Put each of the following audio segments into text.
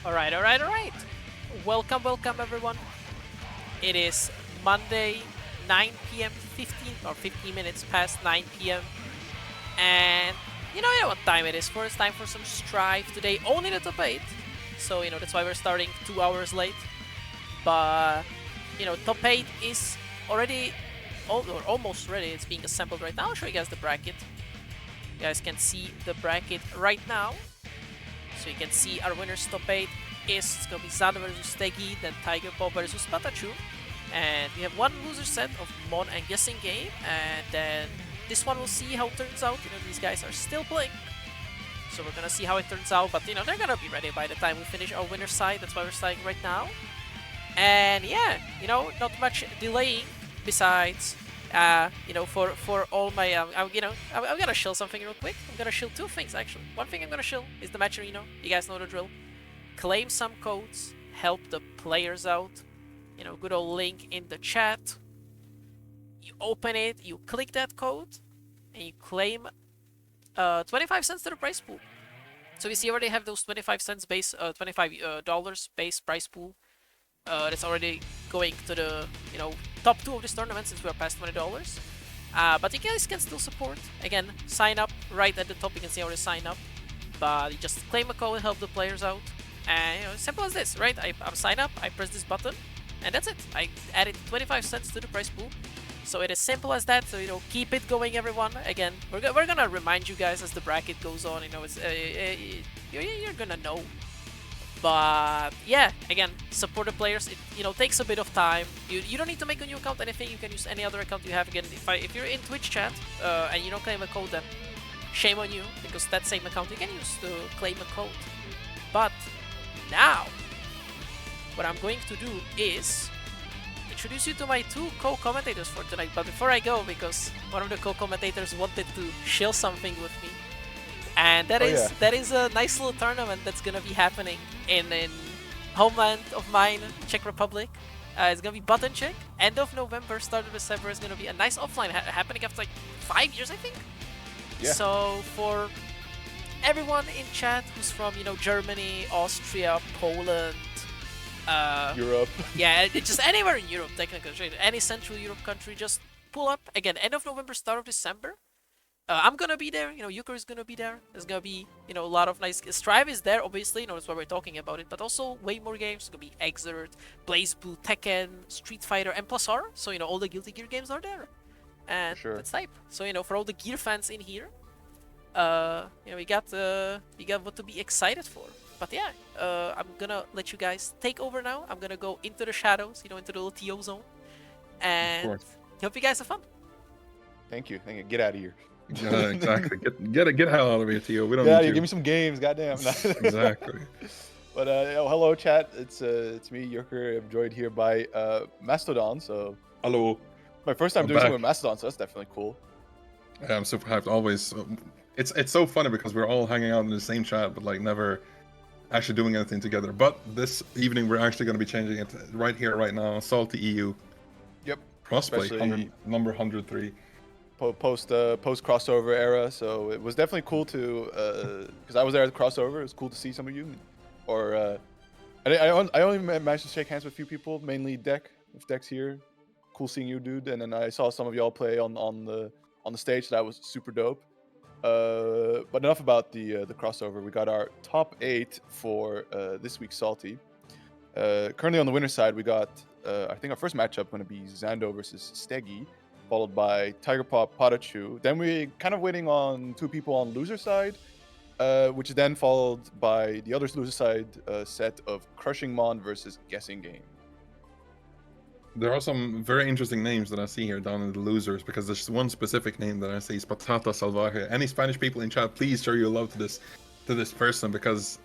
Alright. Welcome everyone. It is Monday, 9 p.m. 15 minutes past 9 p.m. And you know what time it is for. It's time for some strife today, only the top 8. So, that's why we're starting 2 hours late. But, top 8 is already, or almost ready. It's being assembled right now. I'll show you guys the bracket. You guys can see the bracket right now. So you can see our winner's top 8 is, it's going to be Zando versus sstegy, then Tiger Pop versus PataChu. And we have one loser set of Mon and GuessingGame, and then this one we'll see how it turns out. These guys are still playing, so we're gonna see how it turns out, but they're gonna be ready by the time we finish our winner's side. That's why we're starting right now. And yeah, not much delaying besides for all my I'm gonna shill something real quick. I'm gonna shill 2 things actually. One thing I'm gonna shill is the match arena. You guys know the drill. Claim some codes, help the players out. Good old link in the chat. You open it, you click that code, and you claim 25 cents to the prize pool. So you see, already have those 25 cents base, $25 base prize pool. That's already going to the top 2 of this tournament since we are past $20. But you guys can still support. Again, sign up right at the top. You can see how to sign up. But you just claim a code and help the players out. And simple as this, right? I sign up, I press this button, and that's it. I added 25 cents to the prize pool. So it is simple as that. So keep it going, everyone. Again, we're gonna remind you guys as the bracket goes on. It's you're gonna know. But yeah, again, support the players. It takes a bit of time. You don't need to make a new account. Anything, you can use any other account you have. Again, if you're in Twitch chat and you don't claim a code, then shame on you, because that same account you can use to claim a code. But now, what I'm going to do is introduce you to my 2 co-commentators for tonight. But before I go, because one of the co-commentators wanted to shill something with me, and that is a nice little tournament that's gonna be happening in homeland of mine, Czech Republic. It's gonna be Button Czech. End of November, start of December is gonna be a nice offline happening after like 5 years, I think. Yeah. So for everyone in chat who's from Germany, Austria, Poland, Europe. Yeah, just anywhere in Europe, technically, any Central Europe country, just pull up. Again, end of November, start of December. I'm gonna be there. Euchre is gonna be there. There's gonna be a lot of nice. Strive is there, obviously. That's why we're talking about it. But also way more games. It's gonna be Xrd, Blazblue, Tekken, Street Fighter, and plus R. So all the Guilty Gear games are there, and that's type. So for all the Gear fans in here, we got what to be excited for. But yeah, I'm gonna let you guys take over now. I'm gonna go into the shadows, into the little TO zone, and hope you guys have fun. Thank you. Get out of here. Yeah, exactly. Get hell out of here, Tio. We don't need you. Give me some games, goddamn. Exactly. But hello, chat. It's me, Euchre. I'm joined here by Mastodon. So hello. My first time doing something with Mastodon, so that's definitely cool. Yeah, I'm super hyped. Always. It's so funny because we're all hanging out in the same chat, but like never actually doing anything together. But this evening we're actually going to be changing it right here, right now. SaltyEU. Yep. Crossplay number 103. Post crossover era, so it was definitely cool to because I was there at the crossover. It was cool to see some of you, or I only managed to shake hands with a few people, mainly Deck. If Deck's here, cool seeing you, dude. And then I saw some of y'all play on the stage. That was super dope. But enough about the crossover. We got our top 8 for this week's Salty. Currently on the winner's side, we got I think our first matchup going to be Zando versus sstegy, followed by Tiger Pop, PataChu. Then we kind of waiting on 2 people on loser side, which is then followed by the other loser side set of Crushing Mon versus GuessingGame. There are some very interesting names that I see here down in the losers, because there's one specific name that I see is PatataSalvaje. Any Spanish people in chat, please show your love to this person, because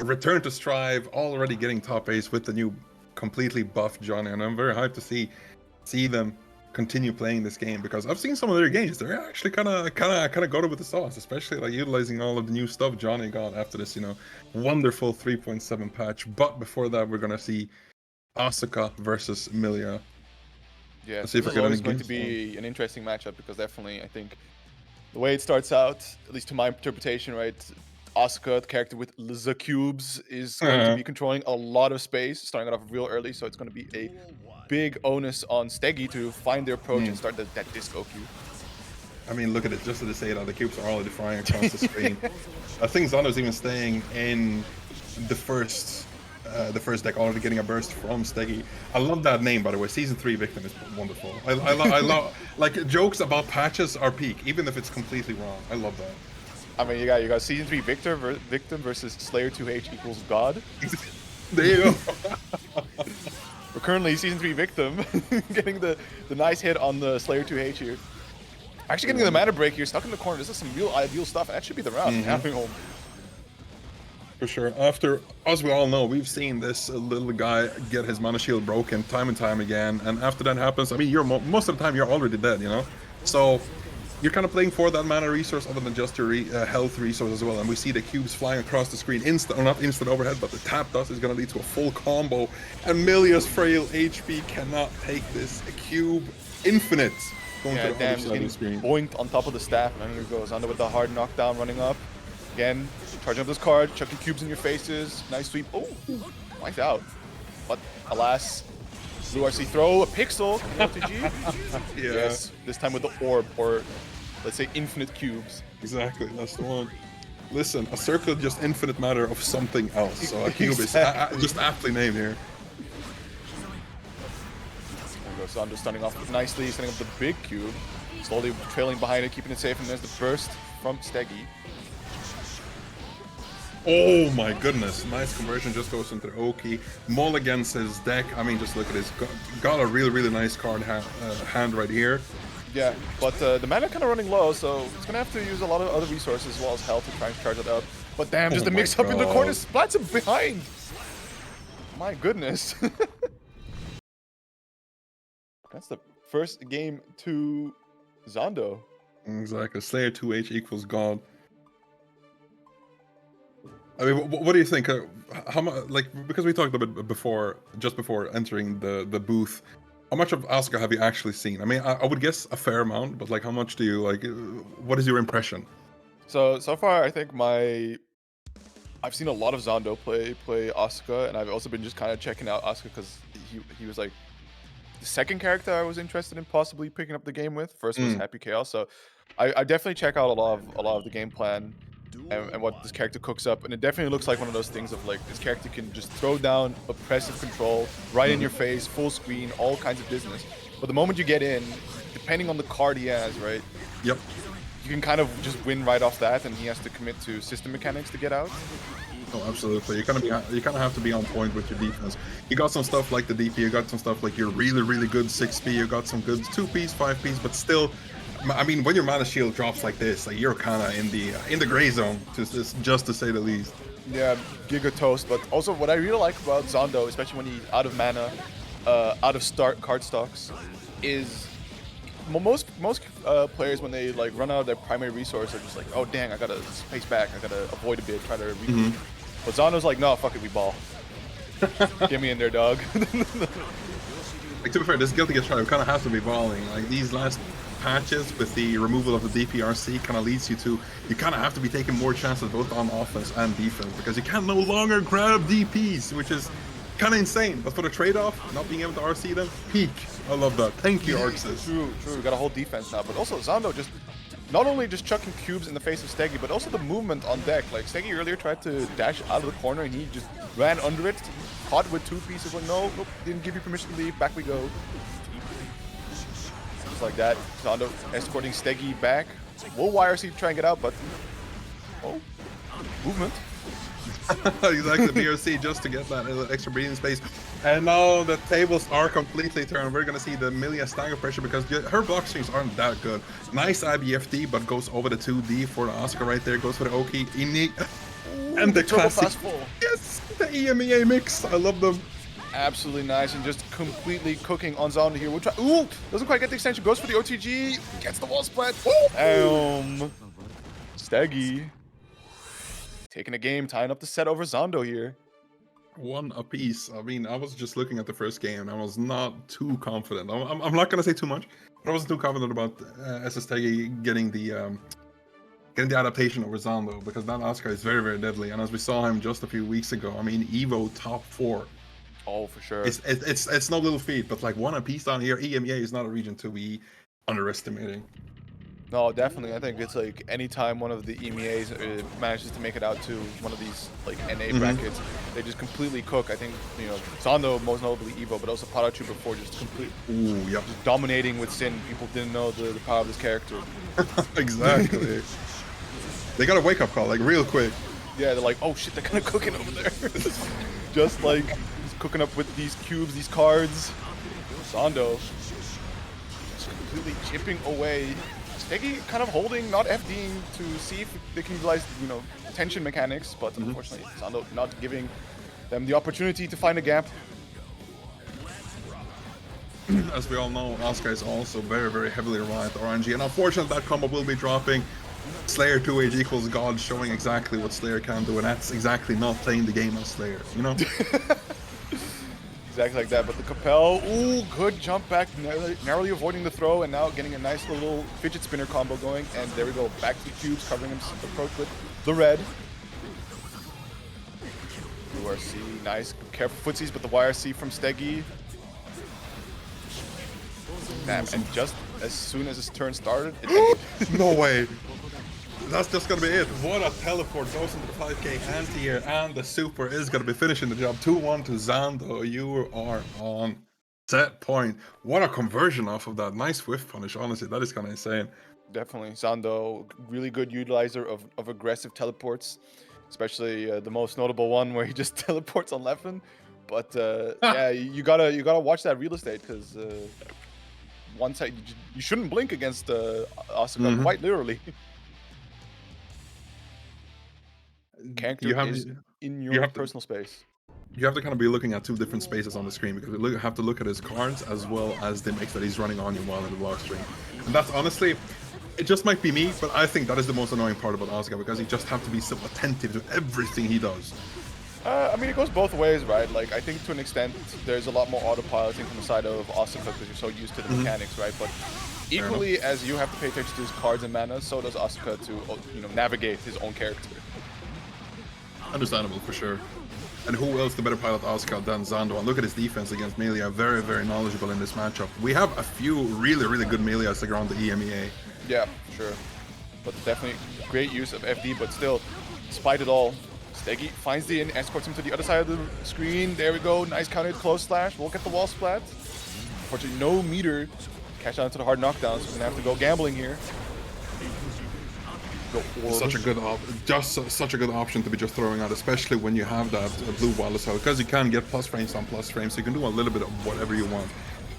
return to Strive, already getting top ace with the new completely buffed Johnny, and I'm very hyped to see them continue playing this game, because I've seen some of their games. They're actually kind of got it with the sauce, especially like utilizing all of the new stuff Johnny got after this wonderful 3.7 patch. But before that, we're gonna see Asuka versus Millia. Yeah, so this is always going to be an interesting matchup, because definitely I think the way it starts out, at least to my interpretation, right, Asuka, the character with the cubes, is going to be controlling a lot of space, starting it off real early. So it's going to be a big onus on sstegy to find their approach and start that disco cue. I mean, look at it. Just to say that the cubes are already flying across the screen. I think Zando's even staying in the first deck, already getting a burst from sstegy. I love that name, by the way. Season 3 Victim is wonderful. I love like jokes about patches are peak, even if it's completely wrong. I love that. I mean, you got Season 3 Victim versus Slayer 2H equals God. There you go. We're currently Season 3 Victim, getting the nice hit on the Slayer 2H here. Actually getting the mana break here, stuck in the corner. This is some real ideal stuff, and that should be the round. Happening home. For sure. After, as we all know, we've seen this little guy get his mana shield broken time and time again, and after that happens, I mean, you're most of the time you're already dead, you know. So you're kind of playing for that mana resource other than just your health resource as well. And we see the cubes flying across the screen, not instant overhead, but the tap dust is going to lead to a full combo. And Millia's frail HP cannot take this. A cube infinite. Yeah, damn, he's getting boinked on top of the staff, and here goes Zando with the hard knockdown running up. Again, charging up this card, chucking cubes in your faces. Nice sweep. Oh, wiped out. But alas, Blue RC throw, a pixel, LTG. Yeah. Yes, this time with the orb, or let's say infinite cubes. Exactly, that's the one. Listen, a circle is just infinite matter of something else, so a cube is just aptly named here. Zando stunning off nicely, setting up the big cube, slowly trailing behind it, keeping it safe, and there's the burst from sstegy. Oh my goodness, nice conversion, just goes into the Oki. Maul against his deck, I mean, just look at this, got a really nice card hand right here. Yeah, but the mana kind of running low, so it's gonna have to use a lot of other resources as well as health to try and charge it up. But damn, just a mix up in the corner, splats him behind! My goodness. That's the first game to Zando. Exactly. Slayer 2H equals God. I mean, what do you think? How much, like, because we talked a bit before, just before entering the booth, how much of Asuka have you actually seen? I mean, I would guess a fair amount, but like, how much do you like? What is your impression? So far, I think I've seen a lot of Zando play Asuka, and I've also been just kind of checking out Asuka because he was like the second character I was interested in possibly picking up the game with. First was Happy Chaos, so I definitely check out a lot of the game plan and what this character cooks up, and it definitely looks like one of those things of like this character can just throw down oppressive control right in your face, full screen, all kinds of business. But the moment you get in, depending on the card he has, right? Yep. You can kind of just win right off that, and he has to commit to system mechanics to get out. Oh, absolutely. You kind of have to be on point with your defense. You got some stuff like the DP. You got some stuff like your really good 6P. You got some good 2Ps, 5Ps, but still, I mean, when your mana shield drops like this, like you're kind of in the gray zone, just to say the least. Yeah, Giga Toast. But also, what I really like about Zando, especially when he's out of mana, out of card stocks, is most players when they like run out of their primary resource are just like, oh dang, I gotta space back, I gotta avoid a bit, try to regroup. But Zando's like, no, fuck it, we ball. Get me in there, dog. Like, to be fair, this Guilty Gear Strive kind of has to be balling. Like these last patches with the removal of the DPRC kind of leads you to, you kind of have to be taking more chances both on offense and defense because you can no longer grab DPs, which is kind of insane. But for the trade-off, not being able to RC them, peak. I love that. Thank you, Arxis. True. We got a whole defense now. But also, Zando just not only just chucking cubes in the face of sstegy, but also the movement on deck. Like, sstegy earlier tried to dash out of the corner, and he just ran under it, caught with 2 pieces, like, nope, didn't give you permission to leave, back we go. Just like that, Zando escorting sstegy back. Will YRC try and get out, but, oh, movement. Exactly, the BRC just to get that extra breathing space. And now the tables are completely turned. We're going to see the Millia stagger pressure because her block strings aren't that good. Nice IBFD, but goes over the 2D for the Asuka right there. Goes for the Oki. And the classic. Yes, the EMEA mix. I love them. Absolutely nice, and just completely cooking on Zando here. We'll try. Ooh, doesn't quite get the extension. Goes for the OTG. Gets the wall split. Steggy taking a game, tying up the set over Zando here. One apiece. I mean, I was just looking at the first game and I was not too confident. I'm not going to say too much, but I wasn't too confident about sstegy getting the getting the adaptation over Zando, because that Asuka is very, very deadly. And as we saw him just a few weeks ago, I mean, Evo top 4. Oh, for sure. It's no little feat, but like 1 apiece down here, EMEA is not a region to be underestimating. No, definitely. I think it's like anytime one of the EMEAs manages to make it out to one of these like NA brackets, they just completely cook. I think, you know, Zando, most notably Evo, but also PataChu before, just just dominating with Sin. People didn't know the power of this character. Exactly. They got a wake-up call, like, real quick. Yeah, they're like, oh shit, they're kind of cooking over there. Just like cooking up with these cubes, these cards. Zando just completely chipping away. sstegy kind of holding, not FDing to see if they can utilize, you know, tension mechanics, but unfortunately, Zando not giving them the opportunity to find a gap. As we all know, Asuka is also very, very heavily reliant on RNG, and unfortunately that combo will be dropping. Slayer 2H equals God, showing exactly what Slayer can do, and that's exactly not playing the game as Slayer, you know? Exactly like that, but the Capel, ooh, good jump back, narrowly avoiding the throw, and now getting a nice little fidget spinner combo going, and there we go, back to the cubes, covering him approach with the red. YRC, nice, careful footsies, but the YRC from sstegy. Damn, and just as soon as his turn started, it ended. No way. That's just gonna be it. What a teleport goes into the 5k anti-air, and the super is gonna be finishing the job. 2-1 to Zando. You are on set point. What a conversion off of that. Nice whiff punish, honestly. That is kind of insane. Definitely. Zando, really good utilizer of aggressive teleports, especially the most notable one where he just teleports on Leffen. But yeah, you gotta watch that real estate, because once you shouldn't blink against Asuka, quite literally. Character is in your personal space. You have to kind of be looking at 2 different spaces on the screen, because you have to look at his cards as well as the mix that he's running on you while in the block stream. And that's honestly, it just might be me, but I think that is the most annoying part about Asuka, because you just have to be so attentive to everything he does. I mean, it goes both ways, right? Like, I think to an extent, there's a lot more autopiloting from the side of Asuka because you're so used to the mechanics, right? But equally as you have to pay attention to his cards and mana, so does Asuka to, you know, navigate his own character. Understandable, for sure. And who else the better pilot Asuka than Zando? And look at his defense against Millia, very, very knowledgeable in this matchup. We have a few really, really good Millias around the EMEA. Yeah, sure. But definitely great use of FD, but still, despite it all, sstegy finds the in, escorts him to the other side of the screen. There we go, nice countered close slash. We'll get the wall splat. Unfortunately, no meter. Catch on to the hard knockdowns. So we're gonna have to go gambling here. Such a good such a good option to be just throwing out, especially when you have that blue wall as well, because you can get plus frames on plus frames, so you can do a little bit of whatever you want.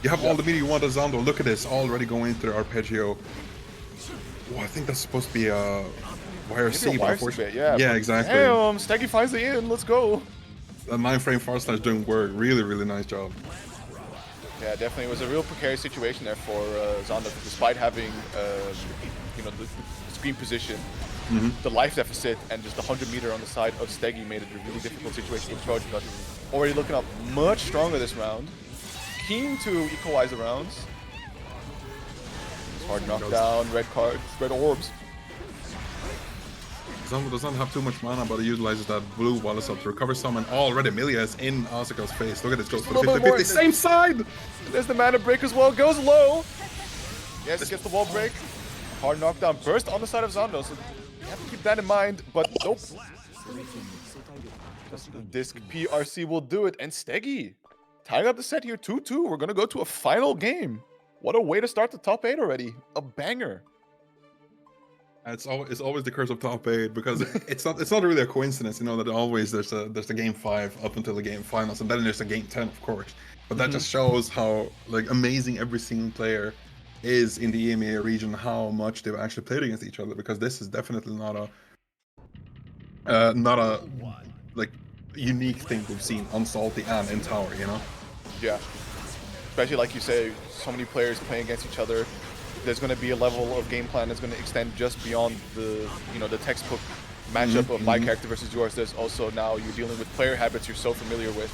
You have all the meter you want as Zando. Look at this, already going into the arpeggio. Oh, I think that's supposed to be a YRC, but unfortunately, yeah, exactly. Damn, sstegy finds the in. Let's go. That 9-frame far slash doing work. Really, really nice job. Yeah, definitely. It was a real precarious situation there for Zando, despite having, you know, the screen position, the life deficit, and just the 100-meter on the side of sstegy made it a really difficult situation to approach. But already looking up much stronger this round. Keen to equalize the rounds. Hard knockdown, red cards, red orbs. Zando doesn't have too much mana, but he utilizes that blue wall up to recover some, and already Millia is in Asuka's face. Look at this, goes for the 50-50, same side! There's the mana break as well, goes low! Yes, gets the wall break. Hard knockdown burst on the side of Zando, so you have to keep that in mind, but nope. Just the disc PRC will do it, and sstegy tying up the set here 2-2. We're gonna go to a final game. What a way to start the top 8 already. A banger. It's always the curse of top 8, because it's not really a coincidence, you know, that always there's the game 5 up until the game finals, and then there's a game 10, of course. But that just shows how like amazing every single player is in the EMEA region, how much they've actually played against each other, because this is definitely not a like unique thing we've seen on Salty and in Tower, you know. Yeah, especially like you say, so many players playing against each other. There's going to be a level of game plan that's going to extend just beyond the, you know, the textbook matchup of my character versus yours. There's also now you're dealing with player habits you're so familiar with.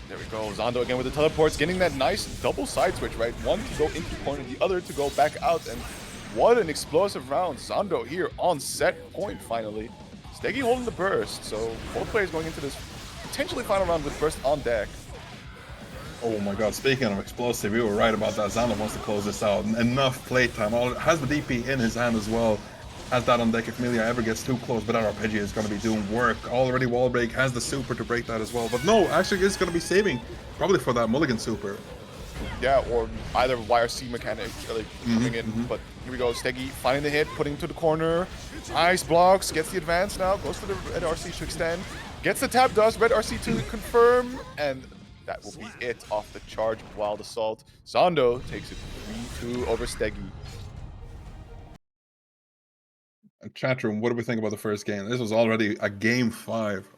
There we go, Zando again with the teleports, getting that nice double side switch, right? One to go into the corner, the other to go back out, and what an explosive round. Zando here on set point finally. sstegy holding the burst, so both players going into this potentially final round with burst on deck. Oh my god, speaking of explosive, you were right about that. Zando wants to close this out. Enough playtime. Has the DP in his hand as well. Has that on deck if Millia ever gets too close, but that RPG is going to be doing work. Already wall break, has the super to break that as well. But no, actually it's going to be saving probably for that mulligan super. Yeah, or either YRC mechanic like coming in. But here we go, sstegy finding the hit, putting him to the corner. Nice blocks, gets the advance now, goes for the red RC to extend. Gets the tap dust, red RC to confirm, and that will be it off the charge of Wild Assault. Zando takes it 3-2 over sstegy. Chat room, what do we think about the first game? This was already a game 5.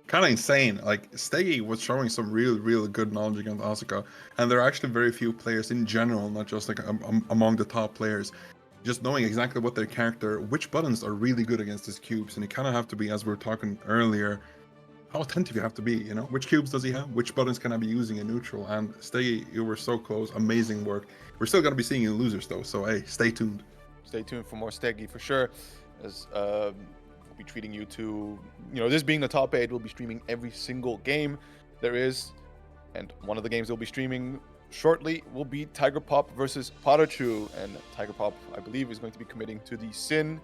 Kind of insane. Like, sstegy was showing some real good knowledge against Asuka, and there are actually very few players in general, not just like among the top players, just knowing exactly what their character, which buttons are really good against his cubes, and you kind of have to be, as we were talking earlier, how attentive you have to be, you know? Which cubes does he have? Which buttons can I be using in neutral? And sstegy, you were so close. Amazing work. We're still going to be seeing you losers, though, so hey, stay tuned. Stay tuned for more sstegy for sure, as we'll be treating you to, this being the top 8, we'll be streaming every single game there is, and one of the games we'll be streaming shortly will be Tiger Pop versus PataChu, and Tiger Pop, I believe, is going to be committing to the Sin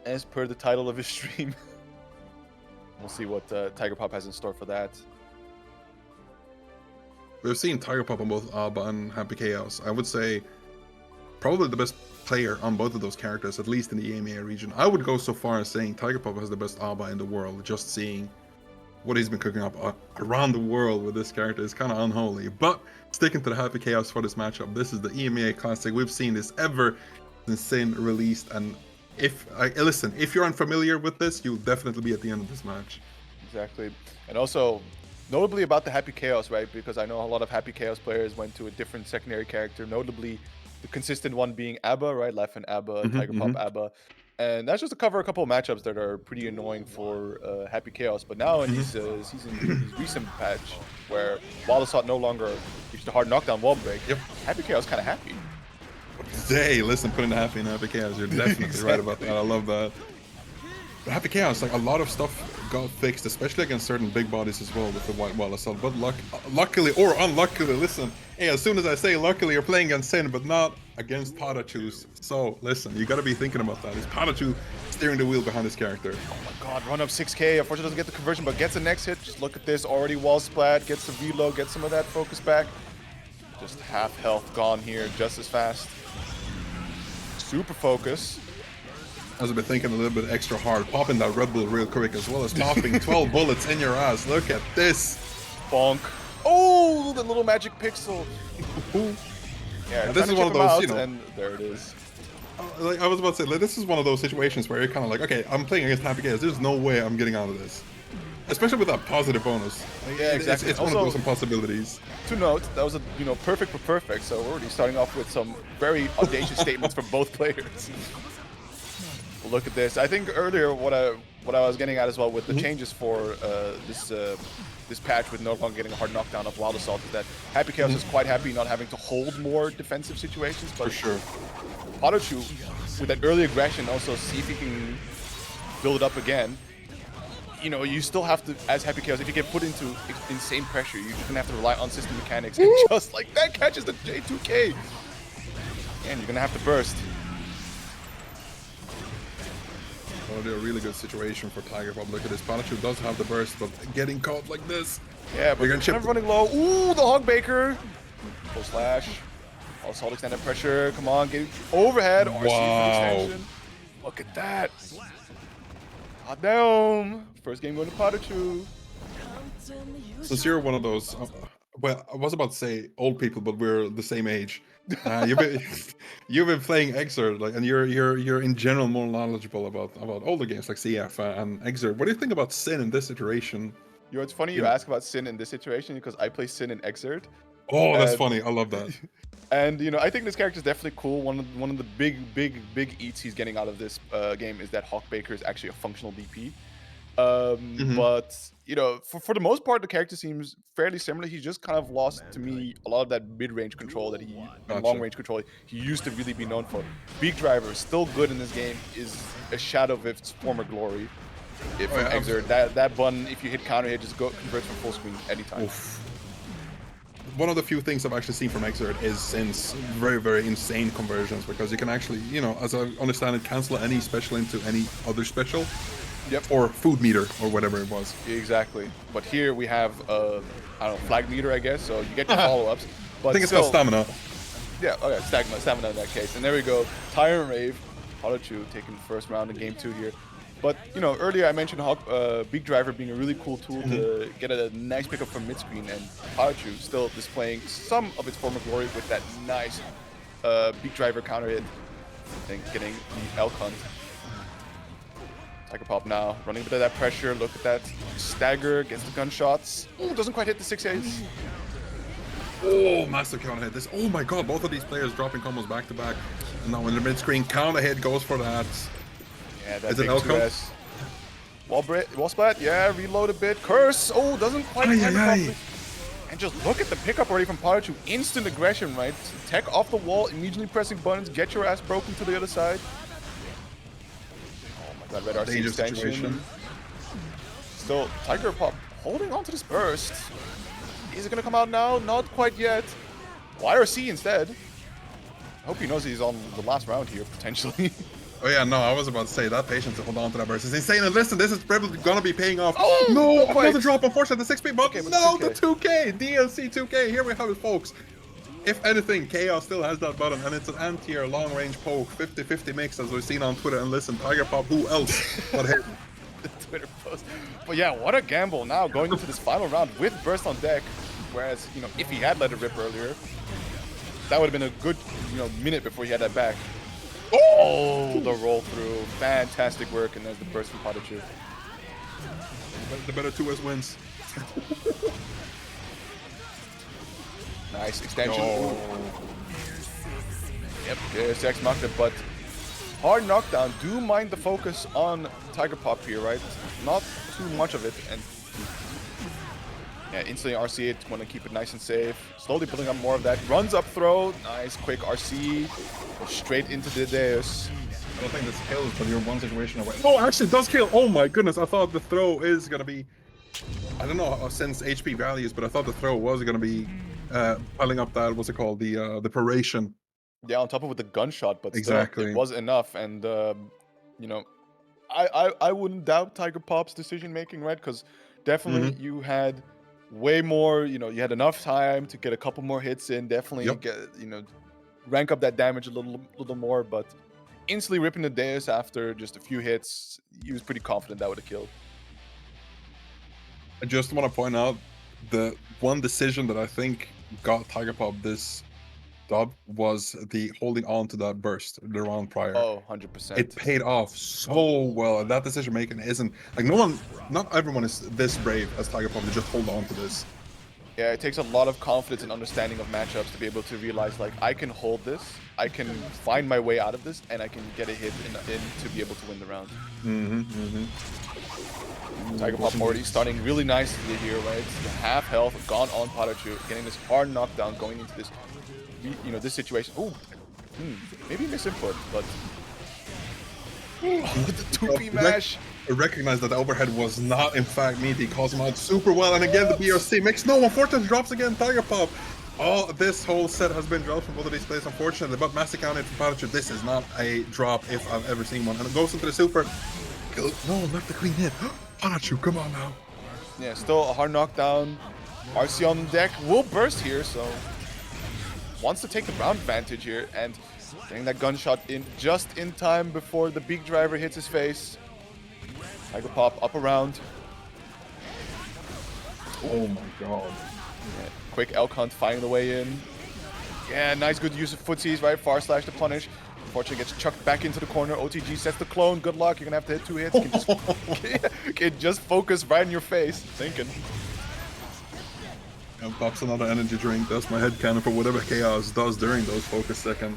as per the title of his stream. We'll see what Tiger Pop has in store for that. We've seen Tiger Pop on both a.b.a. and Happy Chaos. I would say probably the best player on both of those characters, at least in the EMEA region. I would go so far as saying Tiger Pop has the best a.b.a. in the world. Just seeing what he's been cooking up around the world with this character is kind of unholy. But sticking to the Happy Chaos for this matchup, this is the EMEA Classic. We've seen this ever since Sin released, and if you're unfamiliar with this, you'll definitely be at the end of this match. Exactly. And also, notably about the Happy Chaos, right? Because I know a lot of Happy Chaos players went to a different secondary character, notably the consistent one being a.b.a, right? Life and a.b.a, Tiger Pop a.b.a. And that's just to cover a couple of matchups that are pretty annoying for Happy Chaos. But now in these recent patch, where Wild Assault no longer gives the hard knockdown wall break, Happy Chaos kind of happy. Hey, listen, putting the Happy in Happy Chaos, you're definitely right about that. I love that. But Happy Chaos, like, a lot of stuff got fixed, especially against certain big bodies as well with the Wild Assault. But luckily or unluckily, listen, hey, as soon as I say luckily, you're playing against Sin, but not against PataChu. So listen, you gotta be thinking about that. Is PataChu steering the wheel behind this character? Oh my god, run up 6k. Unfortunately doesn't get the conversion, but gets the next hit. Just look at this, already wall splat, gets the reload, gets some of that focus back. Just half health gone here, just as fast. Super focus. I've been thinking a little bit extra hard, popping that Red Bull real quick, as well as popping 12 bullets in your ass. Look at this. Bonk. Oh, the little magic pixel. Yeah, this is one of those, and there it is. Like I was about to say, like, this is one of those situations where you're kind of like, okay, I'm playing against Happy Chaos. There's no way I'm getting out of this. Especially with that positive bonus. Like, yeah, exactly. It's one of those possibilities. To note, that was a perfect for perfect. So we're already starting off with some very audacious statements from both players. Look at this. I think earlier what I was getting at as well with the changes for this patch with no longer getting a hard knockdown of Wild Assault is that Happy Chaos is quite happy not having to hold more defensive situations. But for sure. PataChu, with that early aggression, also see if he can build it up again. You still have to, as Happy Chaos, if you get put into insane pressure, you're just gonna have to rely on system mechanics, and just like that catches the J2K. And you're gonna have to burst. Already a really good situation for Tiger Pop. Look at this. PataChu does have the burst, but getting caught like this. Yeah, but you're running low. Ooh, the Hog Baker. Full slash. Assault extended pressure. Come on, get overhead. RC for the extension. Look at that. Hot down. First game going to PataChu. Since you're one of those, well, I was about to say old people, but we're the same age. You've been playing Xrd, like, and you're in general more knowledgeable about older games like CF and Xrd. What do you think about Sin in this iteration? It's funny you ask about Sin in this situation because I play Sin in Xrd. Oh, that's funny. I love that. And I think this character is definitely cool. One of the big eats he's getting out of this game is that Hawk Baker is actually a functional DP. But you know, for the most part, the character seems fairly similar. He just kind of lost to me a lot of that mid-range control that he and long-range control he used to really be known for. Beak Driver, still good in this game, is a shadow of its former glory. If from Xrd, that button, if you hit counter hit, just converts from full screen anytime. Oof. One of the few things I've actually seen from Xrd is since very, very insane conversions, because you can actually, you know, as I understand it, cancel any special into any other special. Yep. Or food meter, or whatever it was. Exactly. But here we have, I don't know, flag meter, I guess, so you get your follow-ups. But I think it's called stamina. Yeah, okay, stamina in that case. And there we go. Tyrant Rave, PataChu taking the first round in game 2 here. But, you know, earlier I mentioned Beak Driver being a really cool tool to get a nice pickup from mid-screen, and PataChu still displaying some of its former glory with that nice Beak Driver counter hit and getting the elk hunt. Tiger Pop now, running a bit of that pressure. Look at that stagger, gets the gunshots. Ooh, doesn't quite hit the 6As. Oh, master counter hit. This. Oh my god, both of these players dropping combos back to back. And now in the mid-screen, counter hit goes for that. Yeah, that is it big outcome? 2S. Wall splat, yeah, reload a bit. Curse, oh, doesn't quite hit properly. And just look at the pickup already from PataChu. Instant aggression, right? Tech off the wall, immediately pressing buttons, get your ass broken to the other side. That red RC extension. Still, Tiger Pop holding on to this burst. Is it gonna come out now? Not quite yet. YRC instead. I hope he knows he's on the last round here, potentially. Oh yeah, no, I was about to say that patience to hold on to that burst is insane. And listen, this is probably gonna be paying off. Oh, no, quite. another drop, unfortunately, the 6P, but Okay, but no, 2K. the 2K, DLC 2K, here we have it, folks. If anything, Chaos still has that button, and it's an anti-tier long-range poke, 50-50 mix, as we've seen on Twitter. And listen, Tiger Pop, who else but him? The Twitter post. But yeah, what a gamble now going into this final round with burst on deck. Whereas, you know, if he had let it rip earlier, that would have been a good, you know, minute before he had that back. Oh, the roll through. Fantastic work, and there's the burst from PataChu. The better 2S wins. Nice extension. Oh. Yep, Gear knocked it, but hard knockdown. Do mind the focus on Tiger Pop here, right? Not too much of it, and yeah, instantly RC it. Want to keep it nice and safe. Slowly building up more of that. Runs up throw. Nice, quick RC. Straight into the Deus. I don't think this kills, but you're one situation away. Oh, actually, it does kill. Oh my goodness, I thought the throw is gonna be. I don't know since HP values, but I thought the throw was gonna be piling up that, what's it called, the paration. Yeah, on top of it with the gunshot, but exactly, still, it was enough. And you know, I wouldn't doubt Tiger Pop's decision making, right? Because definitely you had way more. You know, you had enough time to get a couple more hits in. Definitely get, you know, rank up that damage a little more. But instantly ripping the Deus after just a few hits, he was pretty confident that would have killed. I just want to point out the one decision that I think got Tiger Pop this dub was the holding on to that burst the round prior. Oh, 100%. It paid off so well, and that decision making isn't like not everyone is this brave as Tiger Pop to just hold on to this. Yeah, it takes a lot of confidence and understanding of matchups to be able to realize, like, I can hold this, I can find my way out of this, and I can get a hit in to be able to win the round. Tiger Pop already starting really nicely here, right? Half health gone on PataChu, getting this hard knockdown going into this, you know, this situation. Ooh, maybe misinput, but the 2P mash. I recognize that the overhead was not in fact meaty, calls him out super well, and again the BRC makes no unfortunate drops again. Tiger Pop. Oh, this whole set has been dropped from both of these players, unfortunately, but massive counter from PataChu. This is not a drop if I've ever seen one, and it goes into the super. No, left the clean hit. PataChu, come on now. Yeah, still a hard knockdown. RC on deck will burst here, so wants to take the round advantage here, and getting that gunshot in just in time before the Beak Driver hits his face. Tiger Pop up around. Oh my god. Yeah, quick elk hunt finding the way in. Yeah, nice good use of footsies, right? Far slash to punish. Unfortunately gets chucked back into the corner. OTG sets the clone. Good luck. You're gonna have to hit 2 hits. Can just focus right in your face. Thinking. And pops another energy drink. That's my headcanon for whatever Chaos does during those focus seconds.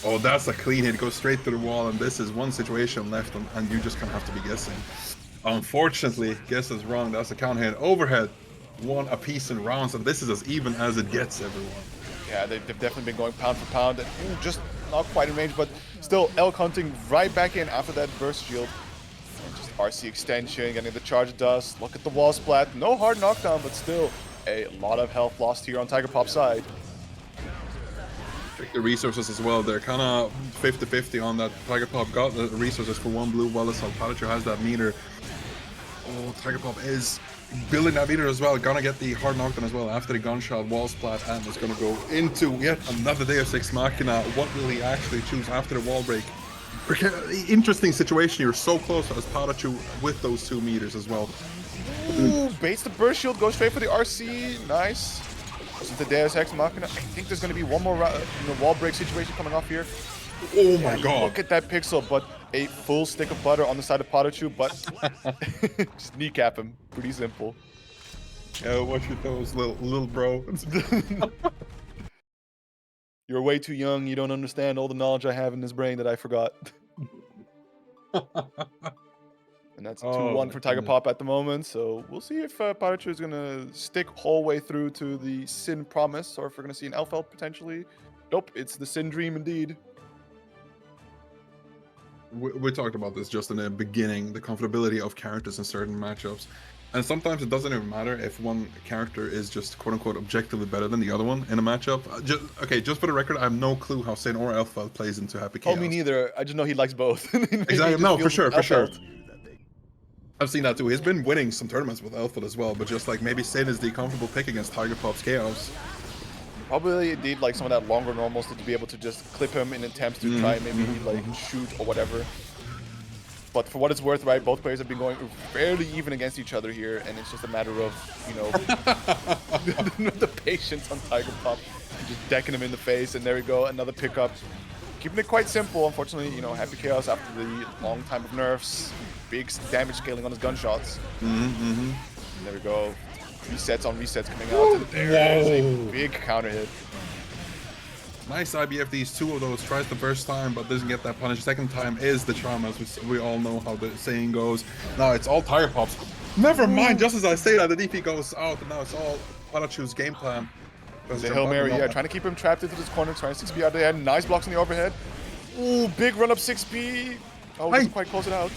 Oh, that's a clean hit. Goes straight to the wall, and this is one situation left, and you just kind of have to be guessing. Unfortunately, guess is wrong. That's a count hit. Overhead, 1 apiece in rounds, and this is as even as it gets, everyone. Yeah, they've definitely been going pound for pound, and just not quite in range, but still elk hunting right back in after that burst shield. And just RC extension, getting the charge dust. Look at the wall splat. No hard knockdown, but still a lot of health lost here on Tiger Pop's side. Check the resources as well. They're kind of 50-50 on that. Tiger Pop got the resources for 1 blue, while the PataChu has that meter. Oh, Tiger Pop is building that meter as well. Gonna get the hard knockdown as well after the gunshot wall splat, and is gonna go into yet another Deus Ex Machina. What will he actually choose after the wall break? Interesting situation here. So close as PataChu with those 2 meters as well. Ooh, baits the burst shield, goes straight for the RC. Nice. Goes into Deus Ex Machina. I think there's gonna be one more wall break situation coming off here. Oh my god. Look at that pixel, but a full stick of butter on the side of PataChu, but just kneecap him. Pretty simple. Yeah, watch your toes, little bro. You're way too young. You don't understand all the knowledge I have in this brain that I forgot. And that's 2-1 for Tiger Pop at the moment. So we'll see if PataChu is going to stick whole way through to the Sin Promise, or if we're going to see an Elf potentially. Nope, it's the Sin Dream indeed. We talked about this just in the beginning, the comfortability of characters in certain matchups. And sometimes it doesn't even matter if one character is just quote-unquote objectively better than the other one in a matchup. Just for the record, I have no clue how Sin or Elfeld plays into Happy Chaos. Oh, me neither. I just know he likes both. Exactly, no, for sure. I've seen that too. He's been winning some tournaments with Elfeld as well, but just like maybe Sin is the comfortable pick against Tiger Pop's Chaos. Probably indeed like some of that longer normals to be able to just clip him in attempts to try and maybe like shoot or whatever. But for what it's worth, right, both players have been going fairly even against each other here, and it's just a matter of, you know, the patience on Tiger Pop, just decking him in the face, and there we go, another pickup. Keeping it quite simple, unfortunately, you know, Happy Chaos after the long time of nerfs, big damage scaling on his gunshots. There we go. Resets on resets coming out, and there's a big counter hit. Nice IBF, these 2 of those. Tries the first time, but doesn't get that punish. Second time is the charm, as we all know how the saying goes. Now it's all Tiger Pops. Never mind, just as I say that, the DP goes out, and now it's all PataChu's game plan. The Hail Mary, yeah, trying to keep him trapped into this corner, trying to 6B out there. Nice blocks on the overhead. Ooh, big run up 6B. Oh, doesn't quite close it out.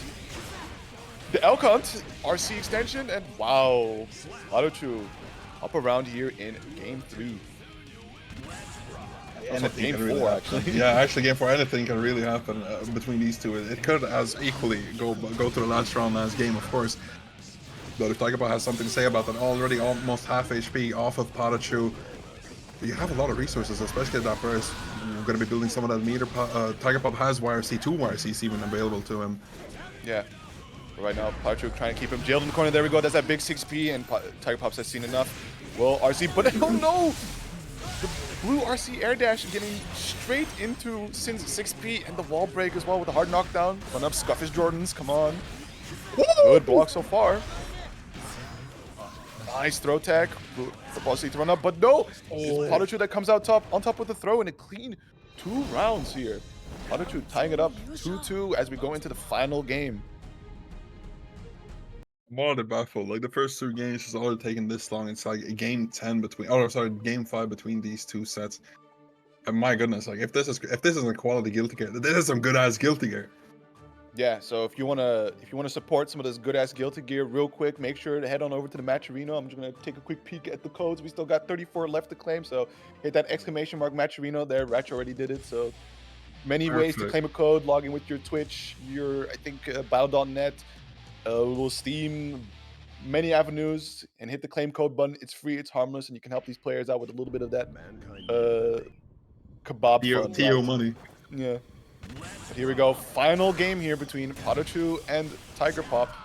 The elk hunt, RC extension, and wow, PataChu up around here in game 3. And game 4, actually. Yeah, actually, game 4, anything can really happen between these 2. It could as equally go to the last round as game, of course. But if Tiger Pop has something to say about that, already almost half HP off of PataChu, you have a lot of resources, especially at that burst. You're going to be building some of that meter. Tiger Pop has YRC, 2 YRCs even available to him. Yeah. Right now, PataChu trying to keep him jailed in the corner. There we go. That's that big 6P, and Tiger Pops has seen enough. Well, RC, but oh no! The blue RC air dash getting straight into Sin's 6P, and the wall break as well with a hard knockdown. Run up, Scuffish Jordans, come on. Good block so far. Nice throw tech. The boss needs to run up, but no! It's PataChu that comes out on top with the throw, and a clean 2 rounds here. PataChu tying it up 2-2 as we go into the final game. I'm already baffled. Like the first 2 games has already taken this long. It's like game 10 between, oh sorry, game 5 between these 2 sets. And my goodness, like if this is a quality Guilty Gear, this is some good ass Guilty Gear. Yeah, so if you wanna support some of this good ass Guilty Gear real quick, make sure to head on over to the Match Arena. I'm just gonna take a quick peek at the codes. We still got 34 left to claim, so hit that exclamation mark Match Arena there. Ratch already did it, so many ways to claim a code. Log in with your Twitch, your I think battle.net, little Steam, many avenues, and hit the claim code button. It's free, it's harmless, and you can help these players out with a little bit of that kebab fun. TO money. Yeah. But here we go. Final game here between PataChu and Tiger Pop.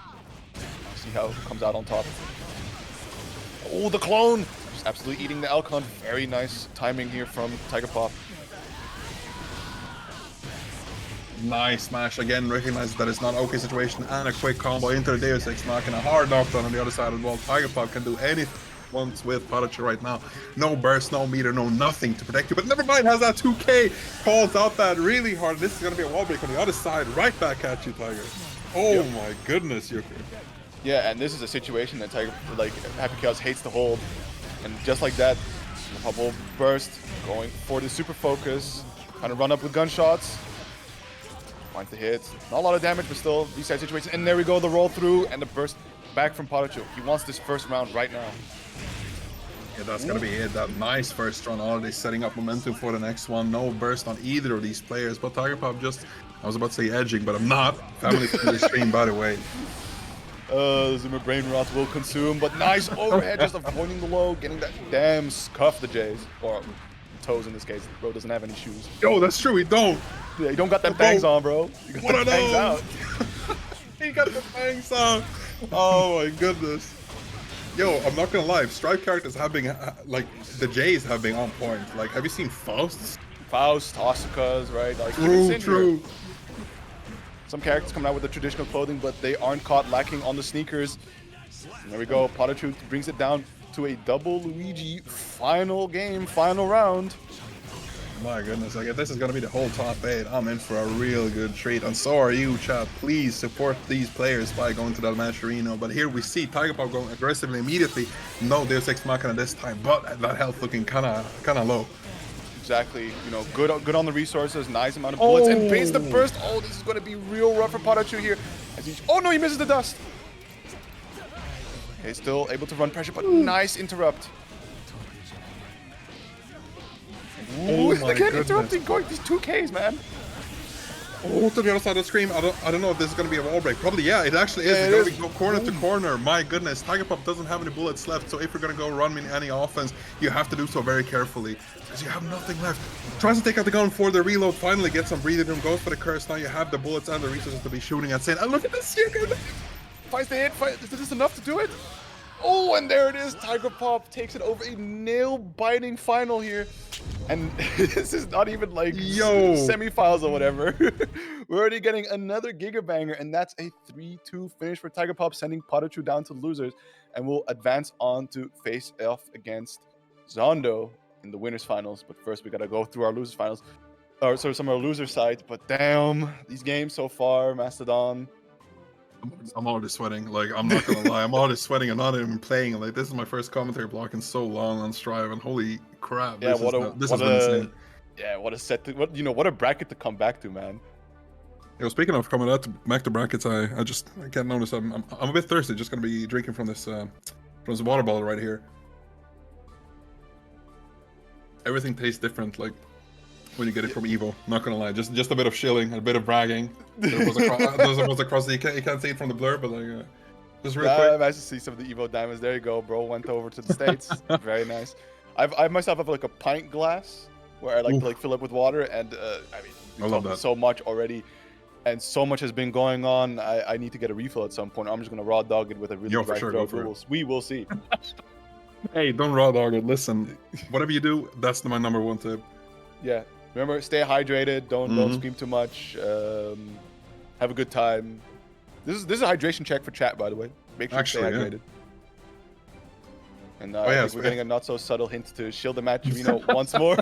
See how it comes out on top. Oh, the clone! Just absolutely eating the Elcon. Very nice timing here from Tiger Pop. Nice smash again, recognizes that it's not an okay situation, and a quick combo into the Deus Ex Machina, a hard knockdown on the other side of the wall. Tiger Pop can do anything once with PataChu right now. No burst, no meter, no nothing to protect you, but never mind, has that 2K, calls out that really hard. This is going to be a wall break on the other side, right back at you, Tiger. Oh my goodness, Yuka. Yeah, and this is a situation that Tiger, like Happy Chaos hates to hold, and just like that, Bubble burst, going for the super focus, trying to run up with gunshots. Finds the hit, not a lot of damage, but still these side situations. And there we go, the roll through and the burst back from PataChu. He wants this first round right now. Yeah, that's gonna be it. That nice first run already setting up momentum for the next one. No burst on either of these players, but Tiger Pop just, I was about to say edging, but I'm not. Family friendly stream, by the way. Zoomer Brain Rot will consume, but nice overhead, just avoiding the low, getting that damn scuff the Jays, or toes in this case. Bro doesn't have any shoes. Yo, that's true, we don't. Yeah, you don't got them bangs on, bro. You got What them are bangs those? out. He got the bangs on. Oh my goodness. Yo, I'm not gonna lie, Stripe characters have been, like, the Jays have been on point. Like, have you seen Faust's? Faust, Asuka's, right? Like, True. Some characters coming out with the traditional clothing, but they aren't caught lacking on the sneakers. And there we go. PataChu brings it down to a double Luigi final game, final round. My goodness, like if this is gonna be the whole top 8, I'm in for a real good treat. And so are you, chat. Please support these players by going to that match arena. But here we see Tiger Pop going aggressively immediately. No Deus Ex Machina this time, but that health looking kinda low. Exactly, you know, good on the resources, nice amount of bullets, and base the burst. Oh, this is going to be real rough for PataChu here. As he, oh no, he misses the dust. Okay, still able to run pressure, but nice interrupt. Ooh, my again, goodness. interrupting, going these 2Ks, man. Oh, to the other side of the screen. I don't know if this is gonna be a wall break. Probably, yeah, it actually is. Yeah, It's it gonna go corner to corner. My goodness, Tiger Pop doesn't have any bullets left, so if you're gonna go run any offense, you have to do so very carefully because you have nothing left. Tries to take out the gun for the reload. Finally, gets some breathing room. Goes for the curse. Now you have the bullets and the resources to be shooting at. Saying, and look at this here. Finds the hit. Is this enough to do it? Oh, and there it is. Tiger Pop takes it over a nail-biting final here. And this is not even like semifinals or whatever. We're already getting another Giga Banger, and that's a 3-2 finish for Tiger Pop, sending PataChu down to losers. And we'll advance on to face off against Zando in the winners finals. But first, we gotta go through our losers finals. Or sorry, some of our loser side. But damn, these games so far, Mastodon. I'm already sweating. Like, I'm not gonna lie, I'm already sweating. I'm not even playing. Like, this is my first commentary block in so long on Strive, and holy crap, Yeah, this has been insane. Yeah, what a set. What a bracket to come back to, man. Yo, speaking of coming out back to brackets, I can't notice. I'm a bit thirsty. Just gonna be drinking from this water bottle right here. Everything tastes different. Like, when you get it from Evo, not gonna lie, just a bit of shilling, a bit of bragging. There was across the, you can't see it from the blur, but like, just real quick. I managed to see some of the Evo diamonds. There you go, bro. Went over to the States. Very nice. I myself have like a pint glass where I like to like fill up with water, and I mean, we I love talked that. so much already, and so much has been going on. I need to get a refill at some point. I'm just gonna raw dog it with a really Yo, for dry sure, throat. go for it. We will see. Hey, don't raw dog it. Listen, whatever you do, that's my number one tip. Yeah. Remember, stay hydrated. Don't scream too much. Have a good time. This is a hydration check for chat, by the way. Make sure you stay hydrated. And I think we're getting a not so subtle hint to shield the match, once more.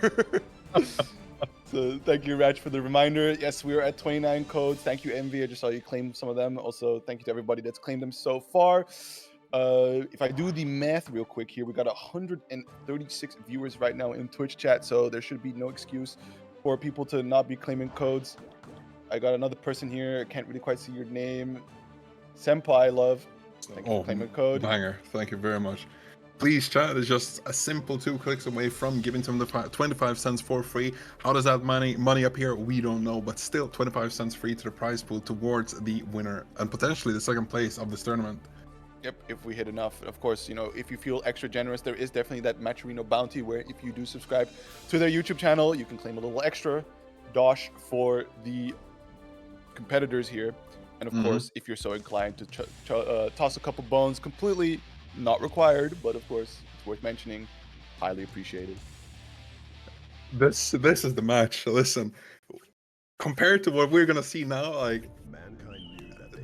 So thank you, Raj, for the reminder. Yes, we are at 29 codes. Thank you, Envy. I just saw you claim some of them. Also, thank you to everybody that's claimed them so far. If I do the math real quick here, we got 136 viewers right now in Twitch chat, so there should be no excuse for people to not be claiming codes. I got another person here. I can't really quite see your name. Senpai Love. Thank you for claiming code. Banger. Thank you very much. Please, chat is just a simple 2 clicks away from giving them the 25 cents for free. How does that money appear? We don't know, but still 25 cents free to the prize pool towards the winner and potentially the second place of this tournament. Yep, if we hit enough. Of course, if you feel extra generous, there is definitely that Matcherino bounty where if you do subscribe to their YouTube channel, you can claim a little extra dosh for the competitors here. And of course, if you're so inclined to toss a couple bones, completely not required, but of course, it's worth mentioning, highly appreciated. This is the match. Listen, compared to what we're gonna see now, like,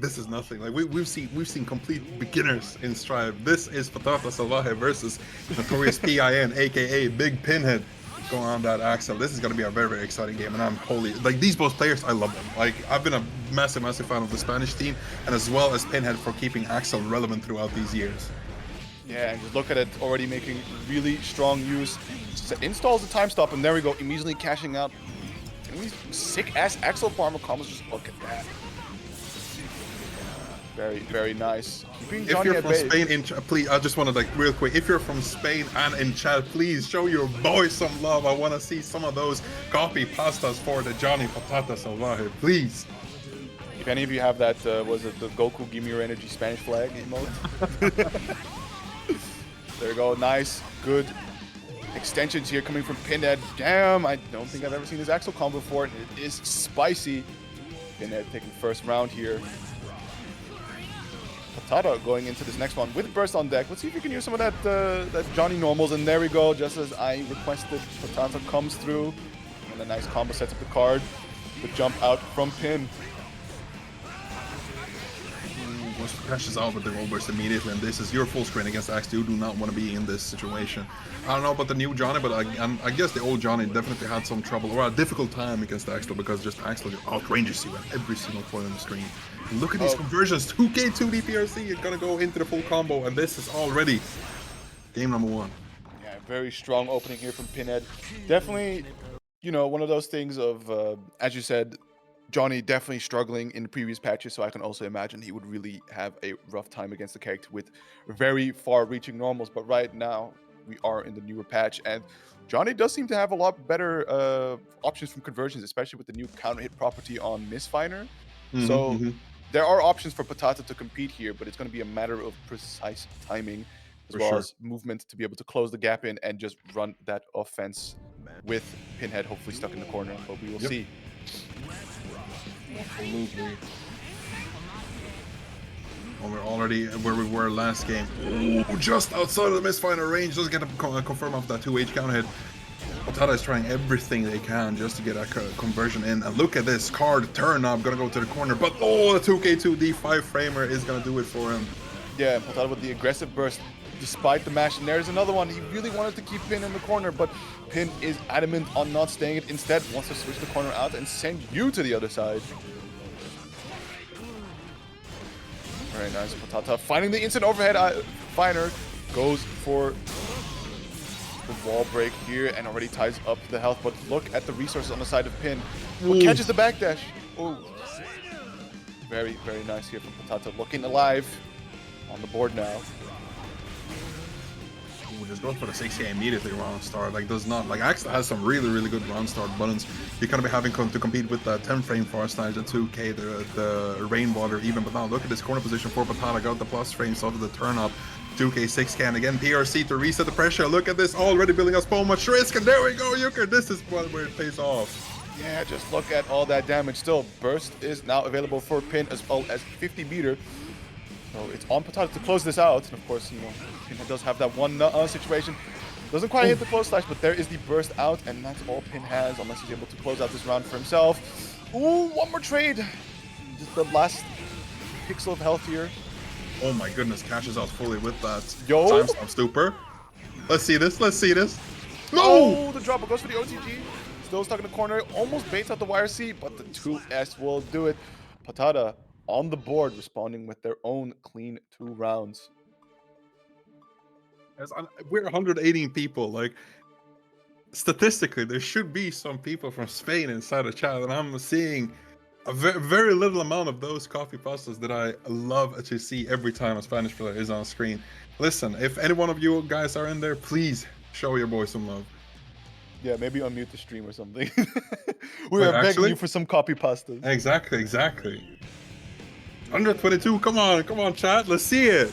this is nothing. Like, we've seen complete beginners in Strive. This is PatataSalvaje versus Notorious PIN, aka Big Pinhead. going on that Axel. This is going to be a very, very exciting game, and I'm like these both players. I love them. Like I've been a massive fan of the Spanish team, and as well as Pinhead for keeping Axel relevant throughout these years. Yeah, and just look at it, already making really strong use. Installs the time stop, and there we go, immediately cashing out. And these sick-ass Axel farmer combos, just look at that. Very, very nice. Keeping Johnny if you're at from bay. Spain, please, I just want to like real quick. If you're from Spain and in chat, please show your boys some love. I want to see some of those copy pastas for the Johnny PatataSalvaje, please. If any of you have that, was it the Goku Give Me Your Energy Spanish flag emote? There we go, nice, good extensions here coming from Pinhead. Damn, I don't think I've ever seen this Axel combo before. It is spicy. Pinhead taking the first round here. Patata going into this next one with burst on deck. Let's see if we can use some of that Johnny normals. And there we go, just as I requested. Patata comes through, and a nice combo sets up the card. The jump out from Pin. Crashes out with the gold burst immediately, and this is your full screen against Axel. You do not want to be in this situation. I don't know about the new Johnny, but I guess the old Johnny definitely had some trouble or a difficult time against Axel because just Axel outranges you at every single point on the screen. And look at these conversions. 2K 2D PRC is gonna go into the full combo, and this is already game number 1. Yeah, very strong opening here from Pinhead. Definitely, you know, one of those things of, as you said, Johnny definitely struggling in the previous patches, so I can also imagine he would really have a rough time against the character with very far-reaching normals. But right now, we are in the newer patch, and Johnny does seem to have a lot better options from conversions, especially with the new counter-hit property on Misfiner. So there are options for Patata to compete here, but it's going to be a matter of precise timing as well as movement to be able to close the gap in and just run that offense with Pinhead hopefully stuck in the corner, but we will see. Absolutely. Well, we're already where we were last game. Ooh, just outside of the Misfiner range. Doesn't get a confirm off that 2H counter hit. Patata is trying everything they can just to get a conversion in. And look at this card turn up, gonna go to the corner. But oh, the 2K2 D5 framer is gonna do it for him. Yeah, Patata with the aggressive burst despite the mash. And there's another one. He really wanted to keep Pin in the corner, but Pin is adamant on not staying it. Instead, wants to switch the corner out and send you to the other side. Very nice. Patata finding the instant overhead. Finer goes for the wall break here and already ties up the health. But look at the resources on the side of Pin. But catches the backdash. Oh, very, very nice here from Patata. Looking alive on the board now. Ooh, just goes for the 6K immediately round start. Like, does not. Like, Axel has some really, really good round start buttons. You're going to be having to compete with the 10 frame fast stage, the 2K, the rainwater even. But now look at this corner position for Patata. Got the plus frames off of the turn up. 2K, 6K, and again, PRC to reset the pressure. Look at this, already building up so much risk. And there we go, Euchre. This is where it pays off. Yeah, just look at all that damage. Still, burst is now available for Pin as well as 50 meter. So it's on Patata to close this out. And of course, you know, Pinhead does have that one situation. Doesn't quite hit the close slash, but there is the burst out, and that's all Pin has, unless he's able to close out this round for himself. Ooh, one more trade. Just the last pixel of health here. Oh my goodness, cashes out fully with that. Yo. Timestamp super. Let's see this, let's see this. No! Oh, the drop goes for the OTG. Still stuck in the corner, almost baits out the YRC, but the 2S will do it. Patata on the board, responding with their own clean 2 rounds. We're 118 people. Like, statistically, there should be some people from Spain inside the chat, and I'm seeing a very little amount of those coffee pastas that I love to see every time a Spanish player is on screen. Listen, if any one of you guys are in there, please show your boy some love. Yeah, maybe unmute the stream or something. We are begging you for some copy pastas. Exactly, exactly. 122, come on, chat, let's see it.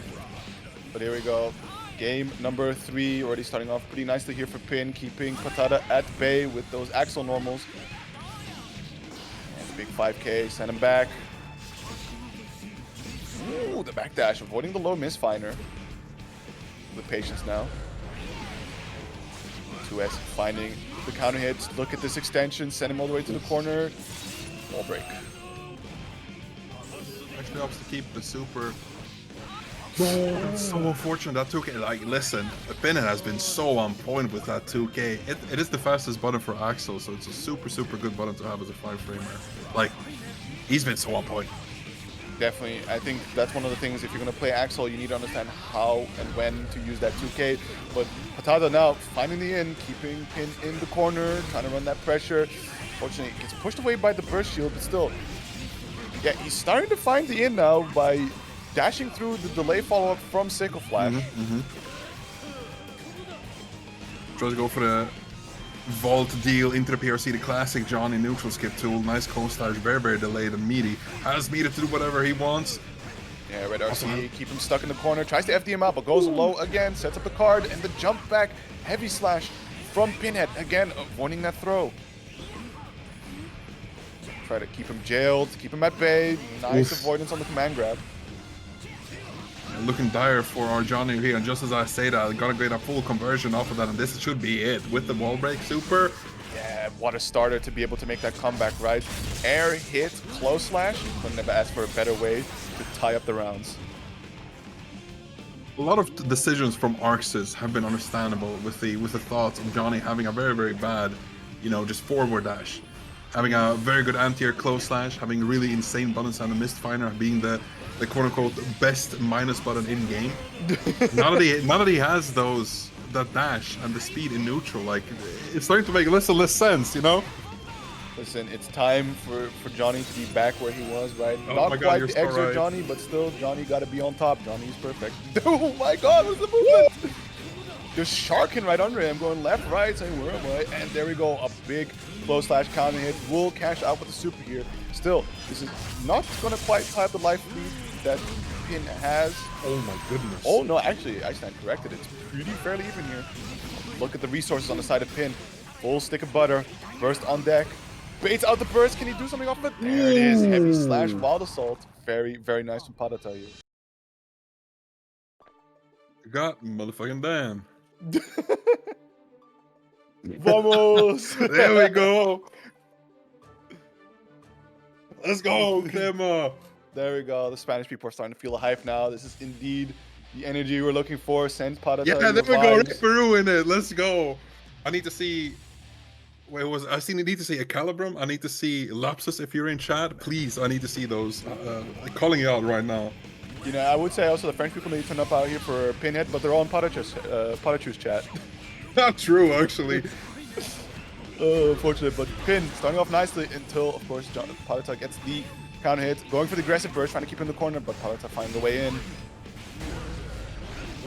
But here we go. Game number 3, already starting off pretty nicely here for Pin, keeping Patata at bay with those Axel normals. And the big 5K, send him back. Ooh, the backdash, avoiding the low misfiner. With patience now. 2S finding the counter hits. Look at this extension, send him all the way to the corner. Wall break. Actually helps to keep the super It's so unfortunate that 2K. Like, listen, Pinhead has been so on point with that 2K. It is the fastest button for Axel, so it's a super good button to have as a 5-framer. Like, he's been so on point. Definitely, I think that's one of the things. If you're gonna play Axel, you need to understand how and when to use that 2K. But Patata now finding the in, keeping Pin in the corner, trying to run that pressure. Fortunately, gets pushed away by the burst shield, but still, yeah, he's starting to find the in now by dashing through the delay follow-up from Sickle Flash. Tries to go for the Vault deal into the PRC, the classic Johnny neutral skip tool. Nice co-stage, very delayed and meaty. Has meaty to do whatever he wants. Yeah, Red RC, keep him stuck in the corner, tries to FD him out, but goes low again, sets up the card, and the jump back, heavy slash from Pinhead, again, avoiding that throw. Try to keep him jailed, keep him at bay, nice avoidance on the command grab. Looking dire for our Johnny here, and just as I say that, gotta get a full conversion off of that, and this should be it with the wall break super. Yeah, what a starter to be able to make that comeback, right? Air hit, close slash, couldn't have asked for a better way to tie up the rounds. A lot of decisions from Arxes have been understandable with the thoughts of Johnny having a very bad, you know, just forward dash, having a very good anti-air close slash, having really insane buttons and the Mistfinder being the quote-unquote best minus button in game. now that he has that dash and the speed in neutral, like, it's starting to make less and less sense, you know? Listen, it's time for Johnny to be back where he was, right? Oh Not my quite God, the you're so Xrd right. Johnny, but still, Johnny got to be on top. Johnny's perfect. Oh my God, what's the movement? Just sharking right under him, going left, right, saying where am I? And there we go, a big close slash counter hit. Will cash out with the super here. Still, this is not going to quite tie up the life lead that Pin has. Oh my goodness. Oh no, actually, I stand corrected. It's pretty fairly even here. Look at the resources on the side of Pin. Full stick of butter, burst on deck. Baits out the burst. Can he do something off of it? There it is. Heavy slash, wild assault. Very nice from PataChu. God motherfucking damn. Vamos! There we go. Let's go, Clema. There we go. The Spanish people are starting to feel the hype now. This is indeed the energy we're looking for. Send PataChu. Yeah, there we go. Peru in it. Let's go. I need to see. Wait, need to see a Calibrum. I need to see Lapsus. If you're in chat, please. I need to see those. I'm calling you out right now. You know, I would say also the French people need to turn up out here for Pinhead, but they're all in PataChu's chat. Not true, actually. Unfortunate, but Pin starting off nicely until, of course, PataChu gets the counter hit, going for the aggressive burst, trying to keep him in the corner, but PataChu finding the way in.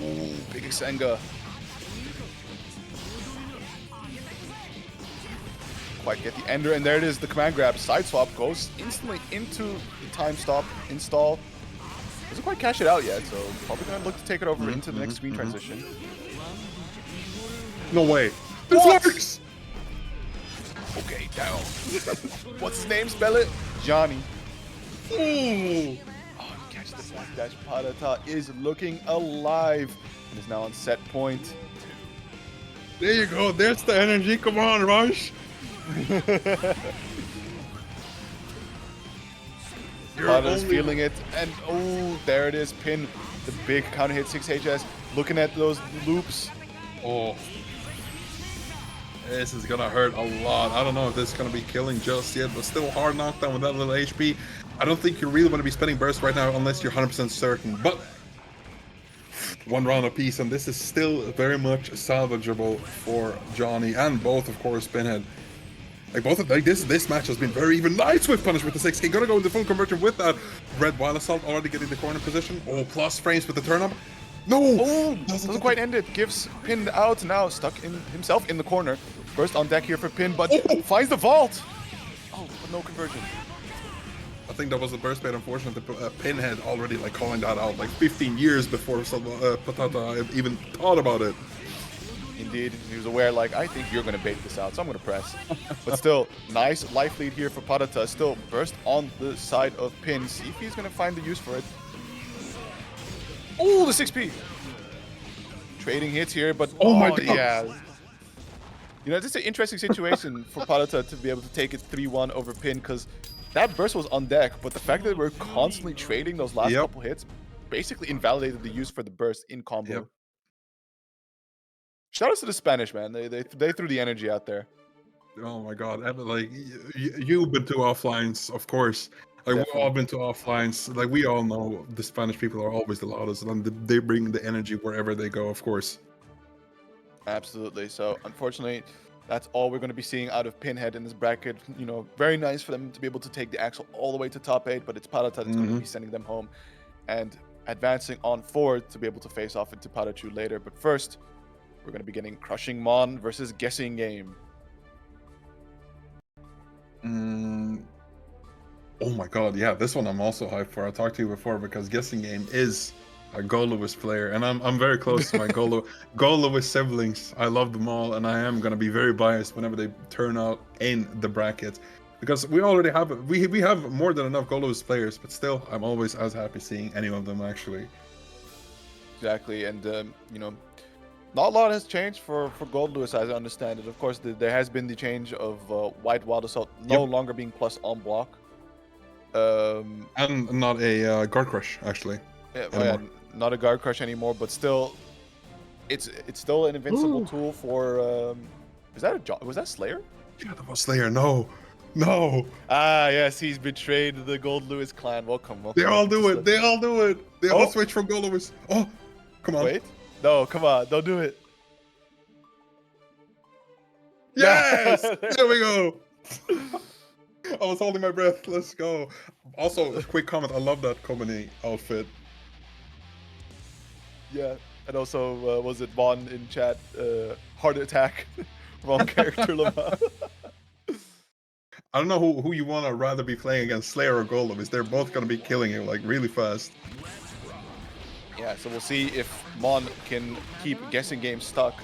Ooh, big Xenga. Quite get the ender, and there it is, the command grab. Side swap goes instantly into the time stop install. Doesn't quite cash it out yet, so probably gonna look to take it over into the next screen transition. No way. This works! Okay, down. What's his name? Spell it? Johnny. Ooh. Oh, catch the back dash. PataChu is looking alive and is now on set point. There you go. There's the energy. Come on, Rush. Pata's feeling it, and oh, there it is. Pin, the big counter hit 6HS. Looking at those loops. Oh. This is gonna hurt a lot. I don't know if this is gonna be killing just yet, but still hard knockdown with that little HP. I don't think you really want to be spending burst right now unless you're 100% certain, but one round apiece, and this is still very much salvageable for Johnny and both, of course, Pinhead. Like both of this match has been very even. Nice with punish with the 6K. Gonna go into full conversion with that red wild assault, already getting the corner position. Oh, plus frames with the turn up. No! Oh, doesn't quite end it. Gives Pin out now, stuck in himself in the corner. Burst on deck here for Pin, but finds the vault. Oh, but no conversion. I think that was the burst bait, unfortunately. Pinhead already like calling that out like 15 years before Patata even thought about it. Indeed, he was aware, like, I think you're going to bait this out, so I'm going to press. But still, nice life lead here for PataChu. Still, burst on the side of Pin. See if he's going to find the use for it. Oh, the 6P! Trading hits here, but oh my God. Yeah. You know, this is an interesting situation for PataChu to be able to take it 3-1 over Pin, because that burst was on deck, but the fact that we're constantly trading those last couple hits basically invalidated the use for the burst in combo. Yep. Shout out to the Spanish, man. They threw the energy out there. Oh my god, like you've been to offlines, of course. Like we've all been to offlines. Like we all know the Spanish people are always the loudest, and they bring the energy wherever they go, of course. Absolutely. So unfortunately, that's all we're going to be seeing out of Pinhead in this bracket. You know, very nice for them to be able to take the Axel all the way to top 8, but it's PataChu that's going to be sending them home and advancing on forward to be able to face off into PataChu later. But first, we're going to be getting Crushing Mon versus GuessingGame. Oh my god, yeah, this one I'm also hyped for. I talked to you before because GuessingGame is a Goldlewis player, and I'm very close to my Goldlewis siblings. I love them all, and I am gonna be very biased whenever they turn out in the bracket, because we already have we have more than enough Goldlewis players, but still, I'm always as happy seeing any of them actually. Exactly, and you know, not a lot has changed for Goldlewis as I understand it. Of course, there has been the change of White Wild Assault no longer being plus on block. And not a guard crush actually. Yeah, not a guard crush anymore, but still, it's still an invincible tool for. Was that Slayer? Yeah, that was Slayer. No. Ah, yes, he's betrayed the Goldlewis clan. Welcome. They all do it. They all switch from Goldlewis. Oh, come on. Wait. No, come on. Don't do it. Yes! There we go. I was holding my breath. Let's go. Also, a quick comment. I love that Komini outfit. Yeah, and also, was it Vaughn in chat? Heart attack. Wrong character, Lamar. I don't know who you want to rather be playing against, Slayer or Goldlewis. They're both going to be killing you, like, really fast. Yeah, so we'll see if Mon can keep GuessingGame stuck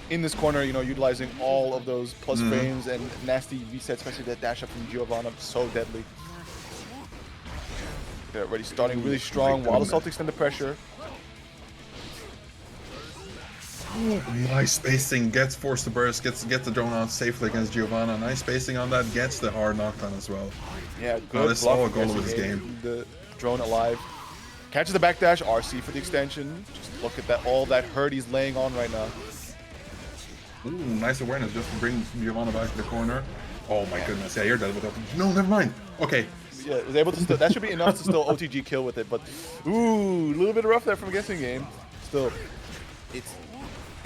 in this corner, you know, utilizing all of those plus frames and nasty resets, especially that dash up from Giovanna, so deadly. They're already starting really strong. Wild Assault extend the pressure. Nice spacing, gets forced to burst, gets the drone out safely against Giovanna. Nice spacing on that, gets the hard knockdown as well. Yeah, good. That's all a goal of this game. The drone alive. Catches the backdash, RC for the extension. Just look at that, all that hurt he's laying on right now. Ooh, nice awareness just to bring Giovanna back to the corner. Oh my goodness, yeah, you're dead with that. No, never mind. Okay. Yeah, was able to still, that should be enough to still OTG kill with it, but ooh, a little bit rough there from GuessingGame. Still, it's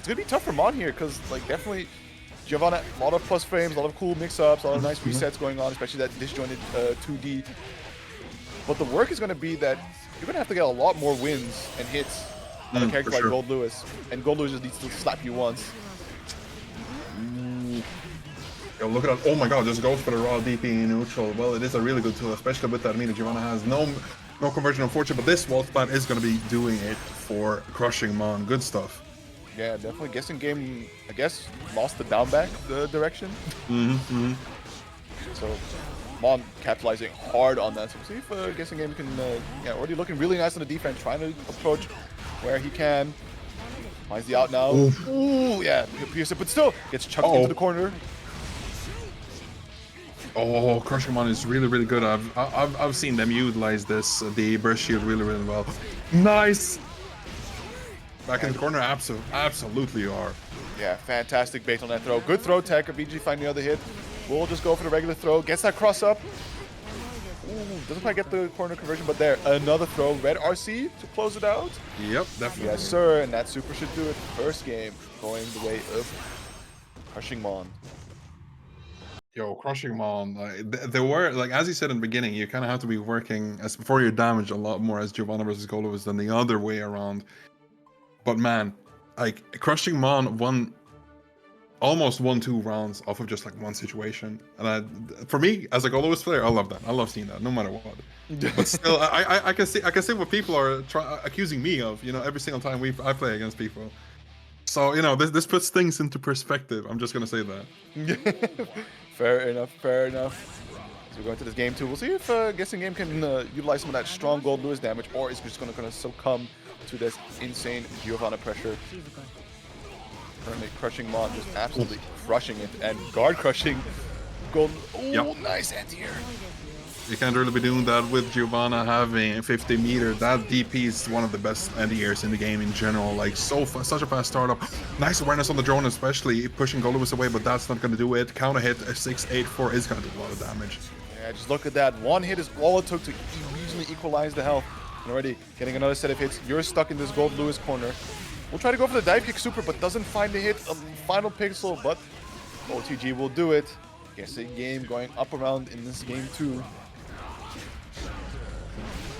gonna be tough for Mon here, because like definitely Giovanna, a lot of plus frames, a lot of cool mix-ups, a lot of nice resets going on, especially that disjointed 2D. But the work is gonna be that you're gonna have to get a lot more wins and hits on a character like Goldlewis, and Goldlewis just needs to slap you once. Yo, look at that. Oh my god, just goes for the raw DP neutral. Well, it is a really good tool, especially with that. I mean, Giovanna has no conversion, unfortunately, but this wall splat is going to be doing it for Crushing Mon. Good stuff. Yeah, definitely. GuessingGame, I guess, lost the down back direction. So, Mon capitalizing hard on that. So, we'll see if GuessingGame can, yeah, already looking really nice on the defense, trying to approach where he can. Finds the out now. Ooh, yeah, pierce it, but still gets chucked into the corner. Oh, Crushing Mon is really, really good. I've seen them utilize this, the burst shield, really, really well. Nice. Back in the corner, absolutely you are. Yeah, fantastic bait on that throw. Good throw tech. a.b.a finding the other hit. We'll just go for the regular throw. Gets that cross up. Ooh, doesn't quite get the corner conversion, but there, another throw. Red RC to close it out. Yep, definitely. Yes, sir, and that super should do it. First game going the way of Crushing Mon. Yo, Crushing Mon, like, there were, like, as you said in the beginning, you kind of have to be working for your damage a lot more as Giovanna versus Goldlewis than the other way around. But man, like, Crushing Mon almost won 2 rounds off of just like one situation. And for me, as a Goldlewis player, I love that. I love seeing that, no matter what. But still, I can see what people are accusing me of, you know, every single time I play against people. So, you know, this puts things into perspective. I'm just gonna say that. Fair enough, fair enough. So we're going to this game too. We'll see if GuessingGame can utilize some of that strong Goldlewis damage, or is just gonna succumb to this insane Giovanna pressure. Currently Crushing Mon just absolutely crushing it, and guard crushing Gold. Oh, nice anti-air. You can't really be doing that with Giovanna having 50 meter. That DP is one of the best anti-airs in the game in general. Like such a fast startup. Nice awareness on the drone, especially pushing Goldlewis away, but that's not going to do it. Counter hit a 684 is going to do a lot of damage. Yeah, just look at that. One hit is all it took to easily equalize the health. And already getting another set of hits. You're stuck in this Goldlewis corner. We'll try to go for the dive kick super, but doesn't find the hit. A final pixel, but OTG will do it. Guessing game going up around in this game too.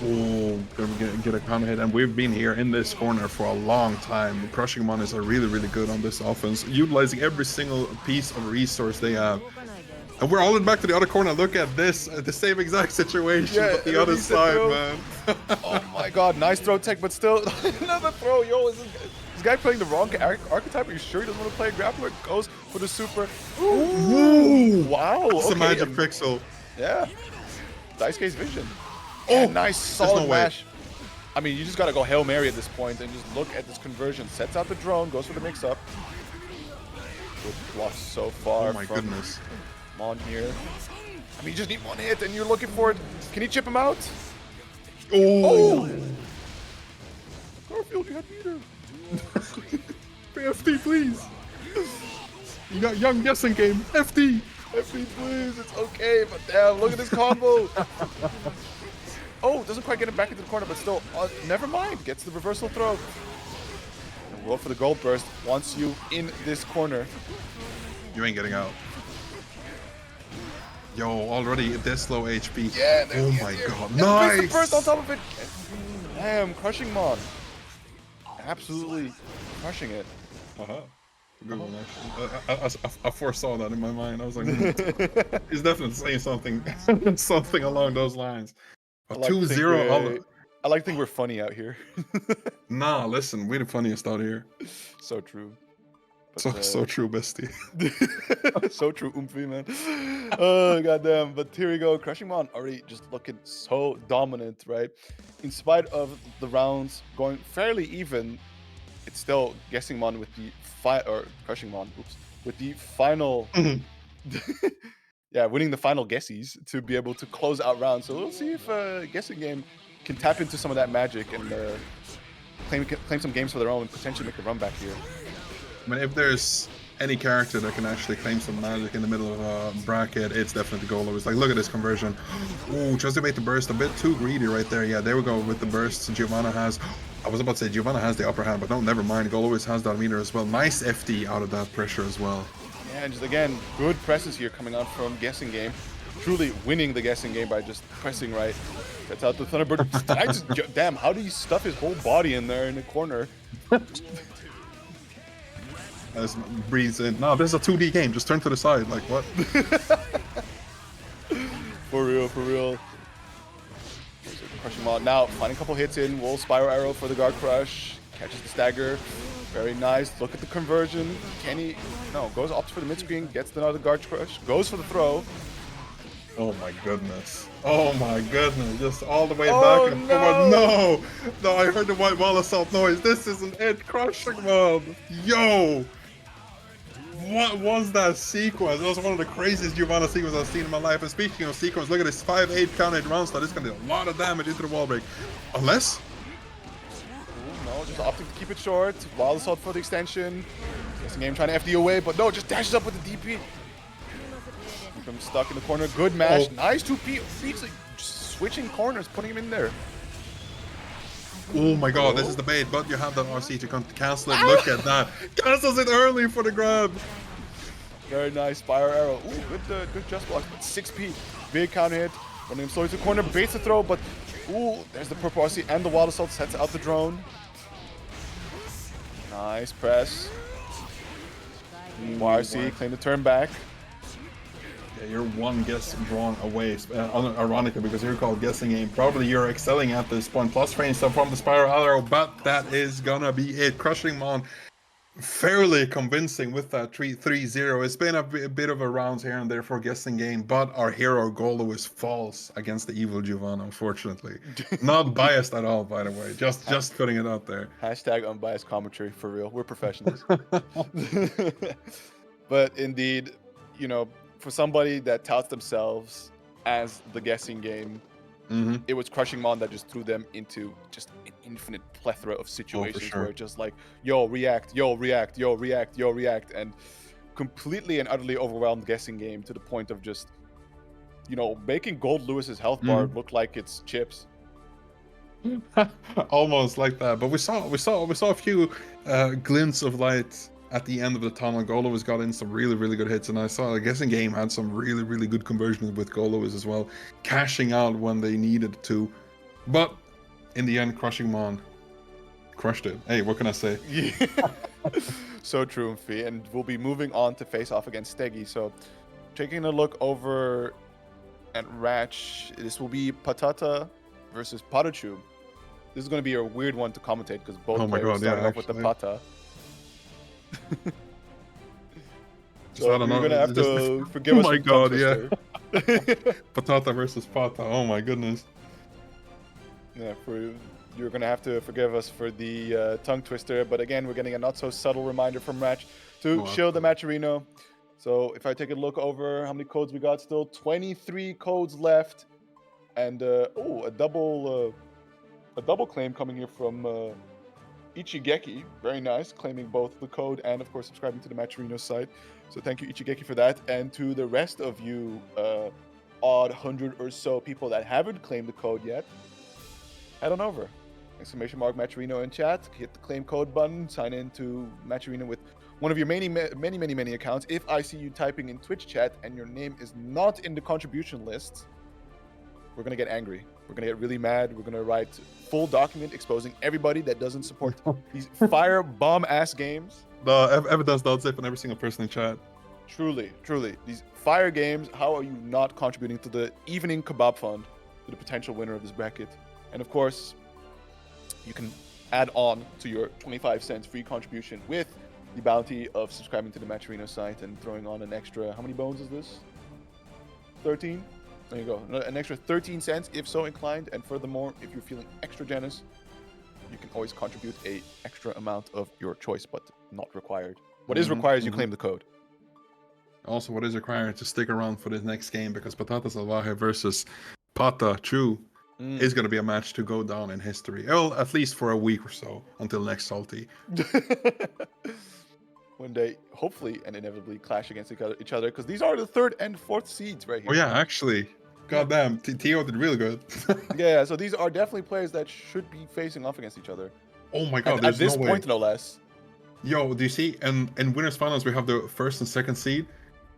Oh, gonna get a counter hit, and we've been here in this corner for a long time. Crushing Mon are really, really good on this offense, utilizing every single piece of resource they have. And we're all in back to the other corner. Look at this, the same exact situation, but the other side, man. Oh my god, nice throw tech, but still another throw. Yo, is this guy playing the wrong archetype? Are you sure he doesn't want to play a grappler? Goes for the super. Ooh, wow. It's a magic pixel. Yeah. Dice case vision. Oh, nice solid mash. I mean, you just gotta go Hail Mary at this point and just look at this conversion. Sets out the drone, goes for the mix-up. Good block so far. Oh my goodness. Mon here. I mean, you just need one hit and you're looking for it. Can he chip him out? Oh! Garfield, you had meter. FD, please. You got young guessing game. FD. FD, please. It's okay, but damn, look at this combo. Oh, doesn't quite get him back into the corner, but still, never mind. Gets the reversal throw. And roll for the gold burst. Wants you in this corner. You ain't getting out. Yo, already this low HP. Yeah, oh my god. And nice! the burst on top of it. Damn, crushing Mon. Absolutely crushing it. Good one, actually. I foresaw that in my mind. I was like, he's definitely saying something, something along those lines. A 2-0. I like to think we're funny out here. Nah, listen, we're the funniest out here. So true. But, so true, bestie. So true, Oomphy, man. Oh, goddamn. But here we go. Crushing Mon already just looking so dominant, right? In spite of the rounds going fairly even, it's still Guessing Mon with the Crushing Mon, with the final yeah, winning the final guesses to be able to close out rounds. So we'll see if Guessing Game can tap into some of that magic and claim some games for their own and potentially make a run back here. I mean, if there's any character that can actually claim some magic in the middle of a bracket, it's definitely Goldlewis. Like, look at this conversion. Ooh, just to make the burst a bit too greedy right there. Yeah, there we go with the burst Giovanna has. I was about to say Giovanna has the upper hand, but no, never mind. Goldlewis has that meter as well. Nice FD out of that pressure as well. Yeah, and just again, good presses here coming out from Guessing Game. Truly winning the Guessing Game by just pressing right. Gets out the Thunderbird. Damn, how do you stuff his whole body in there in the corner? As breathes in. No, this is a 2D game. Just turn to the side. Like, what? For real, for real. Crushing Mon. Now, finding a couple hits in. Will Spiral Arrow for the guard crush. Catches the stagger. Very nice. Look at the conversion. Can he? No, goes opts for the mid screen. Gets another guard crush. Goes for the throw. Oh my goodness. Oh my goodness. Just all the way back and forward. No! No, I heard the white wall assault noise. This isn't it. Crushing Mon. Yo! What was that sequence? That was one of the craziest Giovanna sequences I've seen in my life. And speaking of sequence, look at this 5-8 counter round start. It's going to do a lot of damage into the wall break. Unless? Ooh, no, just opting to keep it short. Wild assault for the extension. Guessing Game trying to FD away, but no, just dashes up with the DP. Keep him stuck in the corner. Good mash. Nice 2P. Like, just switching corners, putting him in there. Oh my god, this is the bait, but you have that RC to cancel it. Look at that. Cancels it early for the grab. Very nice. Fire Arrow. Ooh, good just block. 6P. Big counter hit. Running him slowly to the corner. Baits the throw, but ooh, there's the purple RC and the wild assault. Sets out the drone. Nice press. YRC claim the turn back. Yeah, you're one guess wrong away, ironically, because you're called Guessing Game. Probably you're excelling at this point. Plus range stuff from the Spiral Arrow, but that is gonna be it. Crushing Mon fairly convincing with that 3-0. It's been a bit of a rounds here and there for Guessing Game, but our hero Goldlewis falls against the evil Giovanna, unfortunately. Not biased at all, by the way. Just putting it out there. Hashtag unbiased commentary, for real. We're professionals. But indeed, you know, for somebody that touts themselves as the guessing game. It was Crushing Mon that just threw them into just an infinite plethora of situations sure. where just like, yo, react, yo, react, yo, react, yo, react, and completely and utterly overwhelmed guessing game to the point of just, you know, making Goldlewis's health bar look like it's chips. Almost like that, but we saw a few glints of light at the end of the tunnel. Goldlewis got in some really good hits, and I saw the guessing game had some really good conversions with Goldlewis as well, cashing out when they needed to. But in the end, Crushing Mon crushed it. Hey, what can I say? So true, Mfi. And we'll be moving on to face off against sstegy. So taking a look over at Ratch, this will be Patata versus PataChu. This is going to be a weird one to commentate because both players started off with the Pata. So you're going to have to forgive us for the tongue twister. Patata versus Pata. Oh my goodness. Yeah, you're going to have to forgive us for the tongue twister. But again, we're getting a not so subtle reminder from Ratch to shield the Matcherino. So if I take a look over how many codes we got, still 23 codes left. And a double claim coming here from Ichigeki. Very nice, claiming both the code and of course subscribing to the Matcherino site. So thank you, Ichigeki, for that. And to the rest of you odd 100 or so people that haven't claimed the code yet, head on over. Exclamation mark Matcherino in chat, hit the claim code button, sign in to Matcherino with one of your many accounts. If I see you typing in Twitch chat and your name is not in the contribution list, we're going to get angry. We're going to get really mad. We're going to write full document exposing everybody that doesn't support these fire bomb ass games. No, evidence.zip on every single person in chat. Truly. These fire games, how are you not contributing to the evening kebab fund, to the potential winner of this bracket? And of course, you can add on to your 25 cents free contribution with the bounty of subscribing to the Matcherino site and throwing on an extra, how many bones is this? 13? There you go. An extra 13 cents if so inclined. And furthermore, if you're feeling extra generous, you can always contribute a extra amount of your choice, but not required. What is required is you claim the code. Also, what is required to stick around for this next game, because PatataSalvaje versus PataChu is going to be a match to go down in history. Well, at least for a week or so, until next Salty. When they hopefully and inevitably clash against each other, because these are the 3rd and 4th seeds right here. Oh yeah, actually. Goddamn, Tio did really good. Yeah, so these are definitely players that should be facing off against each other. Oh my god, at this point, no less. Yo, do you see? In winners finals, we have the 1st and 2nd seed.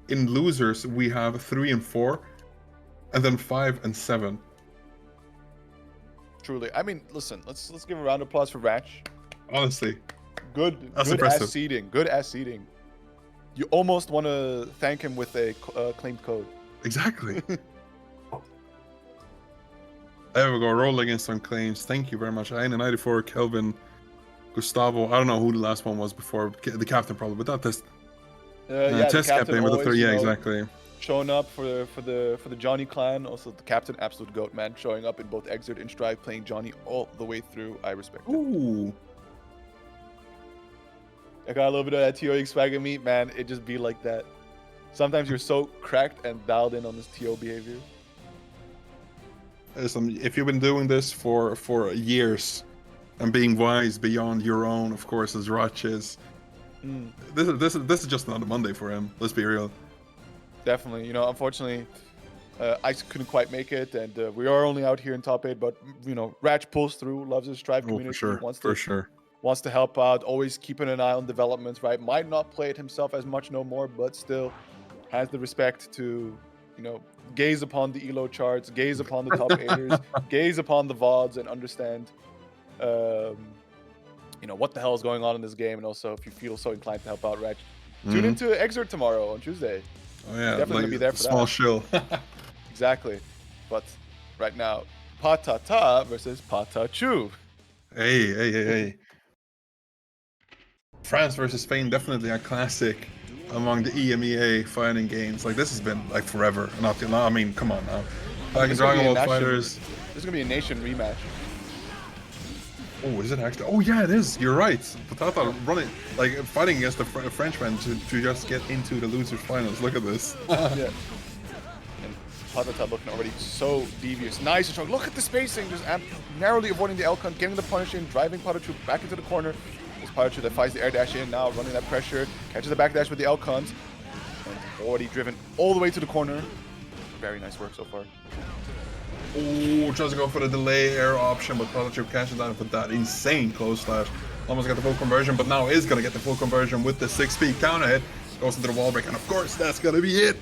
In losers, we have 3 and 4, and then 5 and 7. Truly, I mean, listen, let's give a round of applause for Ratch. Honestly, good ass seeding. Good ass seeding. You almost want to thank him with a claimed code. Exactly. There we go, rolling in some claims. Thank you very much. Aina94, Kelvin, Gustavo. I don't know who the last one was before. The captain probably, but not test. Test captain with the 3. Yeah, exactly. Showing up for the Johnny clan. Also the captain, absolute goat man, showing up in both Xrd and Strive, playing Johnny all the way through. I respect it. Ooh. I got a little bit of that TO swag in me, man. It just be like that. Sometimes you're so cracked and dialed in on this TO behavior. Listen, if you've been doing this for years and being wise beyond your own, of course, as Ratch is, this is just not a Monday for him. Let's be real. Definitely, you know, unfortunately, I couldn't quite make it, and we are only out here in top 8. But you know, Ratch pulls through, loves his Strive community, wants to help out, always keeping an eye on developments. Right, might not play it himself as much no more, but still has the respect to, you know, gaze upon the elo charts, gaze upon the top 8ers, gaze upon the VODs, and understand, you know, what the hell is going on in this game. And also, if you feel so inclined to help out, Ratch, tune into Xrd tomorrow on Tuesday. Oh yeah, definitely gonna be there for small that. Shill. Exactly. But right now, Patata versus PataChu. Hey. France versus Spain, definitely a classic among the EMEA fighting games. Like, this has been like forever. I mean, come on now. Like Dragon Ball FighterZ. This is gonna be a nation rematch. Oh, is it actually? Oh yeah, it is. You're right. Patata running, like fighting against the Frenchman to just get into the losers finals. Look at this. Yeah. And Patata looking already so devious. Nice and strong. Look at the spacing. Just narrowly avoiding the L-con, getting the punish in, driving PataChu back into the corner. It's PataChu that fights the air dash in now, running that pressure. Catches the back dash with the L-cons. And already driven all the way to the corner. Very nice work so far. Oh, tries to go for the delay air option, but PataChu catches down with that insane close slash. Almost got the full conversion, but now is going to get the full conversion with the 6-speed counter hit. Goes into the wall break, and of course, that's going to be it.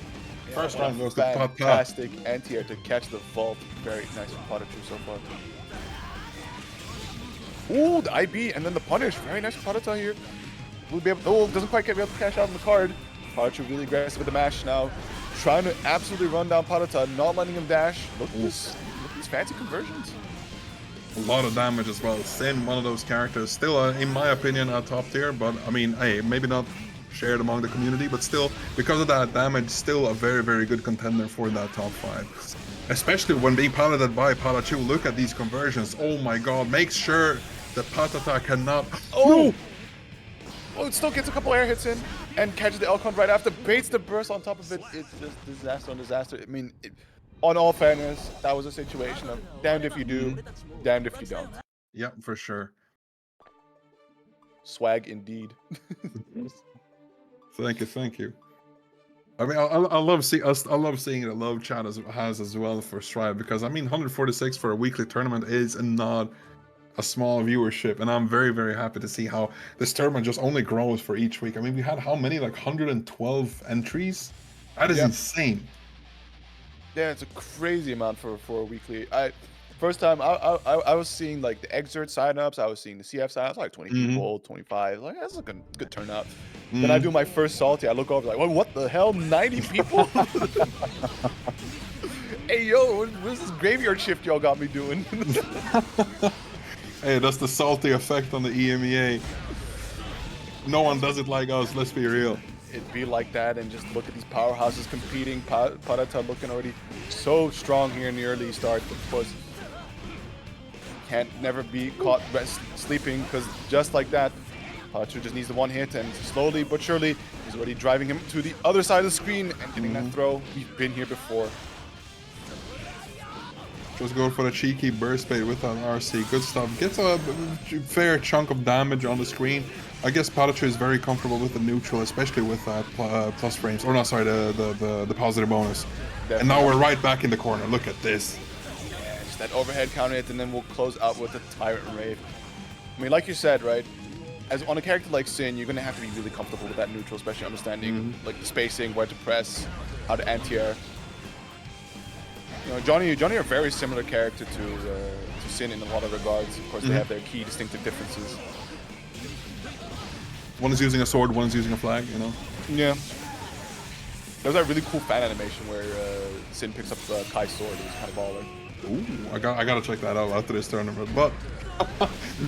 First round goes to Pata. Fantastic anti-air to catch the vault. Very nice from PataChu so far. Ooh, the IB and then the punish. Very nice from Patata here. Will be able. Oh, doesn't quite be able to cash out on the card. PataChu really aggressive with the mash now. Trying to absolutely run down Patata, not letting him dash. Look at these fancy conversions. A lot of damage as well. Sin, one of those characters, still, in my opinion, a top tier, but I mean, hey, maybe not shared among the community, but still, because of that damage, still a very, very good contender for that top 5. Especially when being piloted by PataChu. Look at these conversions. Oh my god, make sure that Patata cannot. Oh! Oh, it still gets a couple air hits in and catches the L-con right after, baits the burst on top of it. It's just disaster on disaster. I mean, on all fairness, that was a situation of damned if you do, damned if you don't. Yeah, for sure. Swag indeed. Thank you, thank you. I mean, I love seeing the love chat has as well for Strive, because I mean 146 for a weekly tournament is not a small viewership, and I'm very, very happy to see how this tournament just only grows for each week. I mean, we had how many, like 112 entries? That is insane. Yeah, it's a crazy amount for a weekly. First time I was seeing like the Xrd signups, I was seeing the CF signups, like 20 people, 25. Like that's a good turnout. Then I do my first Salty. I look over like, what the hell? 90 people? Hey yo, what's this graveyard shift y'all got me doing? Hey, that's the Salty effect on the EMEA. No one does it like us, let's be real. It'd be like that, and just look at these powerhouses competing. Patata looking already so strong here in the early start. Of course, can't never be caught sleeping, because just like that, PataChu just needs the one hit, and slowly but surely, he's already driving him to the other side of the screen and getting that throw. We've been here before. Just go for the cheeky burst bait with an RC. Good stuff. Gets a fair chunk of damage on the screen. I guess PataChu is very comfortable with the neutral, especially with that plus frames. Or not, sorry, the positive bonus. Definitely. And now we're right back in the corner. Look at this. Yeah, just that overhead counter hit, and then we'll close out with the Tyrant Rave. I mean, like you said, right? As on a character like Sin, you're gonna have to be really comfortable with that neutral, especially understanding like the spacing, where to press, how to anti-air. You know, Johnny are a very similar character to Sin in a lot of regards. Of course, they have their key distinctive differences. One is using a sword, one is using a flag, you know? Yeah. There's that really cool fan animation where Sin picks up Kai's sword. It was kind of baller. Ooh, I gotta check that out after this tournament. But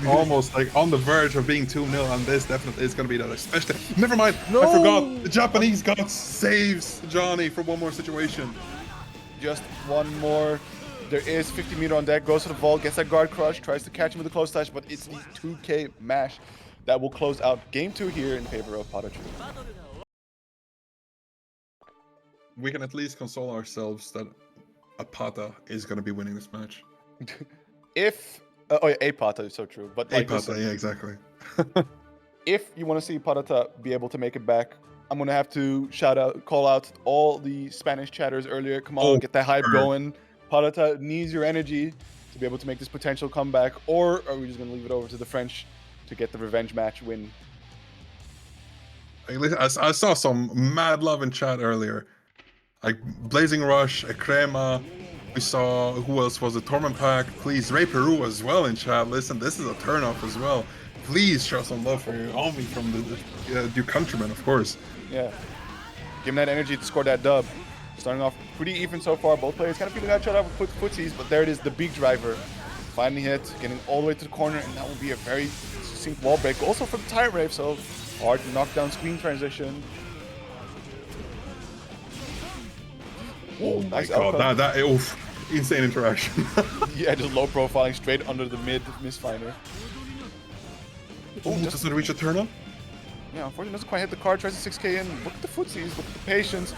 almost like on the verge of being 2-0, and this definitely is gonna be that. Especially, never mind, no! I forgot. The Japanese god saves Johnny from one more situation. Just one more. There is 50 meter on deck, goes to the vault, gets that guard crush, tries to catch him with a close touch, but it's the 2K mash that will close out game 2 here in favor of PataChu. We can at least console ourselves that a Pata is going to be winning this match. If a Pata is so true, but like a Pata, yeah, exactly. If you want to see Patata be able to make it back, I'm gonna have to call out all the Spanish chatters earlier. Come on, get that hype going. Patata needs your energy to be able to make this potential comeback, or are we just gonna leave it over to the French to get the revenge match win? I saw some mad love in chat earlier, like Blazing Rush, Crema. We saw, who else was it? Torment Pack. Please, Ray Peru as well in chat. Listen, this is a turn off as well. Please show some love for your homie from your countrymen, of course. Yeah, give him that energy to score that dub. Starting off pretty even so far. Both players kind of feeling that shot out with footsies, but there it is, the big driver. Finally hit, getting all the way to the corner, and that will be a very succinct wall break. Also for the Tyrant Rave, so hard to knock down screen transition. Oh my god, that insane interaction. Yeah, just low profiling straight under the misfinder. Oh, doesn't reach a turn up? Yeah, unfortunately doesn't quite hit the card, tries to 6K in. Look at the footsies, look at the patience.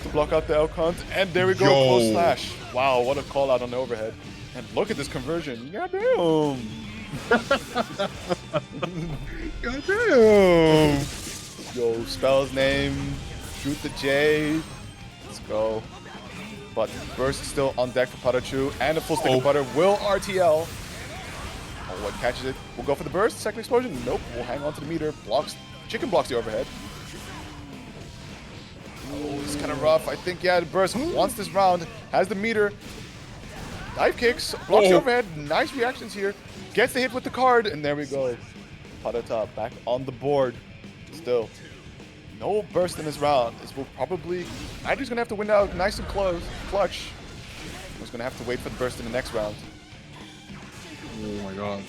to block out the L count. And there we go, Yo. close slash. Wow, what a call out on the overhead. And look at this conversion. Goddamn. Goddamn. Yo, spell his name. Shoot the J. Let's go. But burst still on deck for PataChu. And a full stick of butter will RTL. Oh, what catches it? We'll go for the burst. Second explosion. Nope. We'll hang on to the meter. Blocks. Chicken blocks the overhead. Oh, it's kind of rough. I think, yeah, the burst wants this round. Has the meter. Dive kicks. Blocks the overhead. Nice reactions here. Gets the hit with the card. And there we go. Patata back on the board. Still. No burst in this round. This will probably... Idri's going to have to win out nice and close. Clutch. He's going to have to wait for the burst in the next round. Oh my god.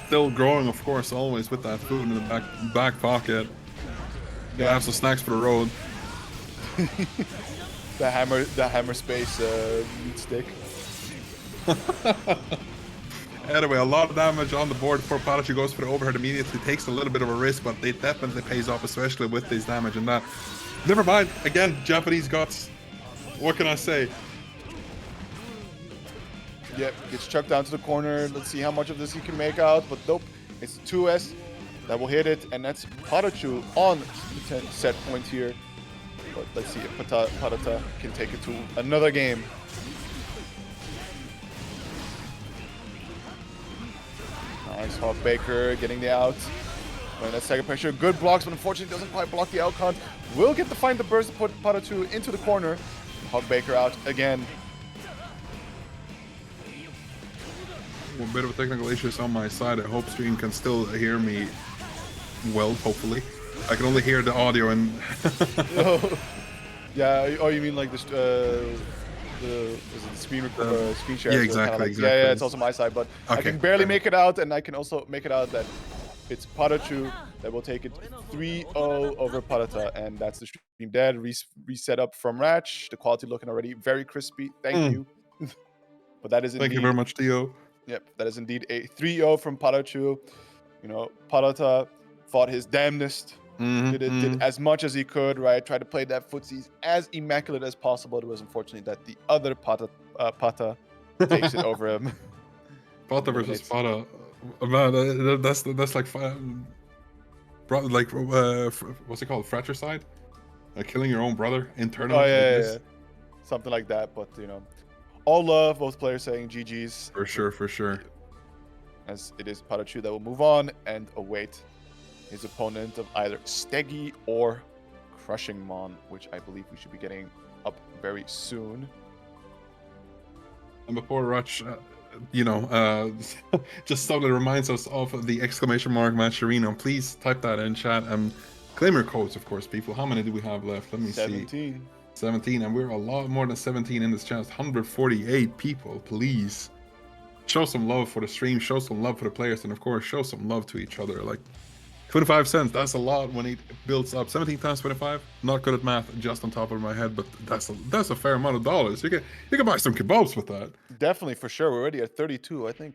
Still growing, of course, always with that food in the back pocket. Gotta have some snacks for the road. the hammer space meat stick. Anyway, a lot of damage on the board before PataChu goes for the overhead immediately. Takes a little bit of a risk, but it definitely pays off, especially with this damage and that. Never mind. Again, Japanese guts. What can I say? Yep, gets chucked down to the corner. Let's see how much of this he can make out. But nope, it's 2S that will hit it. And that's PataChu on the 10 set point here. But let's see if Patata can take it to another game. Nice Hawk Baker getting the out. And that second pressure, good blocks, but unfortunately doesn't quite block the outcount. Will get to find the burst to put PataChu into the corner. Hawk Baker out again. A bit of technical issues on my side. I hope stream can still hear me well, hopefully. I can only hear the audio and... Yeah, oh, you mean like the screen share? Yeah, exactly, exactly. Yeah, it's also my side, but okay. I can barely make it out, and I can also make it out that it's PataChu that will take it 3-0 over Patata, and that's the stream dead. Reset up from Ratch. The quality looking already very crispy. Thank you. But that is indeed... Thank you very much, Theo. Yep, that is indeed a 3-0 from PataChu. You know, Patata fought his damnedest. Did as much as he could, right? Tried to play that footsies as immaculate as possible. It was unfortunate that the other Pata takes it over him. Pata versus Pata. Man, that's like what's it called? Fratricide? Killing your own brother internally. Oh yeah. Something like that. But you know, all love, both players saying GG's. For sure. As it is PataChu that will move on and await his opponent of either sstegy or Crushing Mon, which I believe we should be getting up very soon. And before Rutch, just totally reminds us of the exclamation mark Mascherino. Please type that in chat and claim your codes, of course, people. How many do we have left? Let me 17. see. 17, and we're a lot more than 17 in this chat. 148 people, please. Show some love for the stream, show some love for the players, and of course, show some love to each other. Like, 25 cents, that's a lot when it builds up. 17 times 25, not good at math, just on top of my head, but that's a fair amount of dollars. You can buy some kebabs with that. Definitely, for sure. We're already at 32. I think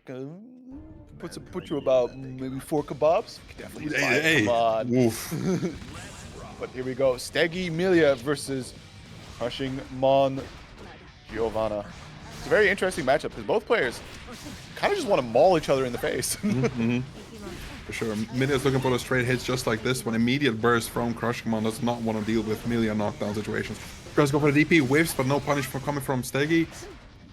put you about maybe 4 kebabs. Definitely Hey. Come on. Oof. But here we go. Steggy Millia versus Crushing Mon Giovanna. It's a very interesting matchup because both players kind of just want to maul each other in the face. For sure. Millia's looking for the straight hits just like this one. Immediate burst from Crushing Mon does not want to deal with Millia knockdown situations. Goes go for the DP, whiffs, but no punish for coming from Steggy.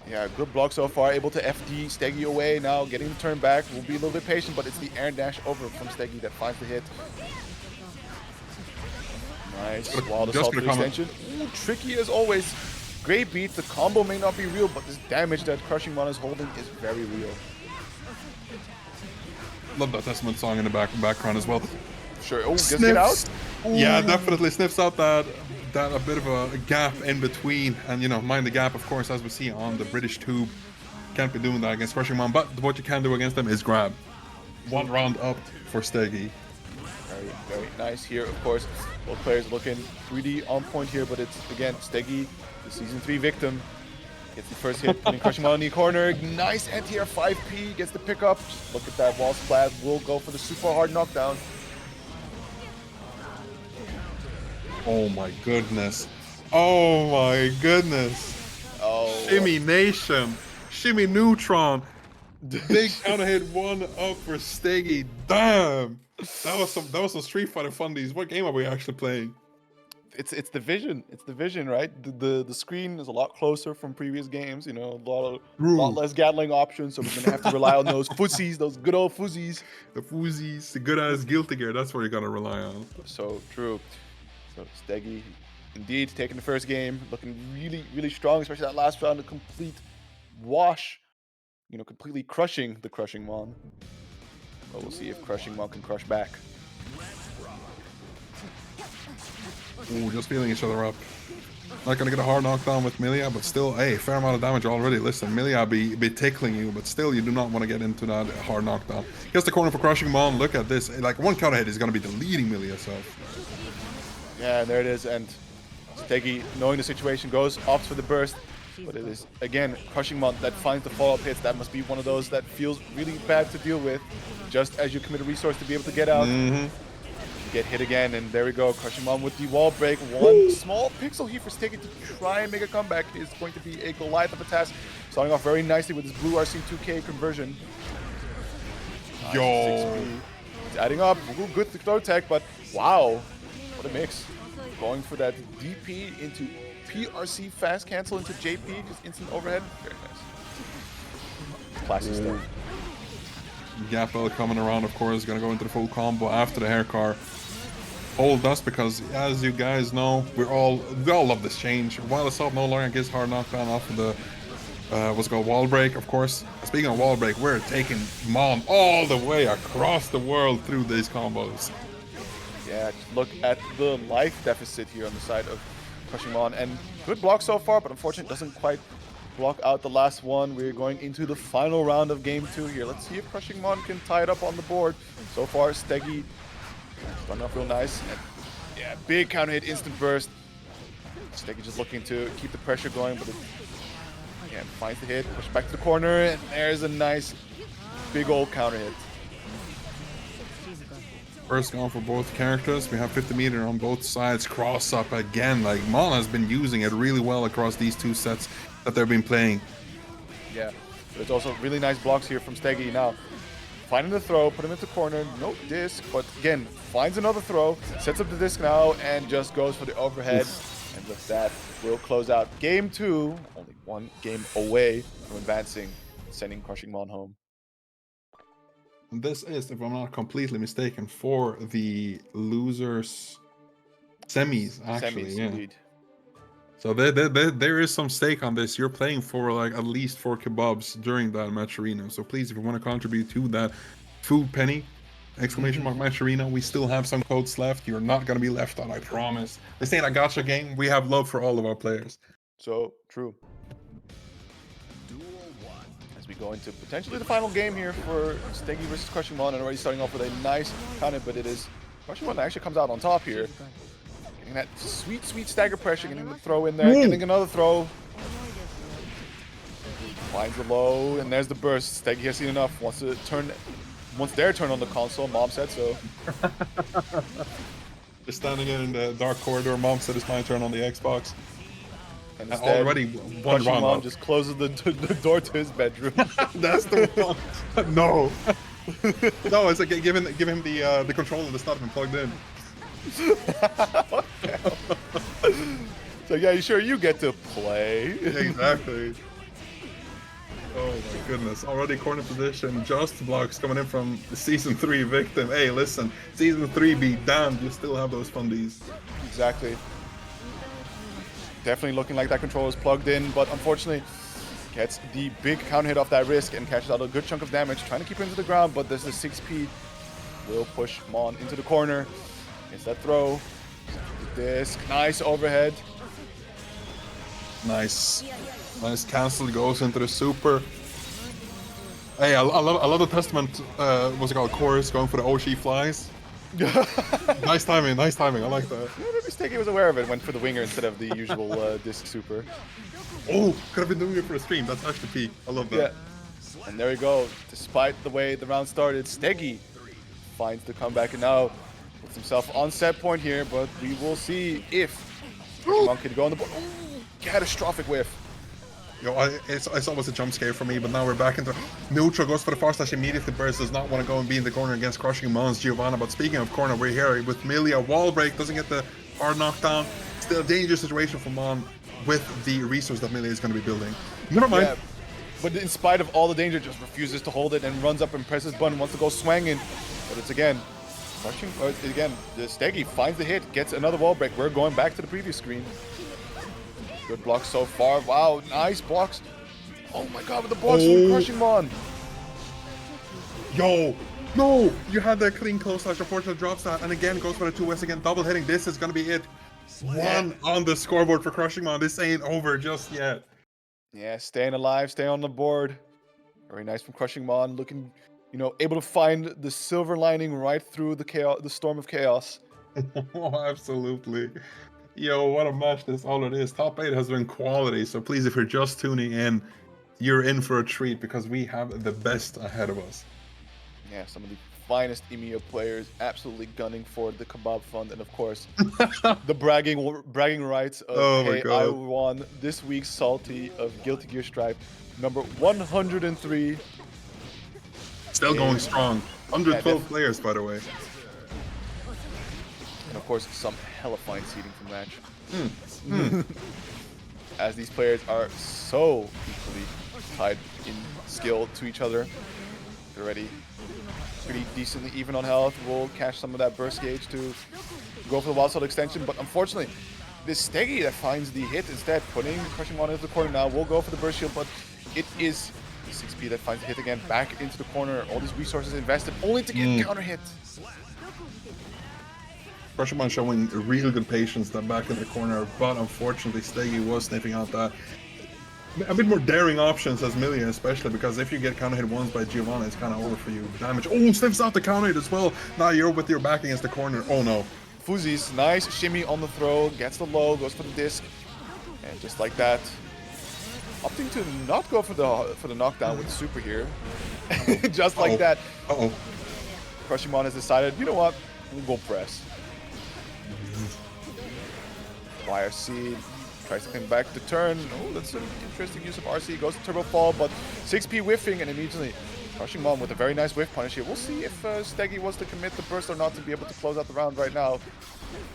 Yeah, good block so far. Able to FD Steggy away now. Getting the turn back. We'll be a little bit patient, but it's the air dash over from Steggy that finds the hit. Nice. Wild assault to extension. Ooh, tricky as always. Great beat. The combo may not be real, but this damage that Crushing Mon is holding is very real. Love that Testament song in the background as well. Sure. Oh, just get out. Ooh. Yeah, definitely sniffs out that a bit of a gap in between, and mind the gap, of course, as we see on the British tube. Can't be doing that against Crushing Mon, but what you can do against them is grab. One round up for Steggy. Very, very nice here, of course. Both players looking 3D on point here, but it's, again, Steggy, the Season 3 victim. Gets the first hit, putting Crushing Mon in the corner. Nice anti-air 5P, gets the pickup. Just look at that wall splat. Will go for the super hard knockdown. Oh my goodness. Oh my goodness. Oh. Shimmy Nation. Shimmy Neutron. Big counter hit, 1-up for sstegy. Damn. That was some Street Fighter fundies. What game are we actually playing? It's the vision. It's the vision, right? The screen is a lot closer from previous games. You know, a lot less Gatling options. So we're gonna have to rely on those fuzzies, those good old fuzzies. The fuzzies, the good ass Guilty Gear. That's what you're gonna rely on. So true. So sstegy, indeed, taking the first game, looking really, really strong, especially that last round, a complete wash. You know, completely crushing the Crushing Mon. But we'll see if Crushing Mon can crush back. Ooh, just feeling each other up. Not gonna get a hard knockdown with Millia, but still, hey, fair amount of damage already. Listen, Millia be tickling you, but still, you do not want to get into that hard knockdown. Gets the corner for Crushing Mon. Look at this. Like, one counter hit is gonna be deleting Millia, so. Yeah, there it is. And sstegy, knowing the situation, goes, opts for the burst. But it is, again, Crushing Mon that finds the follow-up hits. That must be one of those that feels really bad to deal with, just as you commit a resource to be able to get out. Get hit again, and there we go. Crushing Mon with the wall break. One small pixel here for sstegy to try and make a comeback is going to be a Goliath of a task. Starting off very nicely with his blue RC2K conversion. Yo. 6B. It's adding up. Ooh, good throw tech, but wow, what a mix. Going for that DP into PRC fast cancel into JP, just instant overhead. Very nice. Classy stuff. Gapel coming around, of course, gonna go into the full combo after the hair car. Hold us, because as you guys know, we all love this change. While Assault no longer gets hard knockdown off of the what's it called, wall break, of course. Speaking of wall break, we're taking Mon all the way across the world through these combos. Yeah, just look at the life deficit here on the side of Crushing Mon, and good block so far, but unfortunately doesn't quite block out the last one. We're going into the final round of game 2 here. Let's see if Crushing Mon can tie it up on the board. So far, sstegy starting off real nice. And yeah, big counter hit, instant burst. sstegy just looking to keep the pressure going, but it, again, finds the hit, push back to the corner, and there's a nice big old counter hit. First gone for both characters. We have 50 meter on both sides. Cross up again. Like, Mon has been using it really well across these two sets that they've been playing. Yeah, there's also really nice blocks here from sstegy. Now, finding the throw, put him into corner, no disc, but again, finds another throw, sets up the disc now, and just goes for the overhead. Oof. And with that, we'll close out game 2, only one game away from advancing, sending Crushing Mon home. And this is, if I'm not completely mistaken, for the losers semis, actually. Semis, yeah. Indeed. So there is some stake on this. You're playing for like at least 4 kebabs during that match arena. So please, if you want to contribute to that food penny, exclamation mark match arena, we still have some codes left. You're not gonna be left out, I promise. This ain't a gacha game. We have love for all of our players. So true. As we go into potentially the final game here for sstegy versus Crushing Mon, and already starting off with a nice counter, but it is Crushing Mon that actually comes out on top here. Getting that sweet, sweet stagger pressure, getting the throw in there, getting another throw. Finds the low, and there's the burst. sstegy has seen enough. Wants to turn, wants their turn on the console. Mom said so. Just standing in the dark corridor. Mom said it's my turn on the Xbox. And instead, already one round Mon up. just closes the door to his bedroom. That's the one. No. No, it's like give him the controller that's not even plugged in. So yeah, you sure you get to play? Exactly. Oh my goodness. Already corner position, just blocks coming in from the Season 3 victim. Hey, listen, Season 3 be damned, you still have those fundies. Exactly. Definitely looking like that controller is plugged in, but unfortunately gets the big counter hit off that risk and catches out a good chunk of damage, trying to keep him to the ground, but there's the 6P will push Mon into the corner. It's that throw. The disc, nice overhead. Nice. Nice cancel, goes into the super. Hey, I love the Testament, what's it called, chorus, going for the Oshi flies. Nice timing, I like that. Yeah, maybe sstegy was aware of it, went for the winger instead of the usual disc super. Oh, could have been doing it for a stream, that's actually peak. I love that. Yeah. And there we go. Despite the way the round started, sstegy finds the comeback and now puts himself on set point here, but we will see if Monkey to go on the board. Ooh, catastrophic whiff. Yo, it's almost a jump scare for me, but now we're back into neutral, goes for the force slash immediately burst, does not want to go and be in the corner against crushing Mons Giovanna. But speaking of corner, we're here with Millia. Wall break, doesn't get the hard knockdown. Still a dangerous situation for Mon with the resource that Millia is going to be building. Never mind. Yeah, but in spite of all the danger, just refuses to hold it and runs up and presses button, wants to go swinging. But it's again, crushing, again, the sstegy finds the hit, gets another wall break. We're going back to the previous screen. Good blocks so far. Wow, nice blocks. Oh my god, with the blocks from Crushing Mon. Yo, no, you had that clean close slash, unfortunately drops that, and again goes for the 2S again, double hitting. This is gonna be it. One on the scoreboard for Crushing Mon. This ain't over just yet. Yeah, staying alive, staying on the board. Very nice from Crushing Mon, looking, you know, able to find the silver lining right through the chaos, the storm of chaos. Oh, absolutely. Yo, what a match this all it is. Top 8 has been quality, so please, if you're just tuning in, you're in for a treat because we have the best ahead of us. Yeah, some of the finest EMEA players absolutely gunning for the Kebab Fund, and of course, the bragging rights of, hey, I won this week's Salty of Guilty Gear Stripe, number 103. Still going strong. 112 players, by the way. And of course, some hella fine seating from the match. As these players are so equally tied in skill to each other. They're already pretty decently even on health. We'll catch some of that burst gauge to go for the wild sword extension. But unfortunately, this sstegy that finds the hit instead, putting Crushing Mon into the corner now. We'll go for the burst shield, but it is the 6P that finds the hit again back into the corner. All these resources invested only to get counter hit. Crushing Mon showing real good patience that back in the corner, but unfortunately sstegy was sniffing out that a bit more daring options as Millia, especially because if you get counter hit once by Giovanna, it's kind of over for you. Damage. Oh, sniffs out the counter hit as well. Now you're with your back against the corner. Oh no. Fuzzi's nice shimmy on the throw, gets the low, goes for the disc, and just like that, opting to not go for the knockdown with the super here. Just like that. Crushing Mon has decided, you know what, we'll go press. YRC tries to come back to turn. Oh, that's an interesting use of RC. Goes to turbo fall, but 6P whiffing and immediately Crushing Mon with a very nice whiff punish here. We'll see if sstegy wants to commit the burst or not to be able to close out the round right now.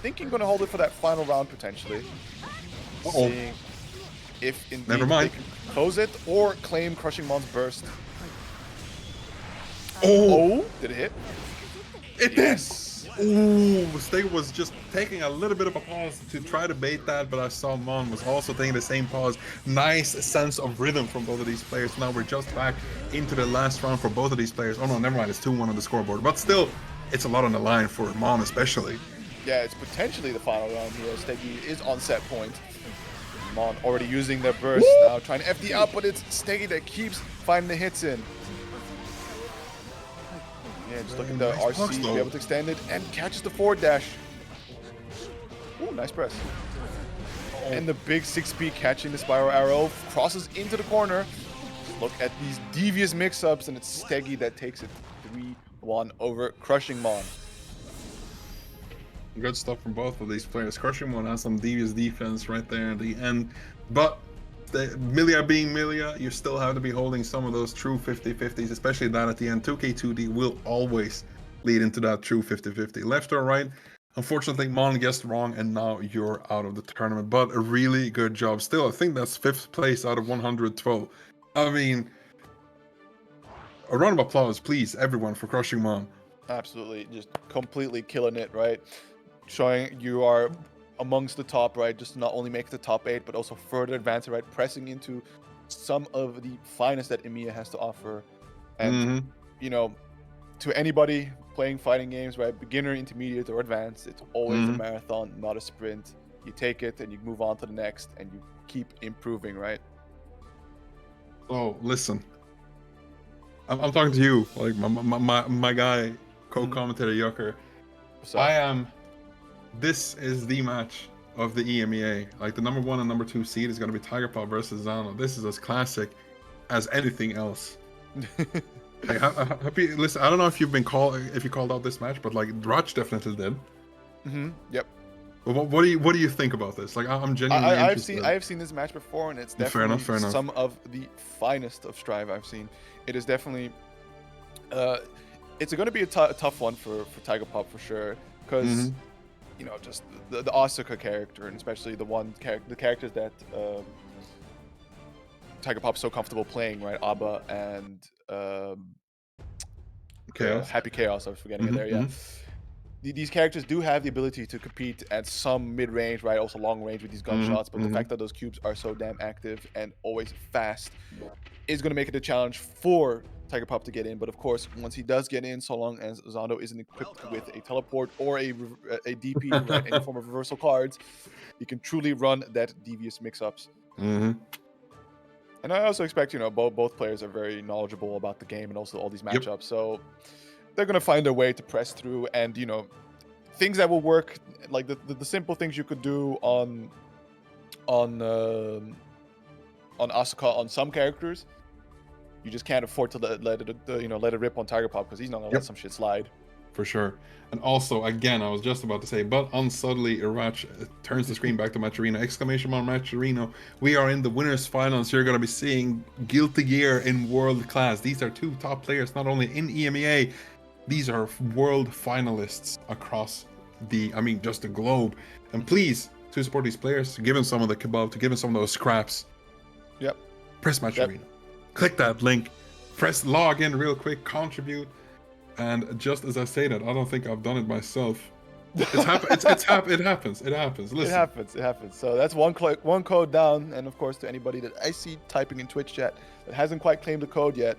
Thinking gonna hold it for that final round potentially. Seeing if indeed they can close it or claim Crushing Mon's burst. Oh, did it hit? It did! Ooh, sstegy was just taking a little bit of a pause to try to bait that, but I saw Mon was also taking the same pause. Nice sense of rhythm from both of these players. Now we're just back into the last round for both of these players. Oh no, never mind, it's 2-1 on the scoreboard. But still, it's a lot on the line for Mon especially. Yeah, it's potentially the final round here. sstegy is on set point. Mon already using their burst now, trying to FD out, but it's sstegy that keeps finding the hits in. Yeah, just looking to RC to be able to extend it and catches the forward dash. Ooh, nice press. And the big 6P catching the spiral arrow, crosses into the corner. Just look at these devious mix-ups, and it's sstegy that takes it 3-1 over Crushing Mon. Good stuff from both of these players. Crushing Mon has some devious defense right there at the end, but Millia being Millia, you still have to be holding some of those true 50-50s, especially that at the end. 2K2D will always lead into that true 50-50. Left or right, unfortunately, Mon guessed wrong, and now you're out of the tournament. But a really good job. Still, I think that's 5th place out of 112. I mean, a round of applause, please, everyone, for Crushing Mon. Absolutely, just completely killing it, right? Showing you are amongst the top, right? Just not only make the top 8, but also further advance, right? Pressing into some of the finest that EMEA has to offer. And, you know, to anybody playing fighting games, right? Beginner, intermediate, or advanced, it's always a marathon, not a sprint. You take it and you move on to the next and you keep improving, right? Oh, listen. I'm talking to you, like my guy, co-commentator Yucker. This is the match of the EMEA. Like the number 1 and number 2 seed is going to be Tiger Paw versus Zando. This is as classic as anything else. Like, listen, I don't know if you called out this match, but like Raj definitely did. Yep. But what do you think about this? Like, I'm genuinely interested. I've seen this match before, and it's definitely Fair enough. some of the finest of Strive I've seen. It is definitely, it's going to be a tough one for Tiger Pop for sure, because you know, just the Asuka character, and especially the characters that Tiger Pop's so comfortable playing, right? a.b.a and Chaos. Happy Chaos. I was forgetting it there. Yeah. These characters do have the ability to compete at some mid-range, right? Also long range with these gunshots, but the fact that those cubes are so damn active and always fast is going to make it a challenge for Tiger Pop to get in. But of course, once he does get in, so long as Zando isn't equipped with a teleport or a DP, right, any form of reversal cards, he can truly run that devious mix-ups. And I also expect, you know, both players are very knowledgeable about the game and also all these matchups. So they're going to find their way to press through, and, you know, things that will work, like the simple things you could do on Asuka on some characters, you just can't afford to let it rip on Tiger Pop, because he's not going to let some shit slide. For sure. And also, again, I was just about to say, but unsubtly, Irach turns the screen back to Matcherino. Exclamation mark Matcherino. We are in the winners finals. You're going to be seeing Guilty Gear in world class. These are two top players, not only in EMEA, these are world finalists across just the globe. And please, to support these players, to give them some of the kebab, to give them some of those scraps. Yep. Press Matcherino. Click that link. Press log in real quick, contribute. And just as I say that, I don't think I've done it myself. It happens. Listen. It happens. So that's one code down. And of course, to anybody that I see typing in Twitch chat that hasn't quite claimed the code yet,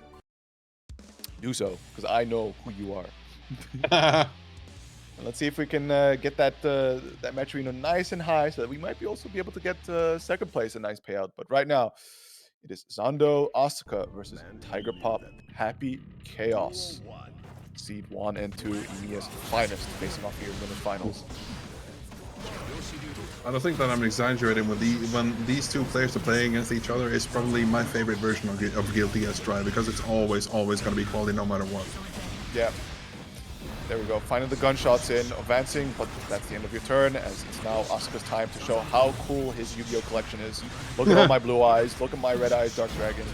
do so, because I know who you are. Let's see if we can get that Matcherino nice and high, so that we might also be able to get second place, a nice payout. But right now, it is Zando Asuka versus Tiger Pop Happy Chaos. Seed 1 and 2, EMEA's finest, facing off here in the finals. I don't think that I'm exaggerating when these two players are playing against each other. It's probably my favorite version of Guilty as Strive, because it's always going to be quality no matter what. Yeah. There we go. Finding the gunshots in, advancing, but that's the end of your turn, as it's now Asuka's time to show how cool his Yu-Gi-Oh collection is. Look at all my blue eyes. Look at my red eyes, Dark Dragon.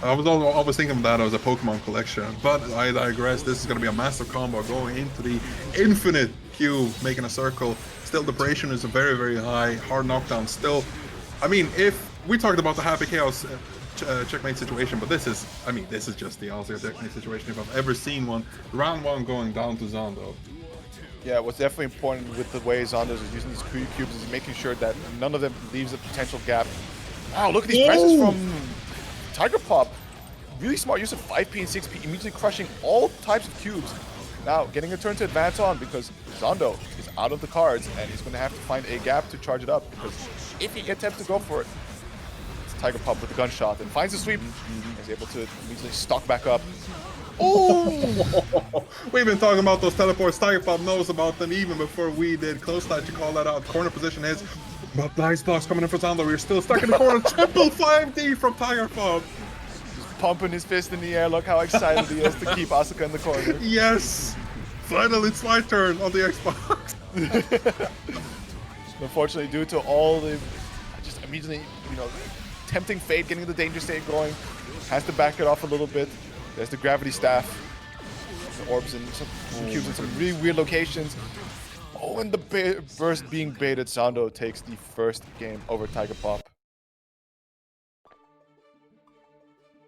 I was always thinking of that as a Pokemon collection, but I digress. This is going to be a massive combo going into the infinite cube, making a circle. Still, the duration is very, very high. Hard knockdown still. I mean, if we talked about the Happy Chaos checkmate situation, but this is just the Alzir checkmate situation if I've ever seen one. Round 1 going down to Zando. Yeah, what's definitely important with the way Zando is using these cubes is making sure that none of them leaves a potential gap. Wow, look at these presses from Tiger Pop. Really smart use of 5P and 6P, immediately crushing all types of cubes. Now, getting a turn to advance on, because Zando is out of the cards, and he's going to have to find a gap to charge it up, because if he gets tempted to go for it, Tiger Pop with the gunshot and finds the sweep. Is able to immediately stalk back up. Oh! We've been talking about those teleports. Tiger Pop knows about them even before we did. Close time to call that out. Corner position is, but nice blocks coming in for Zando. We're still stuck in the corner. Triple 5D from Tiger Pop. Just pumping his fist in the air. Look how excited he is to keep Asuka in the corner. Yes! Finally, it's my turn on the Xbox. Unfortunately, due to all the just immediately, tempting fate, getting the danger state going, has to back it off a little bit. There's the gravity staff, the orbs and some cubes in some really weird locations. Oh, and the burst being baited. Zando takes the first game over Tiger Pop.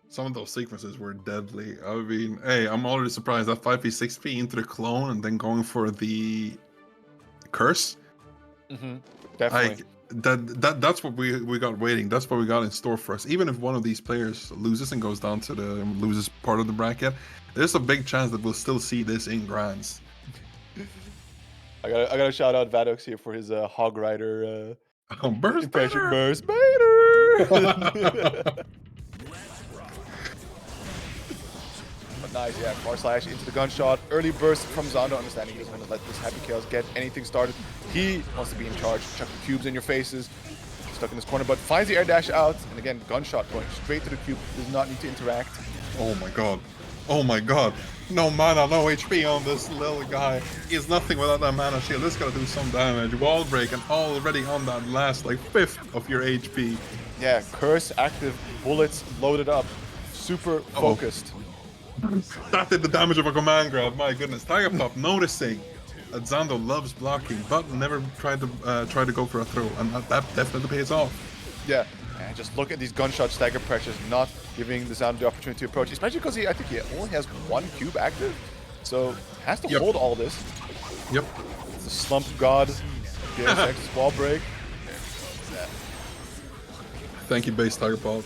Some of those sequences were deadly. I mean, hey, I'm already surprised that 5P, 6P into the clone and then going for the curse. Definitely. That's what we got waiting. That's what we got in store for us. Even if one of these players loses and goes down to the loses part of the bracket, there's a big chance that we'll still see this in grands. I gotta shout out Vadox here for his Hog Rider Burst impression. Baiter! Burst Baiter! But nice, yeah. Far slash into the gunshot. Early burst from Zando, understanding he doesn't want to let this Happy Chaos get anything started. He wants to be in charge, chuck the cubes in your faces. Stuck in this corner, but finds the air dash out. And again, gunshot going straight to the cube. Does not need to interact. Oh my god. Oh my god. No mana, no HP on this little guy. He's nothing without that mana shield. This is gonna do some damage. Wall break and already on that last like 5th of your HP. Yeah, curse active, bullets loaded up, super focused. That did the damage of a command grab. My goodness. Tiger Pop noticing that Zando loves blocking, but never tried to go for a throw, and that definitely pays off. Yeah, and just look at these gunshot stagger pressures, not giving the Zando the opportunity to approach, especially because I think he only has 1 cube active, so has to hold all this. Yep. It's the slump god, GuessingGame wall break. Thank you, base Tiger Pop.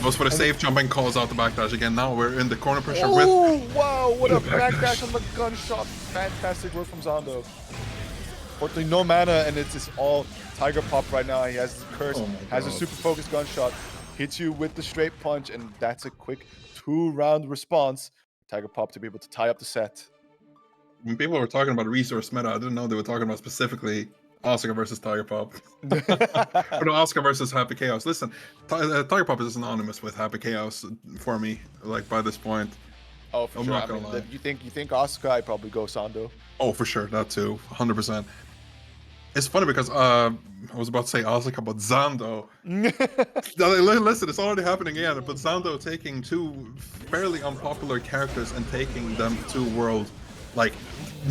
Goes for the safe jump and calls out the backdash again. Now we're in the corner pressure with. Oh, wow, what a backdash on the gunshot. Fantastic work from Zando. Fortunately, no mana, and it's just all Tiger Pop right now. He has his curse, has a super focused gunshot, hits you with the straight punch, and that's a quick 2-round response. Tiger Pop to be able to tie up the set. When people were talking about resource meta, I didn't know they were talking about specifically Asuka versus Tiger Pop. Or no, Asuka versus Happy Chaos. Listen, Tiger Pop is synonymous with Happy Chaos for me, like by this point. Oh, for I'm sure. not gonna lie. You think Asuka? I'd probably go Zando. Oh, for sure, that too, 100%. It's funny because I was about to say Asuka, but Zando. Listen, it's already happening again. But Zando taking 2 fairly unpopular characters and taking them to world like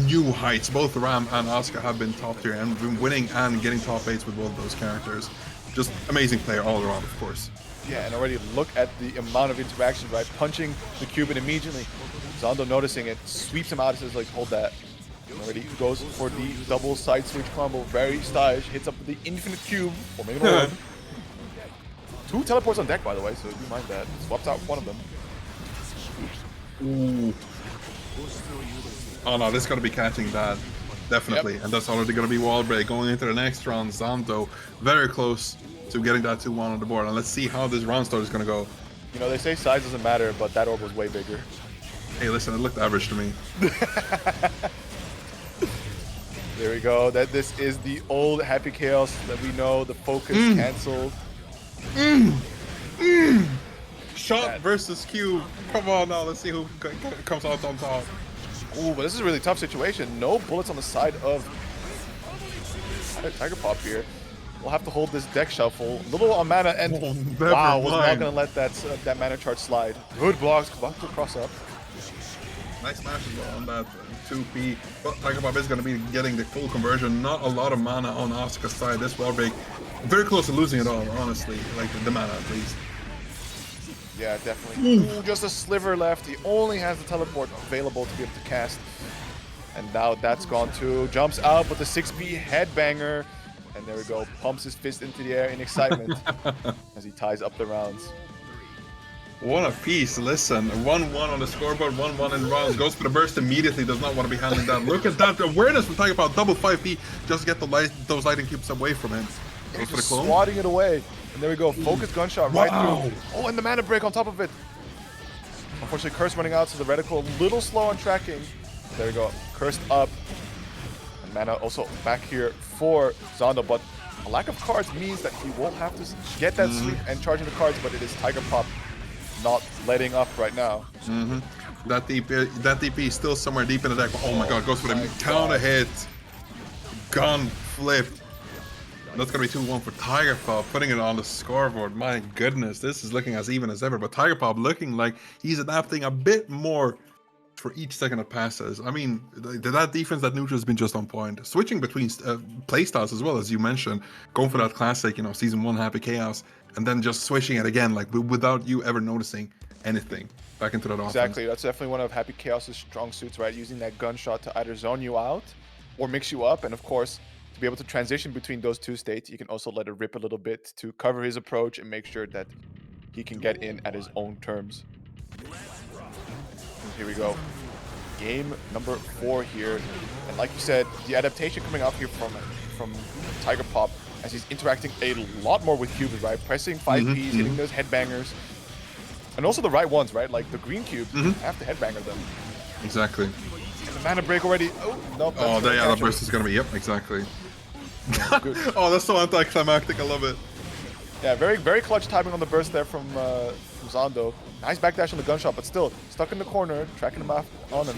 new heights. Both Ram and Asuka have been top tier and been winning and getting top 8s with both of those characters. Just amazing player all around, of course. Yeah, and already look at the amount of interaction, right? Punching the Cuban immediately. Zando noticing it, sweeps him out and says, like, hold that. And already goes for the double side switch combo, very stylish, hits up with the infinite cube, or maybe more. 2 teleports on deck, by the way, so do mind that. Swaps out one of them. Ooh. Oh no, this is going to be catching that. Definitely. Yep. And that's already going to be wall break. Going into the next round, Zando very close to getting that 2-1 on the board. And let's see how this round start is going to go. You know, they say size doesn't matter, but that orb was way bigger. Hey, listen, it looked average to me. There we go. This is the old Happy Chaos that we know. The focus canceled. Shot versus Q. Come on now, let's see who comes out on top. Ooh, but this is a really tough situation. No bullets on the side of Tiger Pop here. We'll have to hold this deck shuffle. Little on mana, and wow, was not going to let that mana chart slide. Good blocks, about to cross up. Nice smash as well on that 2P, but Tiger Pop is going to be getting the full conversion. Not a lot of mana on Asuka's side. This wall break, very close to losing it all, honestly. Like the mana at least. Yeah, definitely. Ooh, just a sliver left. He only has the teleport available to be able to cast. And now that's gone too. Jumps out with the 6P headbanger. And there we go. Pumps his fist into the air in excitement as he ties up the rounds. What a piece. Listen, 1-1 on the scoreboard, 1-1 in rounds. Goes for the burst immediately. Does not want to be handling that. Look at that awareness from Tiger Pop. Double 5P. Just get those lightning cubes away from him. Goes for the clone. Swatting it away. And there we go. Focus gunshot right through. Oh, and the mana break on top of it. Unfortunately, Curse running out, so the reticle a little slow on tracking. There we go. Cursed up. And mana also back here for Zando, but a lack of cards means that he will have to get that sweep and charging the cards, but it is Tiger Pop not letting up right now. That DP is still somewhere deep in the deck. Oh my god, goes for the counter hit. Gun flip. That's going to be 2-1 for Tiger Pop, putting it on the scoreboard. My goodness, this is looking as even as ever. But Tiger Pop looking like he's adapting a bit more for each second that passes. I mean, that defense, that neutral has been just on point. Switching between playstyles as well, as you mentioned. Going for that classic, Season 1 Happy Chaos. And then just switching it again, like without you ever noticing anything. Back into that offense. Exactly, that's definitely one of Happy Chaos's strong suits, right? Using that gunshot to either zone you out or mix you up. And of course, to be able to transition between those 2 states, you can also let it rip a little bit to cover his approach and make sure that he can get in at his own terms. And here we go. Game number 4 here. And like you said, the adaptation coming out here from Tiger Pop as he's interacting a lot more with cubes, right? Pressing 5Ps, hitting those headbangers. And also the right ones, right? Like the green cube, you have to headbanger them. Exactly. And the mana break already. Oh, no. Oh, yeah, that burst is going to be, yep, exactly. Oh, that's so anticlimactic. I love it. Yeah, very clutch timing on the burst there from Zando. Nice backdash on the gunshot, but still stuck in the corner, tracking him off on him.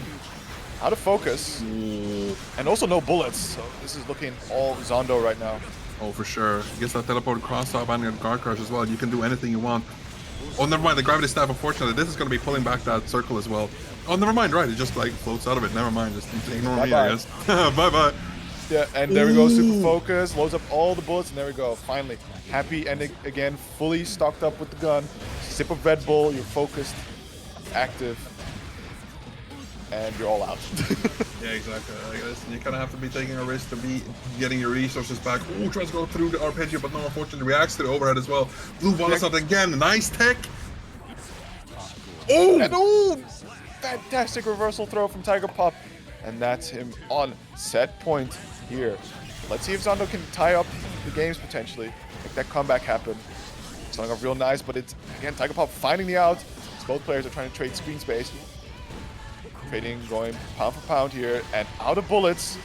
Out of focus. And also no bullets, so this is looking all Zando right now. Oh, for sure. He gets that teleport cross up and a guard crush as well. You can do anything you want. Oh, never mind. The gravity staff, unfortunately. This is going to be pulling back that circle as well. Oh, never mind. Right. It just like floats out of it. Never mind. Just ignore me, I guess. Bye-bye. Yeah, and there we go. Super focus. Loads up all the bullets, and there we go. Finally. Happy ending again. Fully stocked up with the gun. Sip of Red Bull. You're focused. Active. And you're all out. Yeah, exactly. I guess you kind of have to be taking a risk to be getting your resources back. Oh, tries to go through the arpeggio, but no, unfortunately reacts to the overhead as well. Blue Wallace out again. Nice tech. Oh! And oh! Fantastic reversal throw from Tiger Pop. And that's him on set point here. Let's see if Zando can tie up the games potentially. Make that comeback happen. Starting off real nice, but it's, again, Tiger Pop finding the out. Both players are trying to trade screen space. Trading, going pound for pound here, and out of bullets.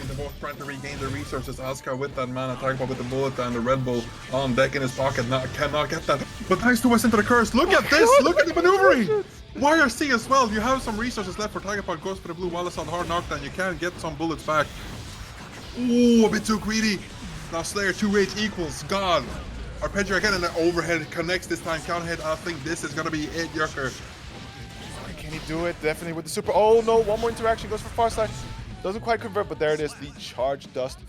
They're both trying to regain their resources. Asuka with that mana, Tiger Pop with the bullet and the Red Bull on deck in his pocket. Cannot get that. But nice to West into the curse. Look at this. Look at the maneuvering. YRC as well. You have some resources left for Tiger Pop. Goes for the Blue Wallace on hard knockdown. You can get some bullets back. Ooh, a bit too greedy. Now Slayer 2 rage equals God. Arpeggio again, and the overhead connects this time. Counter hit. I think this is gonna be it, Yucker. Can he do it? Definitely with the super. Oh no, one more interaction goes for far side. Doesn't quite convert, but there it is. The charge dust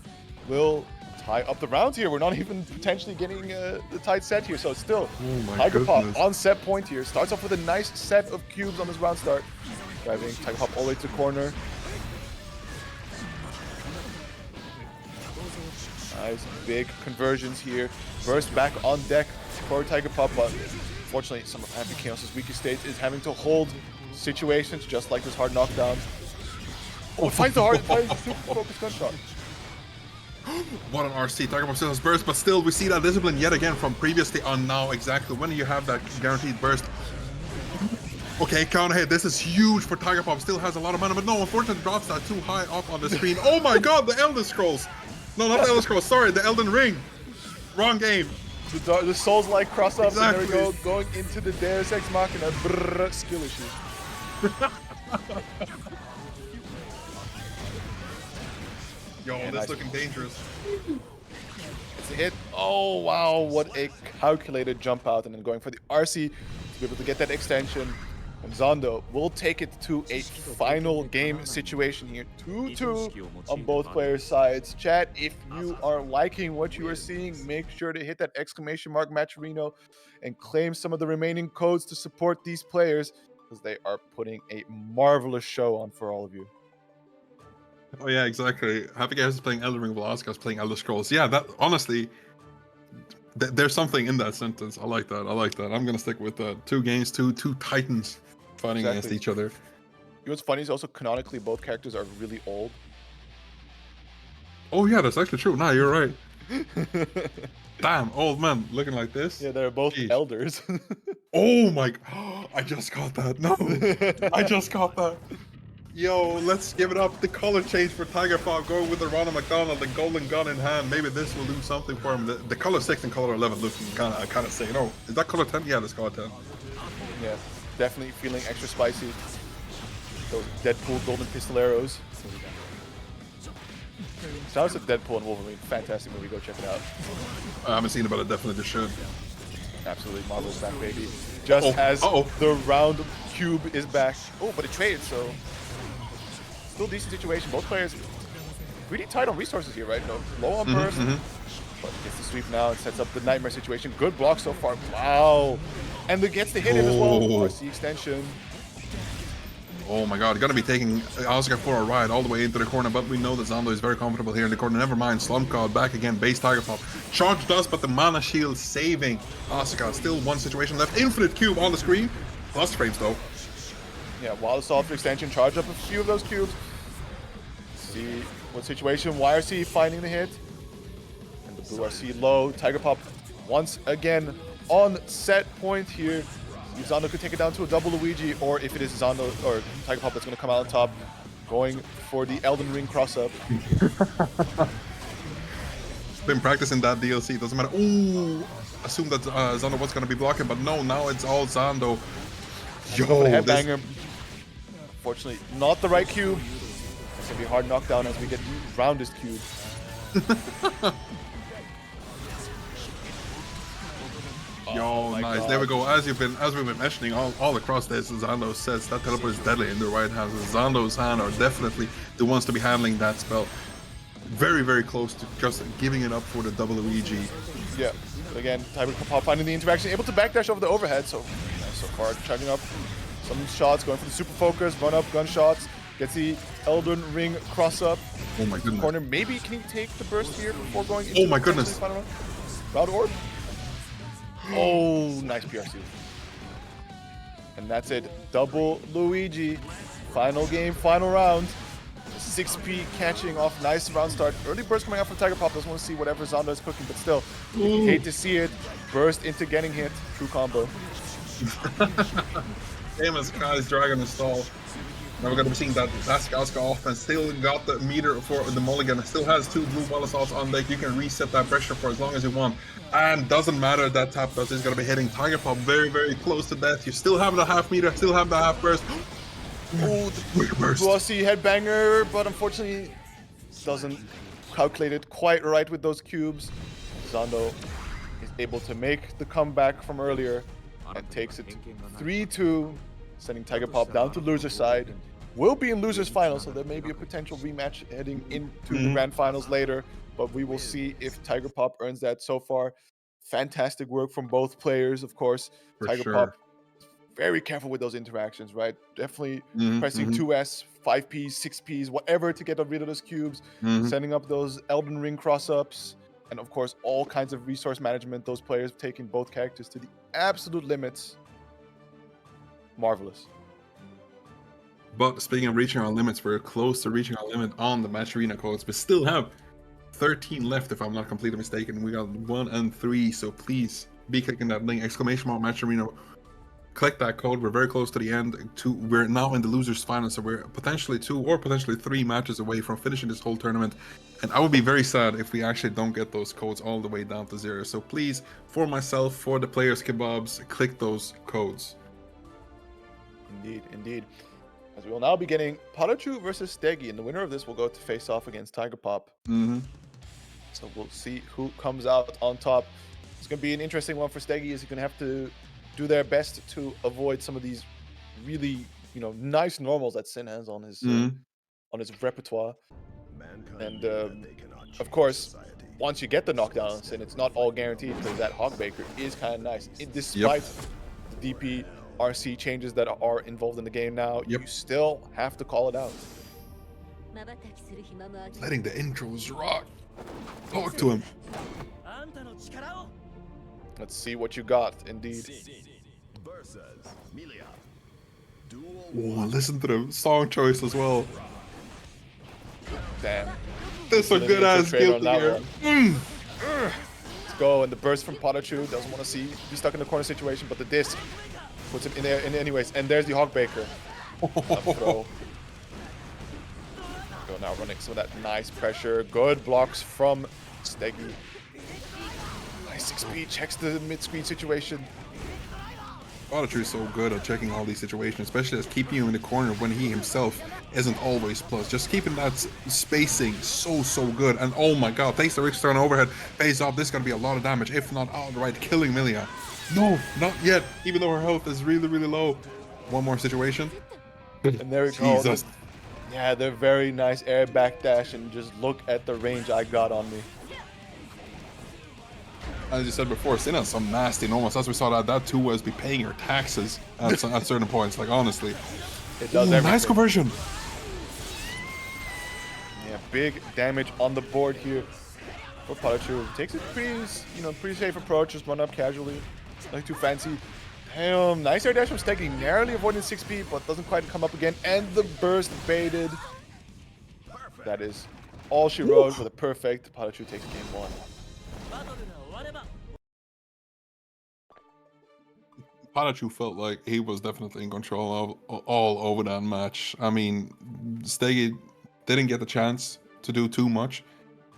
will tie up the round here. We're not even potentially getting the tight set here, so it's still Tiger Pop on set point here. Starts off with a nice set of cubes on this round start. Driving Tiger Pop all the way to the corner. Nice big conversions here. Burst back on deck for Tiger Pop, but unfortunately some of Happy Chaos' weakest state is having to hold situations just like this hard knockdown. Oh, finds the hard, finds the super focused gunshot. What an RC. Tiger Pop still has burst, but still we see that discipline yet again from previously on now. Exactly when you have that guaranteed burst. Okay, counter hit. This is huge for Tiger Pop. Still has a lot of mana, but no, unfortunately drops that too high up on the screen. Oh my god, the Elden Scrolls. No, not the Elden Scrolls, sorry, the Elden Ring. Wrong game. The Souls-like cross-ups, exactly. And there we go, going into the Deus Ex Machina. Brrr, skill issue. Yo, yeah, this nice. Looking dangerous. It's a hit. Oh, wow, what a calculated jump out, and then going for the RC to be able to get that extension. And Zando will take it to a final game situation here. 2-2 on both players' sides. Chat, if you are liking what you are seeing, make sure to hit that exclamation mark Matcherino and claim some of the remaining codes to support these players, because they are putting a marvelous show on for all of you. Oh yeah, exactly. Happy Guys is playing Elden Ring, while Asuka is playing Elder Scrolls. Yeah, that honestly, there's something in that sentence. I like that. I like that. I'm gonna stick with that. 2 games, two titans fighting against each other. You know what's funny is also canonically both characters are really old. Oh yeah, that's actually true. Nah, you're right. Damn, old man looking like this. Yeah, they're both elders. Oh my! I just got that. No, I just got that. Yo, let's give it up. The color change for Tiger Pop, going with the Ronald McDonald, the golden gun in hand. Maybe this will do something for him. The color 6 and color 11 looking kind of say, no, is that color 10? Yeah, that's color 10. Yeah, definitely feeling extra spicy. Those Deadpool golden pistol arrows. Shout out to Deadpool and Wolverine. Fantastic movie. Go check it out. I haven't seen it, but I definitely just should. Absolutely, Marvel's back, baby. Just as the round cube is back. Oh, but it traded, so still decent situation. Both players pretty tight on resources here, right? No, low on burst, but gets the sweep now and sets up the nightmare situation. Good block so far. Wow, and it gets the hit in as well. RC extension. Oh my god, gonna be taking Asuka for a ride all the way into the corner, but we know that Zando is very comfortable here in the corner. Never mind, Slump God back again, base Tiger Pop. Charge dust, but the mana shield saving Asuka. Still one situation left. Infinite cube on the screen. Plus frames though. Yeah, while the soft extension, charge up a few of those cubes. See what situation. YRC finding the hit. And the blue RC low. Tiger Pop once again on set point here. If Zando could take it down to a double Luigi, or if it is Zando or Tiger Pop that's going to come out on top, going for the Elden Ring cross-up. Been practicing that DLC. Doesn't matter. Ooh, assume that Zando was gonna be blocking, but no. Now it's all Zando. Yo, for the Yo, this. headbanger. Unfortunately, not the right cube. It's gonna be a hard knockdown as we get the roundest cube. Yo, nice. God. There we go. As we've been mentioning all across this, Zando says that teleport is deadly in the right hand. Zando's hand are definitely the ones to be handling that spell. Very, very close to just giving it up for the WEG. Yeah. Again, TigerPop finding the interaction, able to backdash over the overhead. So nice so far, charging up some shots, going for the super focus, run up gunshots, gets the Elden Ring cross up. Oh my goodness. Corner. Maybe can he take the burst here before going into Oh my the goodness. final round? Round orb. Oh, nice PRC. And that's it. Double Luigi. Final game, final round. 6P catching off. Nice round start. Early burst coming out from TigerPop. Doesn't want to see whatever Zando is cooking, but still, you hate to see it. Burst into getting hit. True combo. Famous Kai's Dragon install. Now we're going to be seeing that Asuka off and still got the meter for the mulligan. Still has 2 blue ball assaults on deck. You can reset that pressure for as long as you want. And doesn't matter that tap dust is going to be hitting TigerPop very, very close to death. You still have the half meter, still have the half burst. Oh, the bossy headbanger, but unfortunately doesn't calculate it quite right with those cubes. Zando is able to make the comeback from earlier and takes it 3-2, sending TigerPop down to loser side. Will be in losers final, so there may be a potential rematch heading into the grand finals later, but we will see if TigerPop earns that. So far, fantastic work from both players, of course. TigerPop very careful with those interactions, right? Definitely pressing 2S, 5Ps, 6Ps, whatever to get rid of those cubes, setting up those Elden Ring cross-ups, and of course, all kinds of resource management. Those players taking both characters to the absolute limits. Marvelous. But speaking of reaching our limits, we're close to reaching our limit on the match arena codes. We still have 13 left, if I'm not completely mistaken. We got 1 and 3, so please be clicking that link, !match arena. Click that code. We're very close to the end. We're now in the losers final, so we're potentially 2 or potentially 3 matches away from finishing this whole tournament. And I would be very sad if we actually don't get those codes all the way down to 0. So please, for myself, for the players kebabs, click those codes. Indeed, indeed. As we will now be getting PataChu versus sstegy, and the winner of this will go to face off against TigerPop. So we'll see who comes out on top. It's going to be an interesting one for sstegy, as he's going to have to do their best to avoid some of these really, nice normals that Sin has on his repertoire. And of course, once you get the knockdown on Sin, it's not all guaranteed, because that Hogbaker is kind of nice. Despite the DP RC changes that are involved in the game now, you still have to call it out. Letting the intros rock. Talk to him. Let's see what you got, indeed. Oh, listen to the song choice as well. Damn. That's a good ass guilty here. Let's go, and the burst from PataChu. Doesn't want to be stuck in the corner situation, but the disc puts him in there anyways. And there's the Hogbaker. Throw. Go now, running some of that nice pressure. Good blocks from sstegy. Nice 6-speed, checks the mid-screen situation. PataChu is so good at checking all these situations, especially as keeping you in the corner when he himself isn't always plus. Just keeping that spacing so good. And oh my god, takes the Rick Stern overhead, pays off. This is going to be a lot of damage, if not outright killing Millia. No, not yet, even though her health is really low. One more situation. And there we go. Jesus. Yeah, they're very nice air backdash, and just look at the range I got on me. As you said before, Sin has some nasty normals. As we saw that too was be paying her taxes at certain points. Like, honestly. It does everything. Nice conversion. Yeah, big damage on the board here for PataChu. Takes it pretty safe approach. Just run up casually. Nothing too fancy. Damn, nice air dash from sstegy. Narrowly avoiding 6P, but doesn't quite come up again. And the burst baited. That is all she wrote for the perfect. PataChu takes game 1. PataChu felt like he was definitely in control of all over that match. I mean, sstegy didn't get the chance to do too much.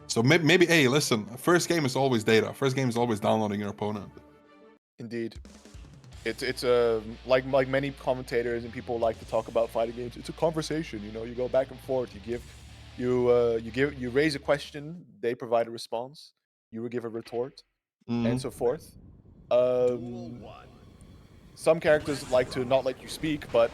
So maybe, hey, listen, first game is always data. First game is always downloading your opponent. Indeed. It's like many commentators and people like to talk about fighting games. It's a conversation, you know. You go back and forth. You raise a question. They provide a response. You will give a retort, and so forth. Some characters like to not let you speak, but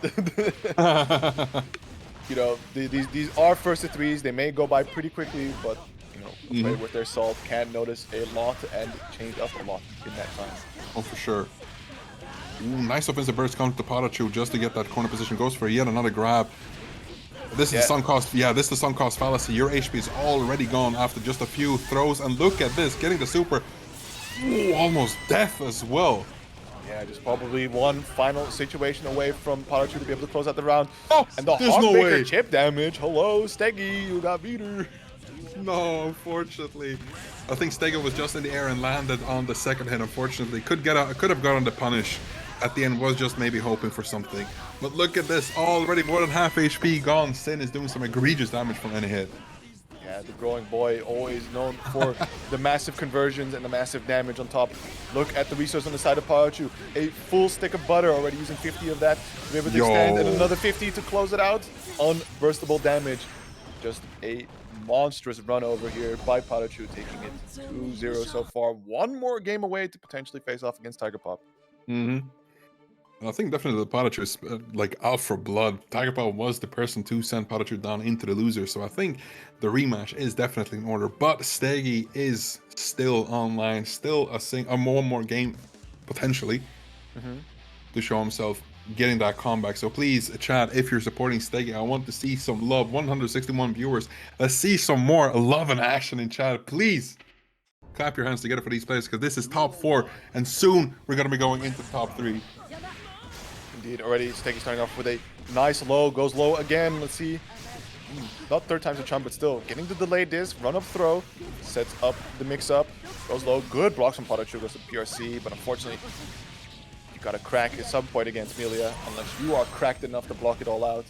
you know, these are first to threes. They may go by pretty quickly, but you know, a player with their salt can notice a lot and change up a lot in that time. Oh, for sure. Ooh, nice offensive burst comes to PataChu just to get that corner position. Goes for yet another grab. This is the sunk cost. Yeah, this is the sunk cost fallacy. Your HP is already gone after just a few throws. And look at this, getting the super. Ooh, almost death as well. Yeah, just probably one final situation away from PataChu to be able to close out the round. Oh, and the there's no way. chip damage. Hello, sstegy, you got beater. No, unfortunately. I think sstegy was just in the air and landed on the second hit. Unfortunately, could have gotten the punish. At the end, was just maybe hoping for something. But look at this, already more than half HP gone. Sin is doing some egregious damage from any hit. Yeah, the growing boy, always known for the massive conversions and the massive damage on top. Look at the resource on the side of PataChu. A full stick of butter, already using 50 of that to be able to extend, and another 50 to close it out. Unburstable damage. Just a monstrous run over here by PataChu, taking it 2-0 so far. One more game away to potentially face off against Tiger Pop. I think definitely the PataChu is like out for blood. Tiger Pop was the person to send PataChu down into the loser, so I think the rematch is definitely in order. But sstegy is still online, still a more game potentially to show himself getting that comeback. So please, chat, if you're supporting sstegy, I want to see some love. 161 viewers. Let's see some more love and action in chat, please. Clap your hands together for these players because this is top 4, and soon we're gonna be going into the top 3. Indeed, already sstegy starting off with a nice low, goes low again. Let's see. Not third time's a charm, but still getting the delayed disc, run up throw, sets up the mix up, goes low, good blocks from PataChu, goes to PRC, but unfortunately, you gotta crack at some point against Millia, unless you are cracked enough to block it all out.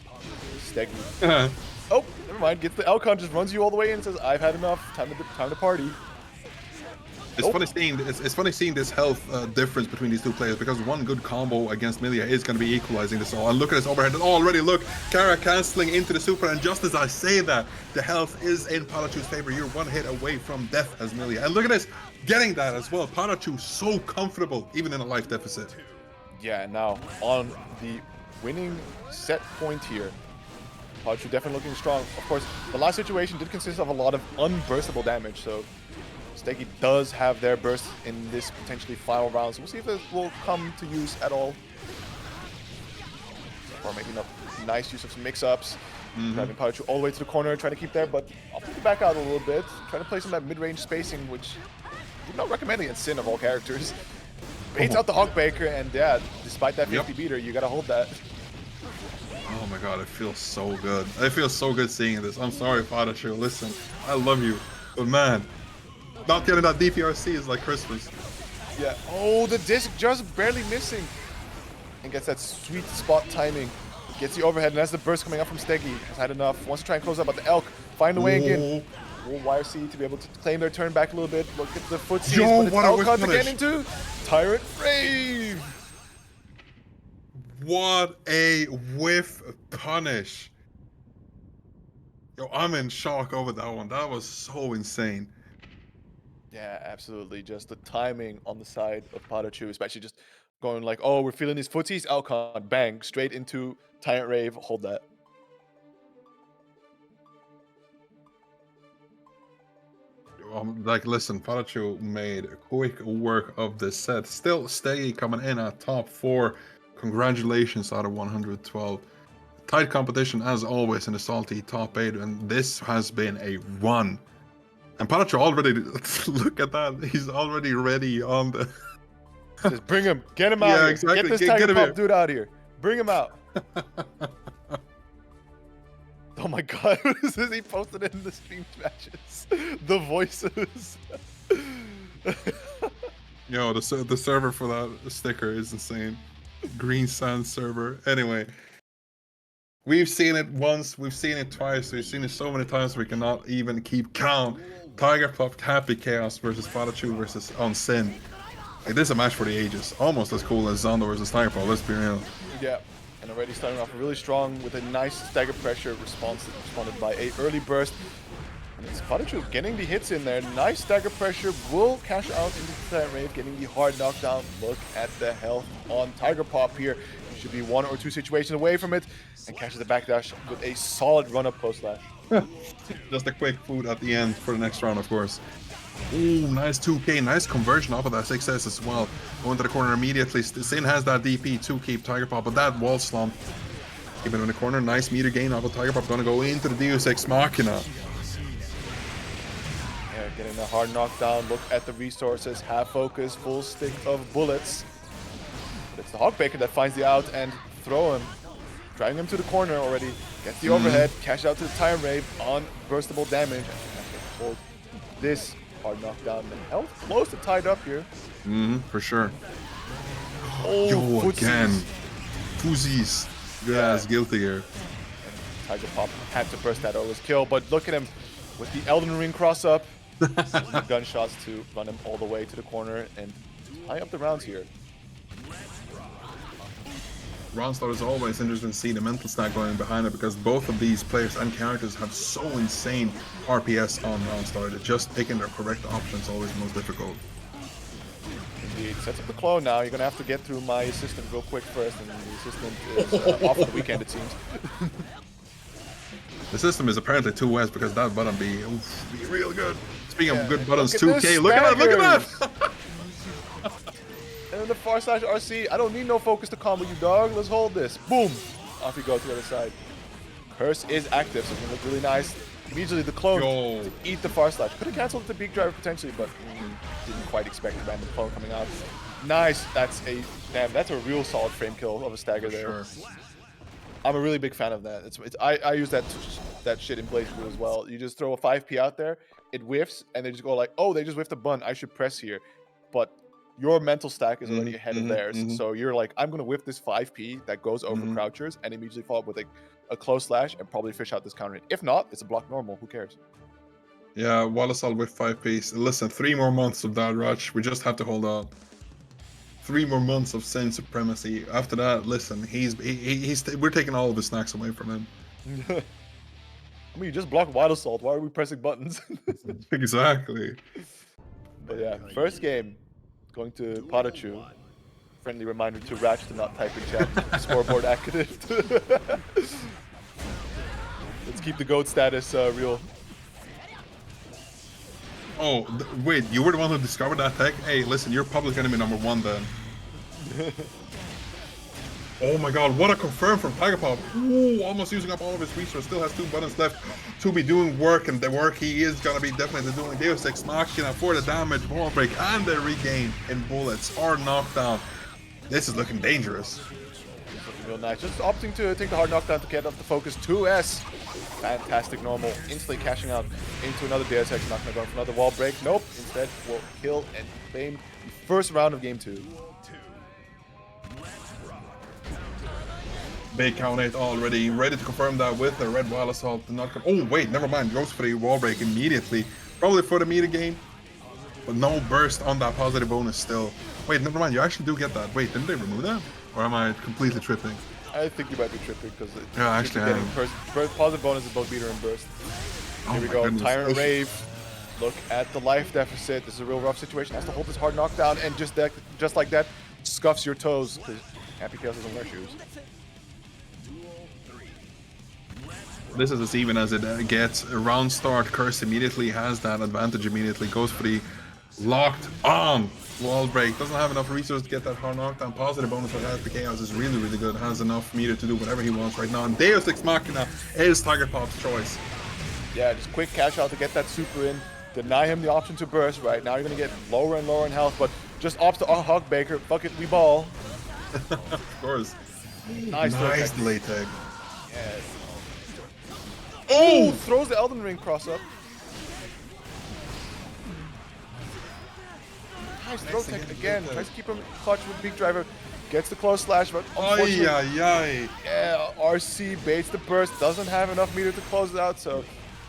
sstegy. Oh, never mind, gets the L-con, just runs you all the way in and says, I've had enough, time to party. It's funny seeing this health difference between these two players, because one good combo against Millia is going to be equalizing this all. And look at this overhead. And already look, Kara canceling into the super. And just as I say that, the health is in PataChu's favor. You're one hit away from death as Millia. And look at this, getting that as well. PataChu so comfortable, even in a life deficit. Yeah, now on the winning set point here, PataChu definitely looking strong. Of course, the last situation did consist of a lot of unburstable damage, so sstegy does have their burst in this potentially final round, so we'll see if this will come to use at all. Or maybe not. Nice use of some mix-ups. Driving PataChu all the way to the corner, trying to keep there, but I'll put it back out a little bit. Trying to play some of that mid-range spacing, which I would not recommend against Sin of all characters. Baits out the Hawkbaker, and yeah, despite that 50 beater, you gotta hold that. Oh my god, it feels so good. It feels so good seeing this. I'm sorry, PataChu. Listen, I love you, but man, not getting that DPRC is like Christmas. Yeah. Oh, the disc just barely missing. And gets that sweet spot timing. Gets the overhead, and as the burst coming up from sstegy, has had enough. Wants to try and close up, but the Elk find a way again. Little wire C to be able to claim their turn back a little bit. Look at the footsies, but it's Elk to get into Tyrant Rave. What a whiff punish. Yo, I'm in shock over that one. That was so insane. Yeah, absolutely. Just the timing on the side of PataChu, especially just going like, oh, we're feeling these footsies, Alcon, bang, straight into Tyrant Rave, hold that. Like, listen, PataChu made quick work of this set. Still, sstegy coming in at top 4. Congratulations out of 112. Tight competition as always in the salty top 8, and this has been a run. And PataChu already, look at that, he's already ready on the... Says, bring him, get him out here. Exactly. Get this Tiger Pop dude out here. Bring him out. Oh my god, what is this? He posted it in the stream matches. The voices. Yo, the server for that sticker is insane. Green Sand server. Anyway, we've seen it once, we've seen it twice, we've seen it so many times we cannot even keep count. Tiger Pop, Happy Chaos versus PataChu versus on Sin. Like, this is a match for the ages. Almost as cool as Zando versus Tiger Pop, let's be real. Yeah, and already starting off really strong with a nice stagger pressure response responded by a early burst. And it's PataChu getting the hits in there. Nice stagger pressure will cash out into the rave, getting the hard knockdown. Look at the health on Tiger Pop here. He should be 1 or 2 situations away from it, and catches the backdash with a solid run-up post slash. Just a quick food at the end for the next round, of course. Ooh, nice 2K, nice conversion off of that success as well. Going to the corner immediately. Sin has that DP to keep Tiger Pop, but that wall slump. Keep it in the corner, nice meter gain off of Tiger Pop. Gonna go into the Deus Ex Machina. Yeah, getting the hard knockdown. Look at the resources. Half focus, full stick of bullets. But it's the Hogbaker that finds the out and throw him. Driving him to the corner already. Gets the overhead. Cash out to the Time Rave on burstable damage. Hold this hard knockdown. The health close to tied up here. For sure. Oh, Yo, again. Fuzzies. Yes, guilty here. Tiger Pop had to burst that Ola's kill, but look at him with the Elden Ring cross up. Gunshots to run him all the way to the corner and tie up the rounds here. Round start is always interesting to see the mental stack going behind it, because both of these players and characters have so insane RPS on round start. Just picking their correct options is always the most difficult. Indeed. Sets up the clone now. You're going to have to get through my assistant real quick first, and the assistant is off for the weekend, it seems. The system is apparently 2S because that button be real good. Speaking of good buttons, Look at 2K, look at that, look at that! And then the far slash RC. I don't need no focus to combo you, dog. Let's hold this. Boom. Off you go to the other side. Curse is active, so it's going to look really nice. Immediately the clone to eat the far slash. Could have canceled the beak driver potentially, but didn't quite expect the random clone coming out. Nice. That's a real solid frame kill of a stagger there. Sure. I'm a really big fan of that. I use that shit in Blazblue as well. You just throw a 5p out there, it whiffs, and they just go like, oh, they just whiffed a bun. I should press here. But your mental stack is already ahead of theirs. So you're like, I'm going to whiff this 5p that goes over crouchers and immediately follow up with a close slash and probably fish out this counter hit. If not, it's a block normal. Who cares? Yeah, Wallace with 5 Listen, 3 more months of that rush. We just have to hold on. 3 more months of Sin supremacy. After that, listen, we're taking all of his snacks away from him. I mean, you just blocked Wild Assault. Why are we pressing buttons? Exactly. But yeah, first game going to PataChu. Friendly reminder to Ratch to not type in chat. Scoreboard active. Let's keep the GOAT status real. Oh, wait, you were the one who discovered that tech? Hey, listen, you're public enemy #1 then. Oh my god, what a confirm from Tiger Pop. Ooh, almost using up all of his resources. Still has 2 buttons left to be doing work, and the work he is gonna be definitely doing. Deus Ex Machina for the damage, wall break, and the regain in bullets or knockdown. This is looking dangerous. Looking real nice. Just opting to take the hard knockdown to get up the focus. 2S. Fantastic normal. Instantly cashing out into another Deus Ex Machina, going for another wall break. Nope. Instead, will kill and claim the first round of game 2. Big count 8 already, ready to confirm that with the red wild assault. Oh wait, never mind. Goes for the wall break immediately, probably for the meter game, but no burst on that positive bonus still. Wait, never mind. You actually do get that. Wait, didn't they remove that, or am I completely tripping? I think you might be tripping because yeah, actually, getting positive bonuses both meter and burst. Here we go. Tyrant Rave. Look at the life deficit. This is a real rough situation. Has to hold this hard knockdown, and just like that, scuffs your toes because Happy Chaos doesn't wear shoes. This is as even as it gets. A round start, Curse immediately has that advantage immediately. Goes for the locked on wall break. Doesn't have enough resources to get that hard knockdown. Positive bonus for Happy Chaos is really, really good. Has enough meter to do whatever he wants right now. And Deus Ex Machina is Tiger Pop's choice. Yeah, just quick cash out to get that super in. Deny him the option to burst. Right now you're going to get lower and lower in health, but just opts to Hog Baker. Fuck it, we ball. Of course. Nice delay tag. Yes. Oh! Throws the Elden Ring cross up. Nice throw tech again. Tries to keep him clutch with Beak Driver. Gets the close slash, but unfortunately, yeah, RC baits the burst. Doesn't have enough meter to close it out, so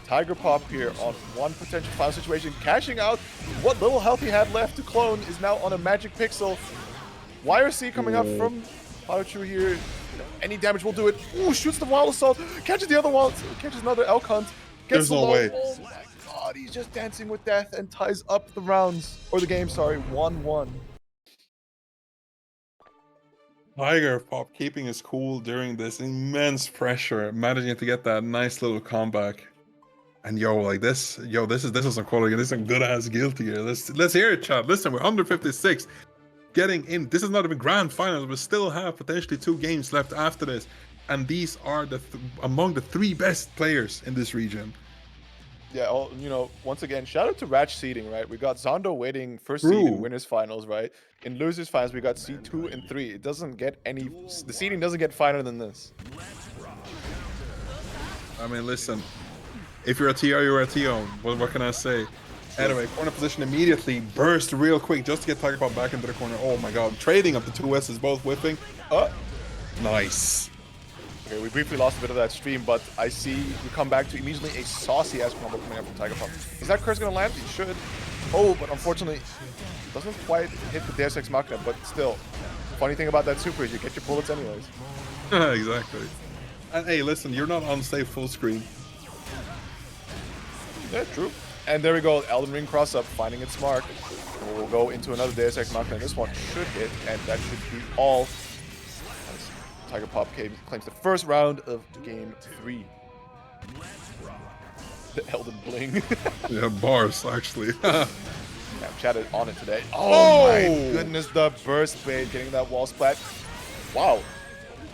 Tiger Pop here on one potential final situation, cashing out what little health he had left to clone is now on a magic pixel. YRC coming up from PataChu here. Any damage will do it. Ooh, shoots the wild assault, catches the other wild, catches another elk hunt. Gets There's no low. way. Oh my god, he's just dancing with death and ties up the rounds, or the game, sorry, 1-1. Tiger Pop keeping his cool during this immense pressure, managing to get that nice little comeback. And this is some quality. This is some good ass guilty here. Let's hear it, chat. Listen, we're under 56, getting in. This is not even grand finals. We still have potentially 2 games left after this, and these are among the 3 best players in this region. Yeah, once again, shout out to Ratch seeding, right? We got Zando waiting first seed in winners finals, right? In losers finals, we got C2 and 3. It doesn't get the seeding doesn't get finer than this. I mean, listen, if you're a TR, you're a TO. What can I say? Anyway, corner position immediately, burst real quick just to get Tiger Pop back into the corner. Oh my god, trading up the 2 S's, both whipping. Nice. Okay, we briefly lost a bit of that stream, but I see we come back to immediately a saucy ass combo coming up from Tiger Pop. Is that curse gonna land? It should. Oh, but unfortunately, doesn't quite hit the Deus Ex Machina, but still. Funny thing about that super is you get your bullets anyways. Exactly. And hey, listen, you're not on safe full screen. Yeah, true. And there we go, Elden Ring cross up, finding its mark. And we'll go into another Deus Ex Machina. This one should hit, and that should be all. Tiger Pop claims the first round of game 3. The Elden Bling. Yeah, bars, actually. Yeah, I've chatted on it today. Oh my goodness, the burst bait, getting that wall splat. Wow.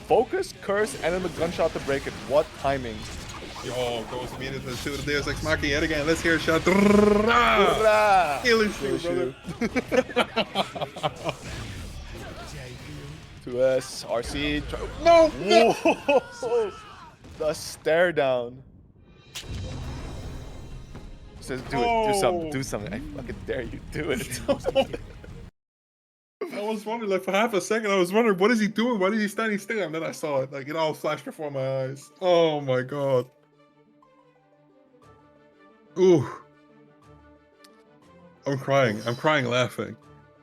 Focus, curse, and then the gunshot to break it. What timing. Yo, goes immediately to the Deus Ex Machina yet again. Let's hear a shot. Kill you, brother. 2S, RC. No! Whoa! The stare down. Says, do it, do something. I fucking dare you, do it. I was wondering, like, for half a second, I was wondering, what is he doing? Why is he standing still? And then I saw it, like, it all flashed before my eyes. Oh my god. Ooh. I'm crying laughing.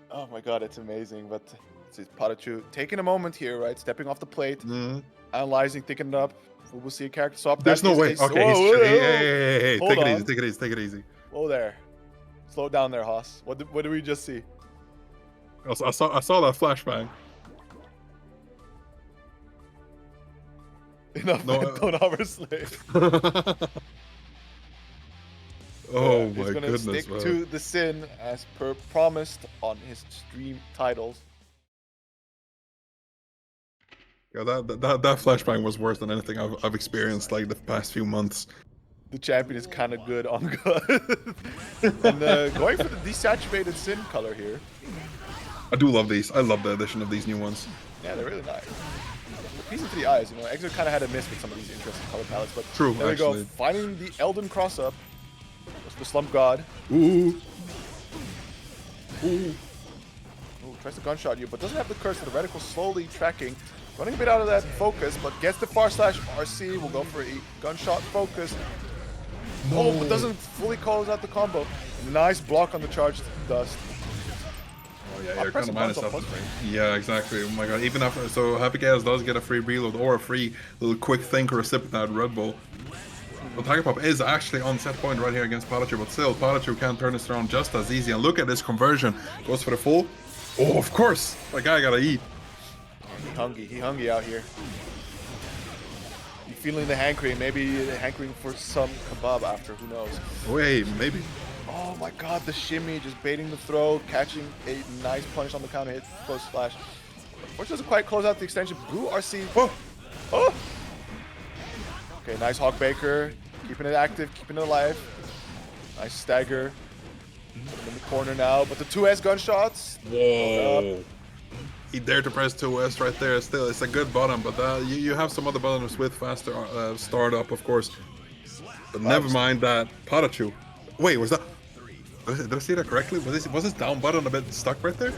Oh my god, it's amazing, but it's PataChu taking a moment here, right? Stepping off the plate, analyzing, thinking it up. We'll see a character swap. There's no way. Okay, hey, Hold on. Take it easy. Whoa there. Slow down there, Haas. What did we just see? I saw that flashbang. Enough, don't overslave. Oh He's my gonna goodness, stick man. to the sin as per promised on his stream titles. Yeah, that flashbang was worse than anything I've experienced like the past few months. The champion is kind of good on good. And going for the desaturated sin color here. I do love these. I love the addition of these new ones. Yeah, they're really nice. Pleasing to the eyes, Xrd kind of had a miss with some of these interesting color palettes, but true. There we actually. go, finding the Elden cross up. That's the Slump God. Ooh. Ooh, tries to gunshot you, but doesn't have the curse. The reticle slowly tracking. Running a bit out of that focus, but gets the far slash. RC will go for a gunshot focus. No. Oh, but doesn't fully close out the combo. Nice block on the charged dust. Oh yeah, you're kind of minus up. Yeah, exactly. Oh my god, even after, so a.b.a does get a free reload or a free little quick think or a sip of that Red Bull. But Tiger Pop is actually on set point right here against PataChu, but still, PataChu can turn this around just as easy. And look at this conversion. Goes for the full. Oh, of course. That guy gotta eat. He hungry out here. You feeling the hankering? Maybe hankering for some kebab after, who knows? Wait, maybe. Oh my god, the shimmy, just baiting the throw, catching a nice punish on the counter hit, close flash. Unfortunately, doesn't quite close out the extension. Blue RC. Oh! Okay, nice Hawk Baker. Keeping it active, keeping it alive. Nice stagger. Put him in the corner now, but the 2S gunshots. Whoa. He dared to press 2S right there. Still, it's a good bottom, but you have some other bottoms with faster startup, of course. But never mind that. PataChu. Wait, was that... Did I see that correctly? Was his down button a bit stuck right there?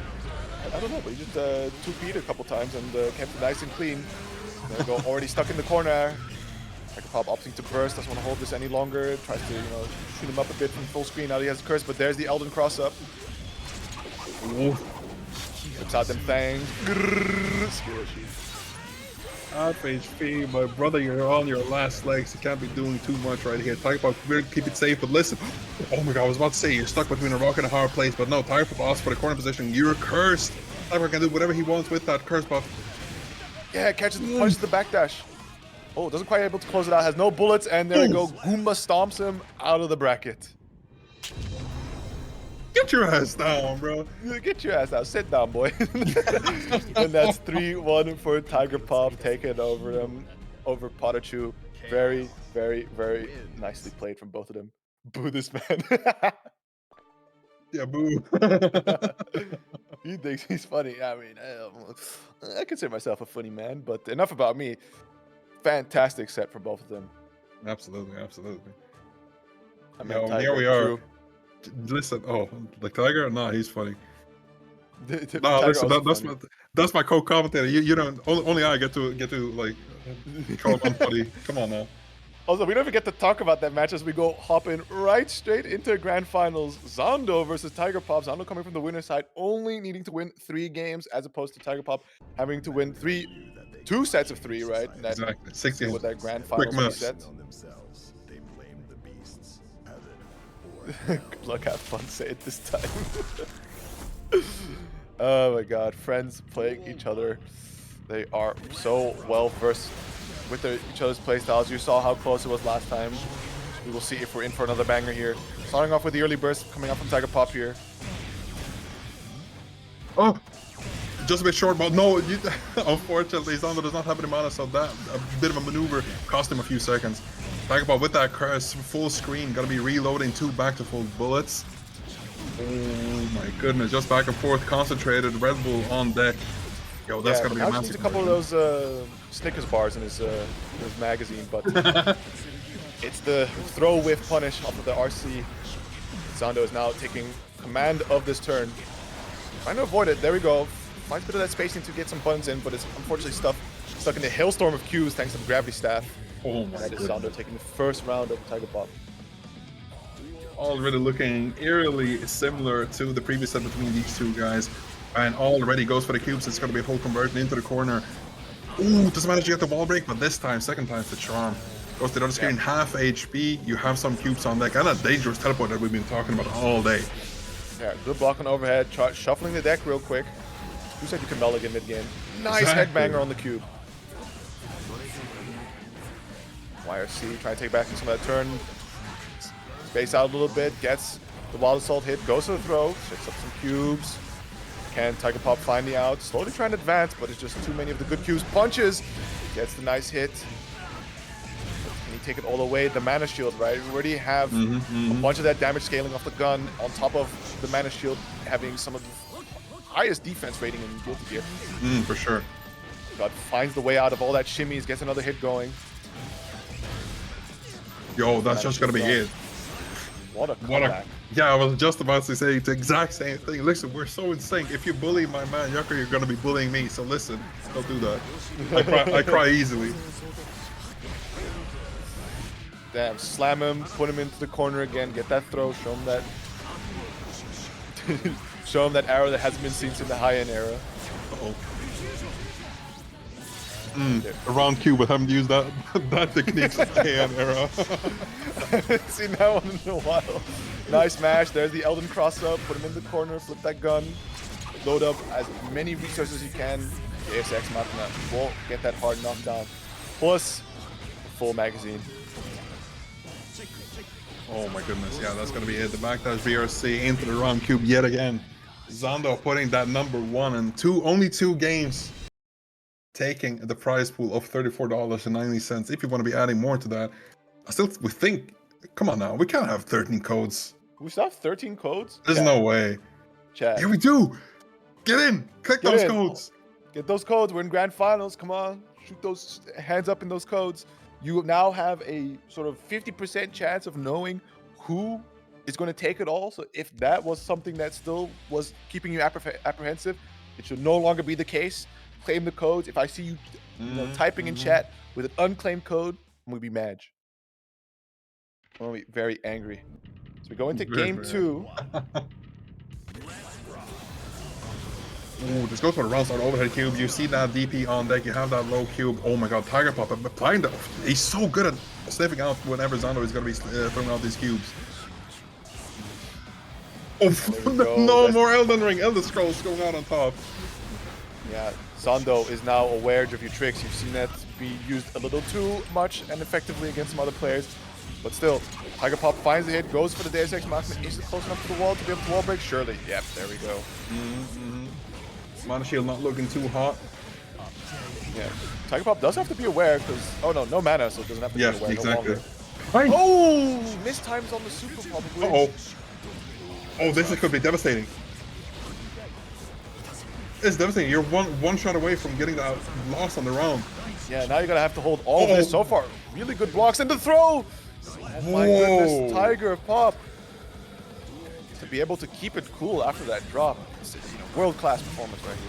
I don't know, but he just 2P'd a couple times and kept it nice and clean. There we go, already stuck in the corner. Tiger Pop opting to burst, doesn't want to hold this any longer. Tries to, shoot him up a bit from full screen. Now he has a curse, but there's the Elden cross up. Whips out them things. Half HP, my brother, you're on your last legs. You can't be doing too much right here. Tiger Pop, we're gonna keep it safe, but listen. Oh my god, I was about to say you're stuck between a rock and a hard place, but no, Tiger Pop asks for the corner position. You're cursed. Tiger Pop can do whatever he wants with that curse buff. Yeah, punches the backdash. Oh, doesn't quite able to close it out. Has no bullets, and there we go. Goomba stomps him out of the bracket. Get your ass down, bro. Get your ass down. Sit down, boy. And that's 3-1 for Tiger Pop, taking over PataChu. Very, very, very nicely played from both of them. Boo this man. Yeah, boo. He thinks he's funny. I mean, I consider myself a funny man, but enough about me. Fantastic set for both of them. Absolutely, absolutely. I mean, Here we are. Listen, like Tiger? Nah, he's funny. No, listen, that's my co-commentator. You don't. Only I get to like call him funny. Come on now. Also, we don't even get to talk about that match as we go hopping right straight into grand finals. Zando versus Tiger Pop. Zando coming from the winner's side, only needing to win 3 games as opposed to Tiger Pop having to win 2 sets of 3, right? And Exactly. 6 games. With that grand finals reset. Good luck, have fun, say it this time. Oh my god, friends playing each other. They are so well versed with each other's playstyles. You saw how close it was last time. We will see if we're in for another banger here. Starting off with the early burst coming up from Tiger Pop here. Oh, just a bit short, but no, unfortunately, Zando does not have any mana, so that a bit of a maneuver cost him a few seconds. Tiger Pop with that curse, full screen, gonna be reloading 2 back to full bullets. Oh my goodness, just back and forth, concentrated, Red Bull on deck. Yo, that's gonna be a massive. A couple of those Snickers bars in his magazine, but it's the throw whiff punish off of the RC. Zando is now taking command of this turn. Trying to avoid it. There we go. Finds a bit of that spacing to get some buttons in, but it's unfortunately stuck in the hailstorm of Qs thanks to the gravity staff. Oh my That is Zando taking the first round of Tiger Pop. Already looking eerily similar to the previous set between these two guys. And already goes for the cubes. It's going to be a full conversion into the corner. Ooh, doesn't manage to get the wall break, but this time, second time's the charm. Goes to the other screen, half HP. You have some cubes on deck, and a dangerous teleport that we've been talking about all day. Yeah, good block on overhead. Shuffling the deck real quick. Who said you can mulligan mid-game? Nice headbanger on the cube. YRC trying to take back some of that turn. Space out a little bit, gets the Wild Assault hit, goes to the throw, shifts up some cubes. Can Tiger Pop find the out? Slowly trying to advance, but it's just too many of the good cubes. Punches! Gets the nice hit. Can he take it all away? The mana shield, right? We already have a bunch of that damage scaling off the gun, on top of the mana shield having some of the highest defense rating in Guilty Gear. For sure. God finds the way out of all that shimmies, gets another hit going. Yo, that's just gonna be it. What a comeback. Yeah, I was just about to say the exact same thing. Listen, we're so in sync. If you bully my man Yucker, you're gonna be bullying me. So listen, don't do that. I cry easily. Damn, slam him, put him into the corner again, get that throw, show him that show him that arrow that hasn't been seen since the high-end era. Uh-oh. Around Q, but haven't used that technique since the high-end era. I haven't seen that one in a while. Nice mash, there's the Elden cross up, put him in the corner, flip that gun, load up as many resources as you can. The SX Machina won't get that hard knockdown. Plus, a full magazine. Oh my goodness, yeah, that's gonna be it. The backdash VRC into the round cube yet again. Zando putting that #1 in only 2 games, taking the prize pool of $34.90. If you want to be adding more to that, we think, come on now, we can't have 13 codes. We still have 13 codes? There's no way. Chat. Yeah, we do. Get in, click those codes. Get those codes. We're in grand finals. Come on, shoot those hands up in those codes. You now have a sort of 50% chance of knowing who is going to take it all. So if that was something that still was keeping you apprehensive, it should no longer be the case. Claim the codes. If I see you, typing in chat with an unclaimed code, I'm gonna be mad. I'm gonna be very angry. So we go into Very, game very 2. Ooh, this goes for the round start overhead cube. You see that DP on deck. You have that low cube. Oh my god, Tiger Pop applying the. He's so good at sniffing out whenever Zando is going to be throwing out these cubes. Oh, no more Elden Ring. Elder Scrolls going out on top. Yeah, Zando is now aware of your tricks. You've seen that be used a little too much and effectively against some other players. But still, Tiger Pop finds the hit, goes for the Deus Ex Machina. Is it close enough to the wall to be able to wall break? Surely. Yep, there we go. Mana Shield not looking too hot. Yeah, Tiger Pop does have to be aware because, oh no, no mana, so it doesn't have to be aware. Exactly. No longer. Oh, mistimes on the super probably. Uh-oh. Oh, this could be devastating. It's devastating. You're one shot away from getting that loss on the round. Yeah, now you're gonna have to hold all of this. So far, really good blocks and the throw. Oh my goodness, Tiger Pop. To be able to keep it cool after that drop, it's, world-class performance right here.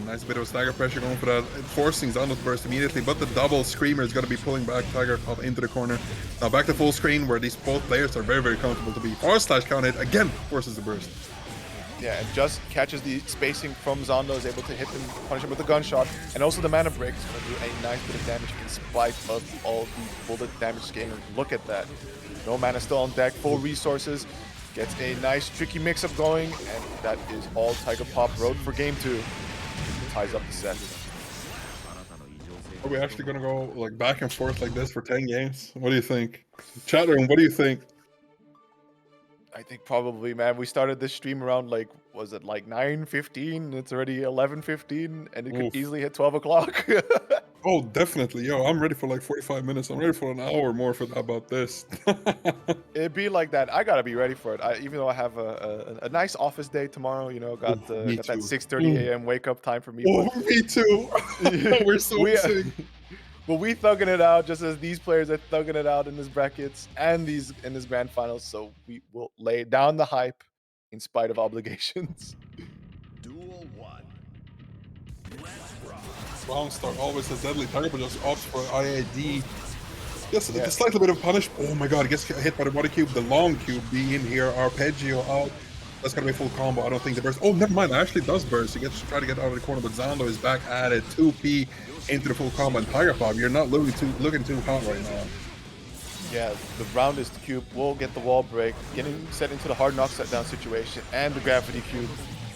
Nice bit of stagger pressure going for that, forcing Zando's burst immediately, but the double screamer is going to be pulling back Tiger Pop into the corner. Now back to full screen where these both players are very, very comfortable to be. Forward slash count hit again forces the burst. Yeah, and just catches the spacing from Zando, is able to hit him, punish him with a gunshot, and also the mana break is going to do a nice bit of damage in spite of all the bullet damage scaling. Look at that. No mana still on deck, full resources. Gets a nice tricky mix-up going, and that is all Tiger Pop wrote for game 2. Ties up the set. Are we actually going to go like back and forth like this for 10 games? What do you think? Chat room, what do you think? I think probably, man. We started this stream around like, was it like 9:15? It's already 11:15, and it could easily hit 12 o'clock. Oh, definitely. Yo, I'm ready for like 45 minutes. I'm ready for an hour more for about this. It'd be like that. I gotta be ready for it. Even though I have a nice office day tomorrow, got that 6:30 a.m. wake up time for me. Oh, me too. We're so sick. But we thugging it out just as these players are thugging it out in this brackets and in this grand finals. So we will lay down the hype in spite of obligations. Duel 1. Round start always a deadly target, but just opts for IAD. Yes, a slightly bit of punish. Oh my god, he gets hit by the body cube. The long cube being in here. Arpeggio out. That's gonna be a full combo. I don't think the burst. Oh, never mind. It actually does burst. He gets to try to get out of the corner, but Zando is back at it. 2P into the full combo. And Tiger Pop, you're not looking too hot right now. Yeah, the roundest cube will get the wall break, getting set into the hard knock set down situation, and the gravity cube,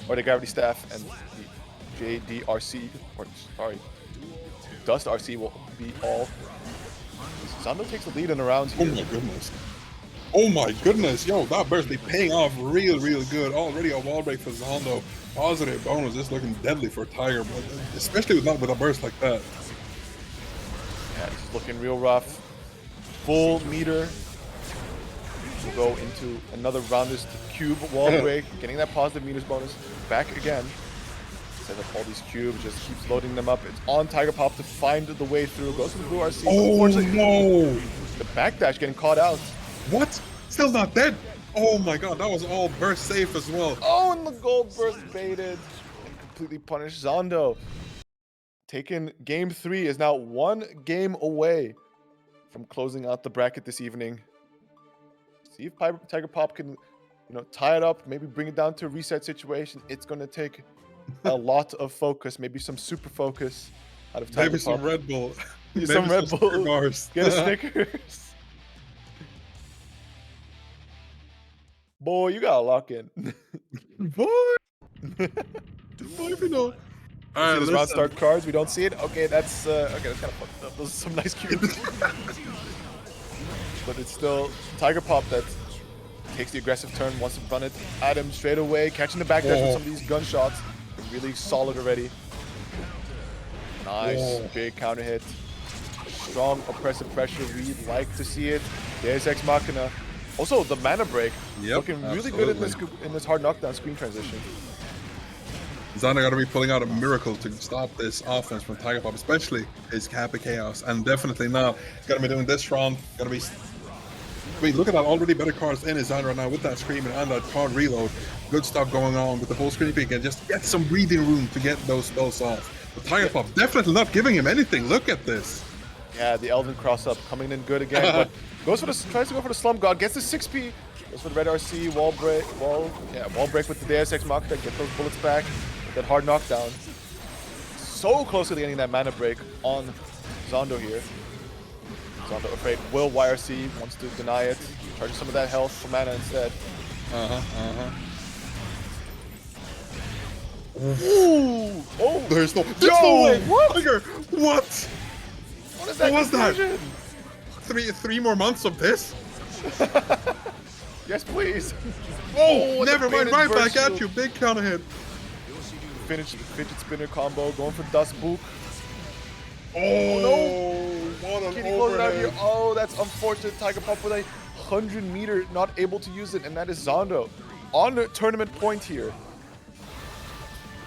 or the gravity staff, and the JDRC, or sorry, Dust RC will be all. Zando takes the lead in the rounds here. Oh my goodness. Oh my goodness. Yo, that burst be paying off real good. Already a wall break for Zando. Positive bonus is looking deadly for Tiger, but especially with a burst like that. Yeah, it's looking real rough. Full meter. We'll go into another roundest cube wall break, getting that positive meters bonus back again. Set up all these cubes, just keeps loading them up. It's on Tiger Pop to find the way through. Goes to the blue RC. Oh no! The backdash getting caught out. What? Still not dead? Oh my god, that was all burst safe as well. Oh, and the gold burst baited and completely punished Zando. Taking game 3 is now 1 game away from closing out the bracket this evening. See if Tiger Pop can, tie it up, maybe bring it down to a reset situation. It's going to take a lot of focus, maybe some super focus out of Tiger Pop. Maybe some Red Bull. Maybe some Red Bull. Get a Snickers. Boy, you gotta lock in. Boy! Boy, know. See this round start cards, we don't see it. Okay, that's kind of fucked up. Those are some nice cubes. But it's still Tiger Pop that takes the aggressive turn, wants to run it at him straight away, catching the backdash with some of these gunshots. Really solid already. Nice, big counter hit. Strong oppressive pressure, we'd like to see it. Deus Ex Machina. Also, the mana break, looking really good in this hard knockdown screen transition. Zando got to be pulling out a miracle to stop this offense from Tiger Pop, especially his Kappa Chaos, and definitely now got to be doing this round. Got to be. Wait, look at that! Already better cards in his hand right now with that screaming and that card reload. Good stuff going on with the full screen peek and just get some breathing room to get those spells off. But Tiger Pop definitely not giving him anything. Look at this. Yeah, the Elven cross-up coming in good again, but tries to go for the Slum God, gets the 6p, goes for the red RC, wall break with the Deus Ex Machina, get those bullets back, that hard knockdown. So close to getting that mana break on Zando here. Zando afraid will YRC, wants to deny it, charges some of that health for mana instead. Ooh! Oh! There's no Yo! way! What? Tiger! What? What is that? What was that? confusion? Three more months of this? Yes, please. Oh, the never mind. Pinhead Right burst back at shield. you. Big counter hit. Finish the fidget spinner combo, going for Dust Book. Oh, no! What an Can he close it out here? overhead. Oh, that's unfortunate. Tiger Pop with a 100-meter, not able to use it, and that is Zando on the tournament point here.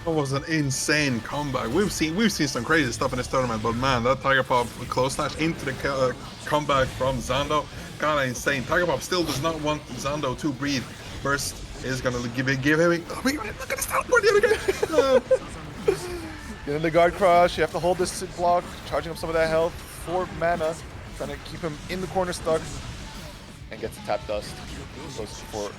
That was an insane comeback. We've seen some crazy stuff in this tournament, but man, that Tiger Pop close slash into the comeback from Zando, kind of insane. Tiger Pop still does not want Zando to breathe. Burst is gonna give him. Oh, look at the teleport the other guy. Getting the guard crush, you have to hold this block, charging up some of that health for mana, trying to keep him in the corner stuck, and gets the tap dust. Goes for,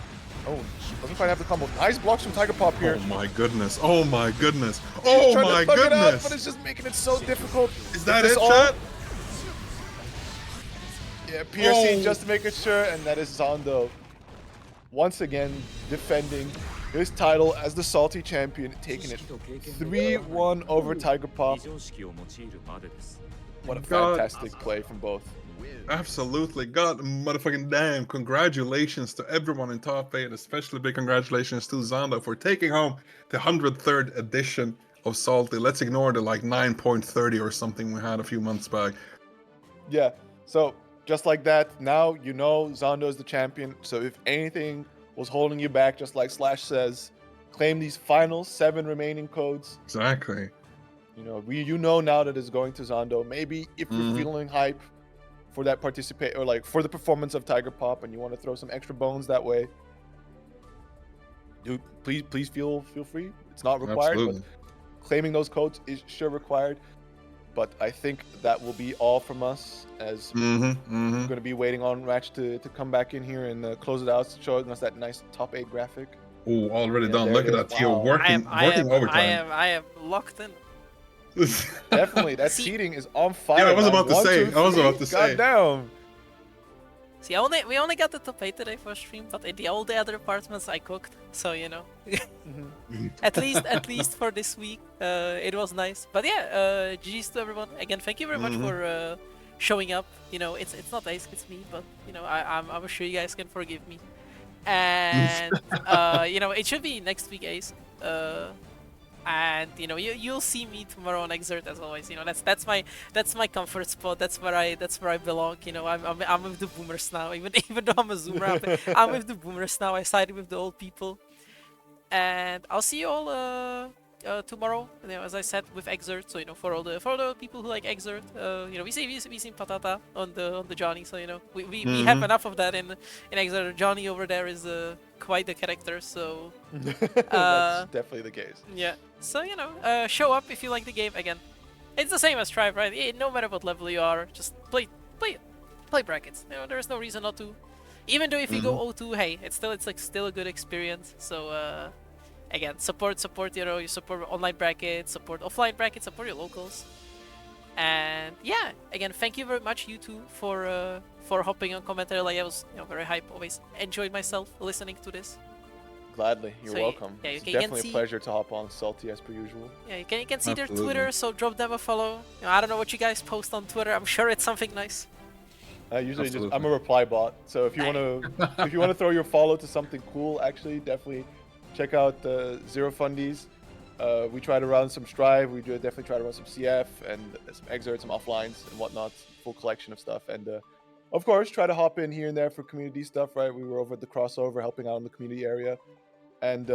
oh, doesn't quite have the combo. Nice blocks from Tiger Pop here. Oh my goodness! Oh my goodness! He's Oh trying my to thug it out, goodness! but it's just making it so difficult. Is that this it, all? chat? Yeah, PRC Oh. just to make it sure, and that is Zando once again defending his title as the Salty champion, taking it 3-1 over Tiger Pop. What a God. fantastic play from both. Absolutely. God motherfucking damn. Congratulations to everyone in top 8, especially big congratulations to Zando for taking home the 103rd edition of Salty. Let's ignore the like 9.30 or something we had a few months back. Yeah, so just like that, now you know Zando is the champion. So if anything was holding you back, just like Slash says, claim these final 7 remaining codes. Exactly. You know, you know now that it's going to Zando. Maybe if you're feeling hype for that participate or like for the performance of Tiger Pop and you want to throw some extra bones that way, dude, please feel free. It's not required, Absolutely. but claiming those codes is sure required. But I think that will be all from us, as we're going to be waiting on Ratch to come back in here and close it out, showing us that nice top 8 graphic. Oh, already Yeah, done. there Look it at is. that, Theo, Wow. working overtime. I am locked in. Definitely, that See- seating is on fire. Yeah, I was man. about to 1, say, 2, I was 3. about to say. Goddamn. See, we only got the top 8 today for stream, but in all the other apartments I cooked, so you know. at least for this week, it was nice. But yeah, GG's to everyone. Again, thank you very much for showing up. You know, it's not Ace, it's me, but you know, I'm sure you guys can forgive me. And you know, it should be next week, Ace. And you know, you'll see me tomorrow on Xrd as always. You know, that's my comfort spot. That's where I belong. You know, I'm with the boomers now. Even though I'm a zoomer, I'm with the boomers now. I sided with the old people. And I'll see you all tomorrow. You know, as I said, with Xrd. So you know, for all the people who like Xrd, you know, we see Patata on the Johnny. So you know, we have enough of that in Xrd. Johnny over there is quite the character. So That's definitely the case. yeah. So you know, show up if you like the game. Again, it's the same as Strive, right? No matter what level you are, just play brackets. You know, there's no reason not to. Even though if you go O2, hey, it's still a good experience. So again, support, you know, you support online brackets, support offline brackets, support your locals. And yeah, again, thank you very much, you two, for hopping on commentary. Like I was, you know, very hype. Always enjoyed myself listening to this. Gladly, you're So, welcome. yeah, It's you can definitely see- a pleasure to hop on Salty as per usual. Yeah, you can see their Absolutely. Twitter, so drop them a follow. You know, I don't know what you guys post on Twitter. I'm sure it's something nice. Usually Absolutely. I'm a reply bot, so if you want to throw your follow to something cool, actually definitely check out Zero Fundies. We try to run some Strive. We do definitely try to run some CF and some Xrd, some offlines and whatnot. Full collection of stuff, and of course try to hop in here and there for community stuff. Right, we were over at the crossover helping out in the community area. And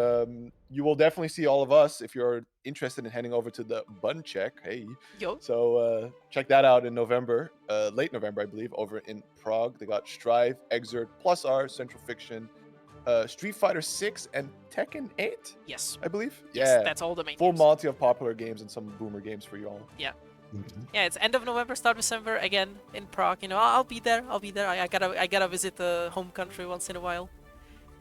you will definitely see all of us if you're interested in heading over to the Bun Check. Hey, Yo. so check that out in November, late November, I believe, over in Prague. They got Strive, Xrd, Plus R, Central Fiction, Street Fighter 6, and Tekken 8, Yes. I believe. Yes, Yeah, that's all the main full games. multi of popular games and some boomer games for you all. Yeah. Yeah, it's end of November, start of December again in Prague. You know, I'll be there. I'll be there. I gotta visit the home country once in a while.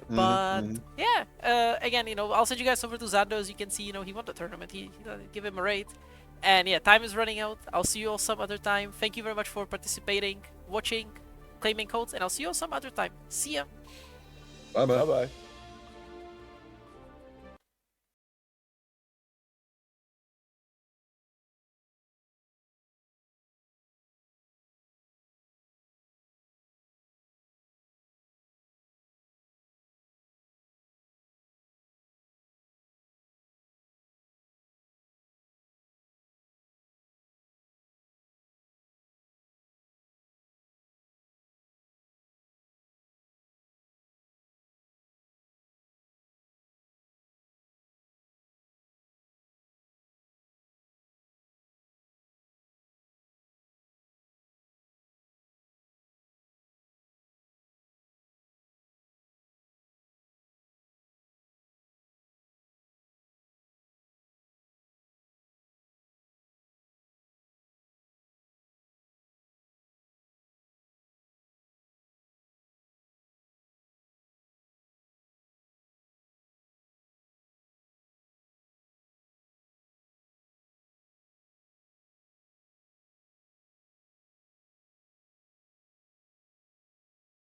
But yeah, again, you know, I'll send you guys over to Zando. As you can see, you know, he won the tournament. He give him a rate. And yeah, time is running out. I'll see you all some other time. Thank you very much for participating, watching, claiming codes, and I'll see you all some other time. See ya. Bye bye. Bye bye.